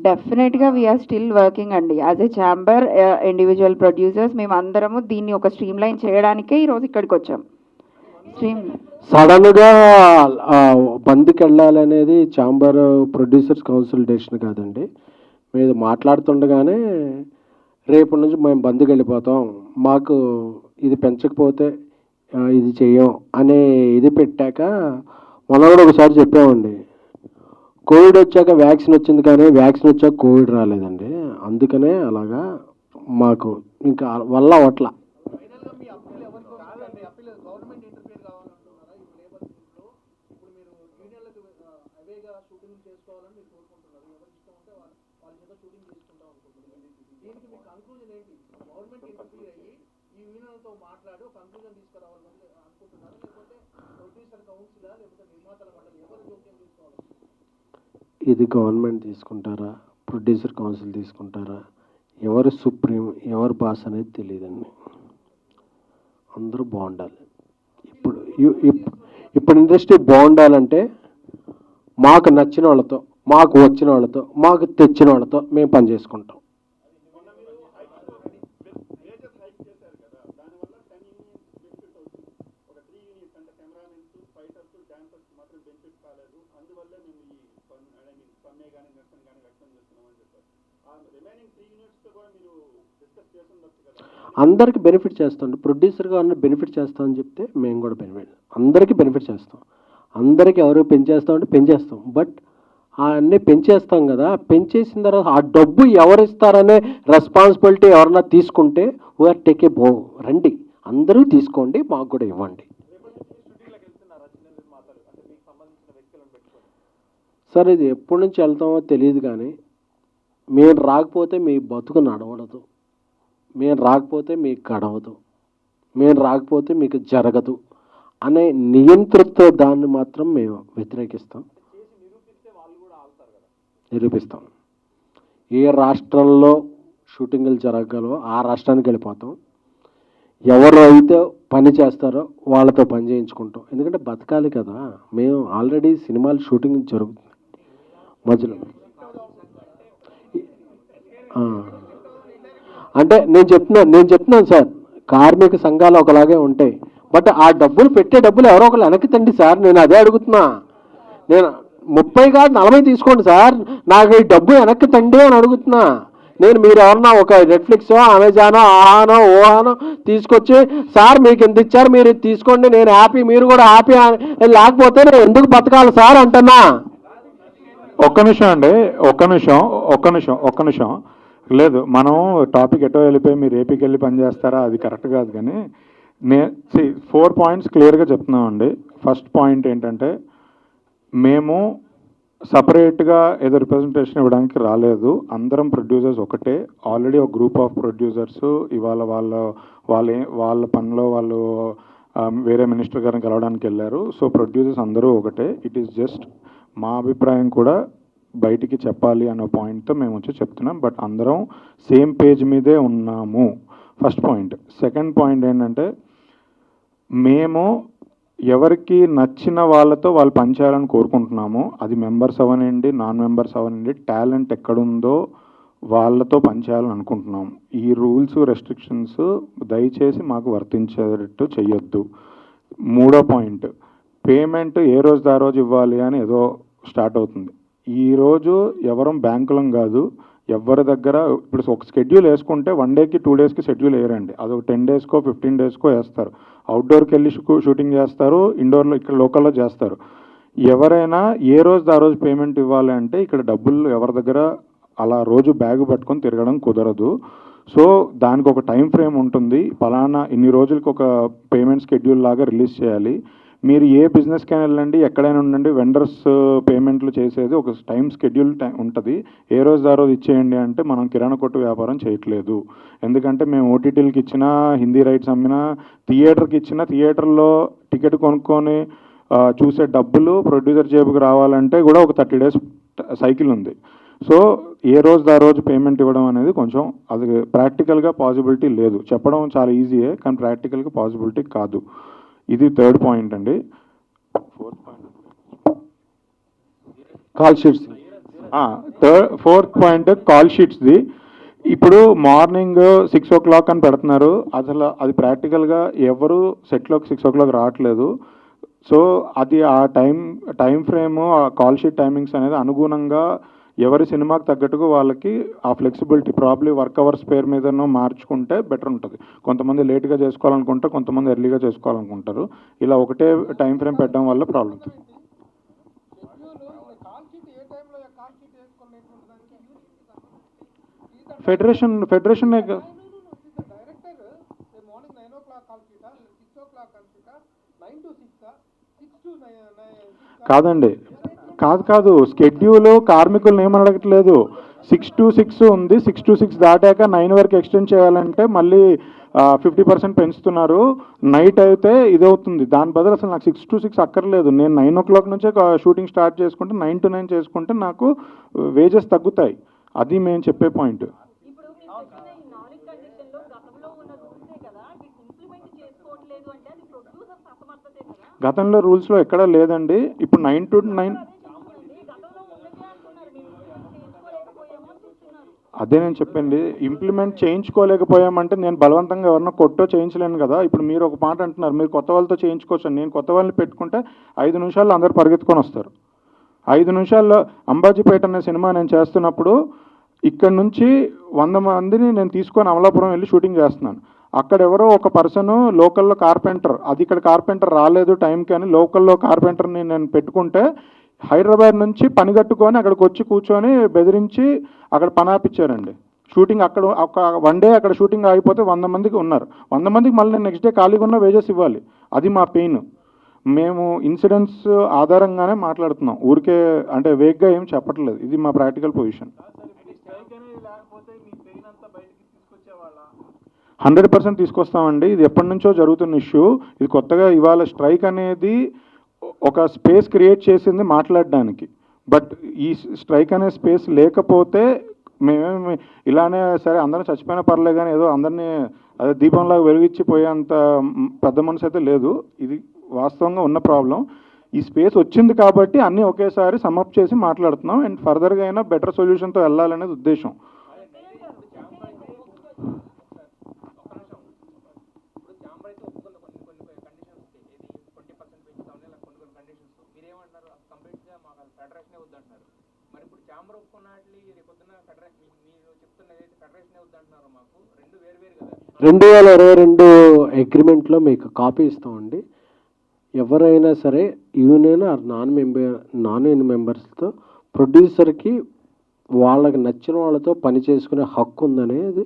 డెఫినెట్గా వీఆర్ స్టిల్ వర్కింగ్ అండి. As a chamber, individual producers మేము అందరము దీన్ని ఒక స్ట్రీమ్ లైన్ చేయడానికే ఈరోజు ఇక్కడికి వచ్చాం. సడన్గా బంద్కి వెళ్ళాలనేది ఛాంబర్ ప్రొడ్యూసర్స్ కౌన్సిల్ డెసిషన్ కాదండి. మీరు మాట్లాడుతుండగానే రేపటి నుంచి మేము బంద్కి వెళ్ళిపోతాం, మాకు ఇది పెంచకపోతే ఇది చెయ్యం అనే ఇది పెట్టాక మొన్న కూడా ఒకసారి చెప్పామండి. కోవిడ్ వచ్చాక వ్యాక్సిన్ వచ్చింది, కానీ వ్యాక్సిన్ వచ్చాక కోవిడ్ రాలేదండి. అందుకనే అలాగా మాకు ఇంకా వల్ల అట్లా ఇది గవర్నమెంట్ తీసుకుంటారా, ప్రొడ్యూసర్ కౌన్సిల్ తీసుకుంటారా, ఎవరు సుప్రీం ఎవరు బాస్ అనేది తెలియదండి. అందరూ బాగుండాలి. ఇప్పుడు ఇండస్ట్రీ బాగుండాలంటే మాకు నచ్చిన వాళ్ళతో, మాకు వచ్చిన వాళ్ళతో, మాకు తెచ్చిన వాళ్ళతో మేము పని చేసుకుంటాం. అందరికి బెనిఫిట్ చేస్తాం. ప్రొడ్యూసర్గా ఉన్న బెనిఫిట్ చేస్తామని చెప్తే మేము కూడా బెనిఫిట్, అందరికీ బెనిఫిట్ చేస్తాం. అందరికీ ఎవరు పెంచేస్తామంటే పెంచేస్తాం. బట్ అన్నీ పెంచేస్తాం కదా, పెంచేసిన తర్వాత ఆ డబ్బు ఎవరు ఇస్తారనే రెస్పాన్సిబిలిటీ ఎవరన్నా తీసుకుంటే వీఆర్ టేక్ ఏ రండి అందరూ తీసుకోండి, మాకు కూడా ఇవ్వండి. సార్ ఇది ఎప్పటి నుంచి వెళ్తామో తెలియదు, కానీ మేము రాకపోతే మీ బతుకు నడవడదు, మేము రాకపోతే మీకు గడవదు, మేము రాకపోతే మీకు జరగదు అనే నియంతృత్వ దాన్ని మాత్రం మేము వ్యతిరేకిస్తాం, నిరూపిస్తాం. ఏ రాష్ట్రంలో షూటింగ్లు జరగగలవో ఆ రాష్ట్రానికి వెళ్ళిపోతాం. ఎవరు అయితే పని చేస్తారో వాళ్ళతో పని చేయించుకుంటాం. ఎందుకంటే బతకాలి కదా. మేము ఆల్రెడీ సినిమాలు షూటింగ్ జరుగుతుంది మధ్యలో. అంటే నేను చెప్తున్నాను సార్, కార్మిక సంఘాలు ఒకలాగే ఉంటాయి. బట్ ఆ డబ్బులు పెట్టే డబ్బులు ఎవరో ఒకరు వెనక్కి తండి సార్. నేను అదే అడుగుతున్నా. నేను 30 కాదు 40 తీసుకోండి సార్, నాకు ఈ డబ్బు వెనక్కి తండి అని అడుగుతున్నా నేను. మీరు ఎవరన్నా ఒక నెట్ఫ్లిక్స్, అమెజానో, ఆహానో, ఓహానో తీసుకొచ్చి సార్ మీకు ఎంత ఇచ్చారు మీరు ఇది తీసుకోండి నేను హ్యాపీ మీరు కూడా హ్యాపీ లేకపోతే నేను ఎందుకు బతకాలి సార్ అంటున్నా. ఒక్క నిమిషం అండి, ఒక్క నిమిషం. లేదు, మనం టాపిక్ ఎటో వెళ్ళిపోయి మీరు ఏపీకి వెళ్ళి పని చేస్తారా, అది కరెక్ట్ కాదు. కానీ 4 పాయింట్స్ క్లియర్గా చెప్తున్నామండి. ఫస్ట్ పాయింట్ ఏంటంటే, మేము సపరేట్గా ఏదో రిప్రజెంటేషన్ ఇవ్వడానికి రాలేదు. అందరం ప్రొడ్యూసర్స్ ఒకటే. ఆల్రెడీ ఒక గ్రూప్ ఆఫ్ ప్రొడ్యూసర్స్ ఇవాళ వాళ్ళ పనిలో వాళ్ళు వేరే మినిస్టర్ గారిని కలవడానికి వెళ్ళారు. సో ప్రొడ్యూసర్స్ అందరూ ఒకటే. ఇట్ ఈస్ జస్ట్ మా అభిప్రాయం కూడా బయటికి చెప్పాలి అనే పాయింట్తో మేము వచ్చి చెప్తున్నాం. బట్ అందరం సేమ్ పేజ్ మీదే ఉన్నాము. First point. సెకండ్ పాయింట్ ఏంటంటే, మేము ఎవరికి నచ్చిన వాళ్ళతో వాళ్ళు పనిచేయాలని కోరుకుంటున్నాము. అది మెంబర్స్ అవనండి, నాన్ మెంబర్స్ అవనండి, టాలెంట్ ఎక్కడుందో వాళ్ళతో పనిచేయాలని అనుకుంటున్నాం. ఈ రూల్స్ రెస్ట్రిక్షన్స్ దయచేసి మాకు వర్తించేటట్టు చెయ్యొద్దు. మూడో పాయింట్, పేమెంట్ ఏ రోజు ఆ రోజు ఇవ్వాలి అని ఏదో స్టార్ట్ అవుతుంది. ఈరోజు ఎవరం బ్యాంకులం కాదు. ఎవరి దగ్గర ఇప్పుడు ఒక షెడ్యూల్ వేసుకుంటే 1 డేకి 2 డేస్కి షెడ్యూల్ వేయరండి. అది ఒక 10 డేస్కో 15 డేస్కో వేస్తారు. అవుట్డోర్కి వెళ్ళి షూటింగ్ చేస్తారు, ఇండోర్లో ఇక్కడ లోకల్లో చేస్తారు. ఎవరైనా ఏ రోజు ఆ రోజు పేమెంట్ ఇవ్వాలి అంటే ఇక్కడ డబ్బులు ఎవరి దగ్గర అలా రోజు బ్యాగ్ పట్టుకొని తిరగడం కుదరదు. సో దానికి ఒక టైం ఫ్రేమ్ ఉంటుంది. పలానా ఇన్ని రోజులకి ఒక పేమెంట్ షెడ్యూల్ లాగా రిలీజ్ చేయాలి. మీరు ఏ బిజినెస్కైనా వెళ్ళండి, ఎక్కడైనా ఉండండి, వెండర్స్ పేమెంట్లు చేసేది ఒక టైం షెడ్యూల్ ఉంటుంది. ఏ రోజు ఆ రోజు ఇచ్చేయండి అంటే మనం కిరాణా కొట్టు వ్యాపారం చేయట్లేదు. ఎందుకంటే మేము ఓటీటీలకి ఇచ్చినా, హిందీ రైట్స్ అమ్మినా, థియేటర్కి ఇచ్చినా, థియేటర్లో టికెట్ కొనుక్కొని చూసే డబ్బులు ప్రొడ్యూసర్ జేబుకి రావాలంటే కూడా ఒక 30 డేస్ సైకిల్ ఉంది. సో ఏ రోజు ఆ రోజు పేమెంట్ ఇవ్వడం అనేది కొంచెం అది ప్రాక్టికల్గా పాసిబిలిటీ లేదు. చెప్పడం చాలా ఈజీయే, కానీ ప్రాక్టికల్గా పాసిబిలిటీ కాదు. ఇది థర్డ్ పాయింట్ అండి. Call sheets. Fourth point call షీట్స్ది. ఇప్పుడు మార్నింగ్ 6 o'clock అని పెడుతున్నారు. అసలు అది ప్రాక్టికల్గా ఎవరు సెట్లోకి 6 o'clock రావట్లేదు. సో అది ఆ టైం ఫ్రేమ్, ఆ కాల్ షీట్ టైమింగ్స్ అనేది అనుగుణంగా ఎవరి సినిమాకి తగ్గట్టుగా వాళ్ళకి ఆ ఫ్లెక్సిబిలిటీ ప్రాబ్లీ వర్క్ అవర్స్ పేరు మీదనో మార్చుకుంటే బెటర్ ఉంటుంది. కొంతమంది లేట్గా చేసుకోవాలనుకుంటారు, కొంతమంది ఎర్లీగా చేసుకోవాలనుకుంటారు. ఇలా ఒకటే టైం ఫ్రేమ్ పెట్టడం వల్ల ప్రాబ్లం. ఫెడరేషన్ కాదండి, కాదు షెడ్యూల్ కార్మికులను ఏమని అడగట్లేదు. 6 to 6 ఉంది. 6 to 6 దాటాక 9 వరకు ఎక్స్టెండ్ చేయాలంటే మళ్ళీ 50% పెంచుతున్నారు. నైట్ అయితే ఇదవుతుంది. దాని బదులు అసలు నాకు 6 to 6 అక్కర్లేదు. నేను 9 o'clock నుంచే షూటింగ్ స్టార్ట్ చేసుకుంటే 9 to 9 చేసుకుంటే నాకు వేజెస్ తగ్గుతాయి. అది మేము చెప్పే పాయింట్. గతంలో రూల్స్లో ఎక్కడా లేదండి. ఇప్పుడు 9 to 9 అదే నేను చెప్పండి. ఇంప్లిమెంట్ చేయించుకోలేకపోయామంటే నేను బలవంతంగా ఎవరన్నా కొట్టో చేయించలేను కదా. ఇప్పుడు మీరు ఒక మాట అంటున్నారు, మీరు కొత్త వాళ్ళతో చేయించుకోవచ్చు. నేను కొత్త వాళ్ళని పెట్టుకుంటే 5 నిమిషాల్లో అందరు పరిగెత్తుకొని వస్తారు. 5 నిమిషాల్లో అంబాజీపేట అనే సినిమా నేను చేస్తున్నప్పుడు ఇక్కడ నుంచి 100 మందిని నేను తీసుకొని అమలాపురం వెళ్ళి షూటింగ్ చేస్తున్నాను. అక్కడ ఎవరో ఒక పర్సన్ లోకల్లో కార్పెంటర్, అది ఇక్కడ కార్పెంటర్ రాలేదు టైంకి అని లోకల్లో కార్పెంటర్ని నేను పెట్టుకుంటే హైదరాబాద్ నుంచి పని కట్టుకొని అక్కడికి వచ్చి కూర్చొని బెదిరించి అక్కడ పని ఆపిచ్చారండి. షూటింగ్ అక్కడ ఒక 1 day అక్కడ షూటింగ్ ఆగిపోతే 100 మందికి ఉన్నారు. 100 మందికి మళ్ళీ నేను నెక్స్ట్ డే ఖాళీగా ఉన్న వేజెస్ ఇవ్వాలి. అది మా పెయిన్. మేము ఇన్సిడెంట్స్ ఆధారంగానే మాట్లాడుతున్నాం, ఊరికే అంటే వేగ్గా ఏం చెప్పట్లేదు. ఇది మా ప్రాక్టికల్ పొజిషన్. 100% తీసుకొస్తామండి. ఇది ఎప్పటి నుంచో జరుగుతున్న ఇష్యూ. ఇది కొత్తగా ఇవాళ స్ట్రైక్ అనేది ఒక స్పేస్ క్రియేట్ చేసింది మాట్లాడడానికి. బట్ ఈ స్ట్రైక్ అనే స్పేస్ లేకపోతే మేమేమి ఇలానే సరే అందరం చచ్చిపోయినా పర్లేదు కానీ ఏదో అందరినీ అదే దీపంలాగా వెలిగించిపోయేంత పెద్ద మనసు అయితే లేదు. ఇది వాస్తవంగా ఉన్న ప్రాబ్లం. ఈ స్పేస్ వచ్చింది కాబట్టి అన్నీ ఒకేసారి సమ్అప్ చేసి మాట్లాడుతున్నాం. అండ్ ఫర్దర్గా అయినా బెటర్ సొల్యూషన్తో వెళ్ళాలనేది ఉద్దేశం. ఫెడరేషనే వద్దంటున్నారు. మరి ఇప్పుడు ఛాంబర్ ఒప్పుకున్నట్లు రేపు పొద్దున ఫెడరేషన్ మీరు చెప్తున్నది ఫెడరేషనే వద్దంటున్నారు. మాకు రెండు వేరు కదా. 2022 అగ్రిమెంట్లో మీకు కాపీ ఇస్తామండి. ఎవరైనా సరే యూనియన్ ఆర్ నాన్ యూనియన్ మెంబర్స్తో ప్రొడ్యూసర్కి వాళ్ళకి నచ్చిన వాళ్ళతో పని చేసుకునే హక్కు ఉందనేది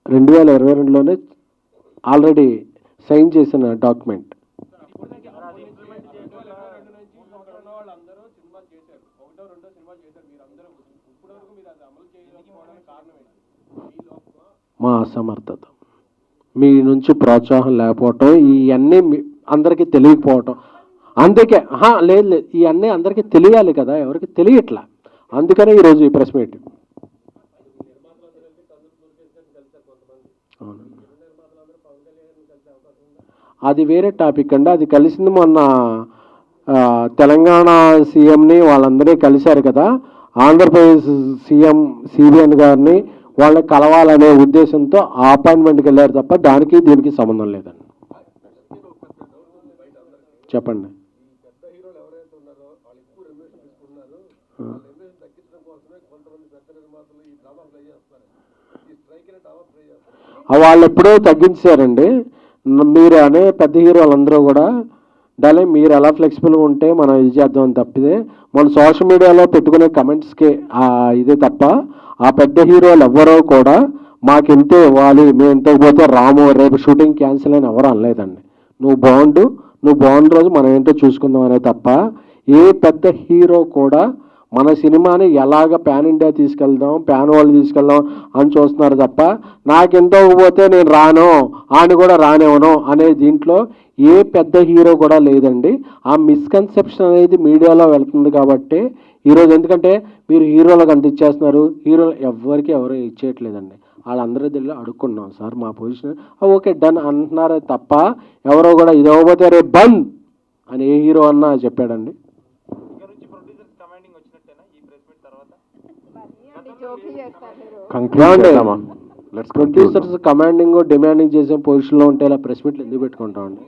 2022లోనే ఆల్రెడీ సైన్ చేసిన డాక్యుమెంట్. మా అసమర్థత, మీ నుంచి ప్రోత్సాహం లేకపోవటం, ఇవన్నీ అందరికీ తెలియకపోవటం. అందుకే లేదు లేదు, ఇవన్నీ అందరికీ తెలియాలి కదా, ఎవరికి తెలియట్లా. అందుకనే ఈరోజు ఈ ప్రెస్ మీట్. అది వేరే టాపిక్ అండి. అది కలిసింది మొన్న తెలంగాణ సీఎంని వాళ్ళందరినీ కలిశారు కదా, ఆంధ్రప్రదేశ్ సీఎం సిబిఎన్ గారిని వాళ్ళని కలవాలనే ఉద్దేశంతో ఆ అపాయింట్మెంట్కి వెళ్ళారు తప్ప దానికి దీనికి సంబంధం లేదండి. చెప్పండి. వాళ్ళు ఎప్పుడో తగ్గించారండి. మీరు అనే పెద్ద హీరోలందరూ కూడా దాని మీరు ఎలా ఫ్లెక్సిబుల్గా ఉంటే మనం ఇది చేద్దామని తప్పితే మన సోషల్ మీడియాలో పెట్టుకునే కమెంట్స్కి ఇదే తప్ప ఆ పెద్ద హీరోలు ఎవ్వరో కూడా మాకు ఇంతే ఇవ్వాలి, మేము ఇంతకు పోతే రాము, రేపు షూటింగ్ క్యాన్సిల్ అని ఎవరు అనలేదండి. నువ్వు బాగుండు రోజు మనం ఏంటో చూసుకుందాం అనే తప్ప ఏ పెద్ద హీరో కూడా మన సినిమాని ఎలాగ ప్యాన్ ఇండియా తీసుకెళ్దాం, ప్యాన్ వాళ్ళు తీసుకెళ్దాం అని చూస్తున్నారు తప్ప నాకెంతో పోతే నేను రాను, ఆయన కూడా రానివ్వను అనే దీంట్లో ఏ పెద్ద హీరో కూడా లేదండి. ఆ మిస్కన్సెప్షన్ అనేది మీడియాలో వెళ్తుంది కాబట్టి ఈరోజు, ఎందుకంటే మీరు హీరోలకు అంటించేస్తున్నారు, హీరోలు ఎవరు ఇచ్చేయట్లేదండి. వాళ్ళందరూ తెలియదు అడుక్కున్నాం సార్ మా పొజిషన్ ఓకే డన్ అంటున్నారే తప్ప ఎవరో కూడా ఇది అవ్వబోతే రేపు బంద్ అని ఏ హీరో అన్నా చెప్పాడండి. ప్రొడ్యూసర్స్ కమాండింగ్ డిమాండింగ్ చేసే పొజిషన్లో ఉంటే ఇలా ప్రెస్ మీట్లు ఎందుకు పెట్టుకుంటామండి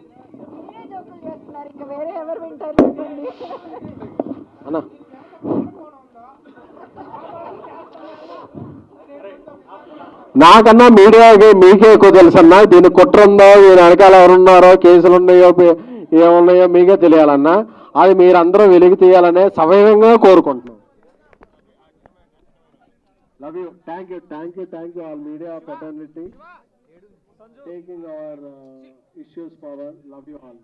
అన్నా? నాకన్నా మీడియాకి మీకే ఎక్కువ తెలుసు అన్నా. దీని కుట్ర ఉందో, దీని వెనకాల ఎవరున్నారో, కేసులు ఉన్నాయో ఏమున్నాయో మీకే తెలియాలన్నా. అది మీరందరూ వెలికి తీయాలనే సవయంగా కోరుకుంటున్నాం. Love you, thank you all media fraternity taking our issues forward. Love you all.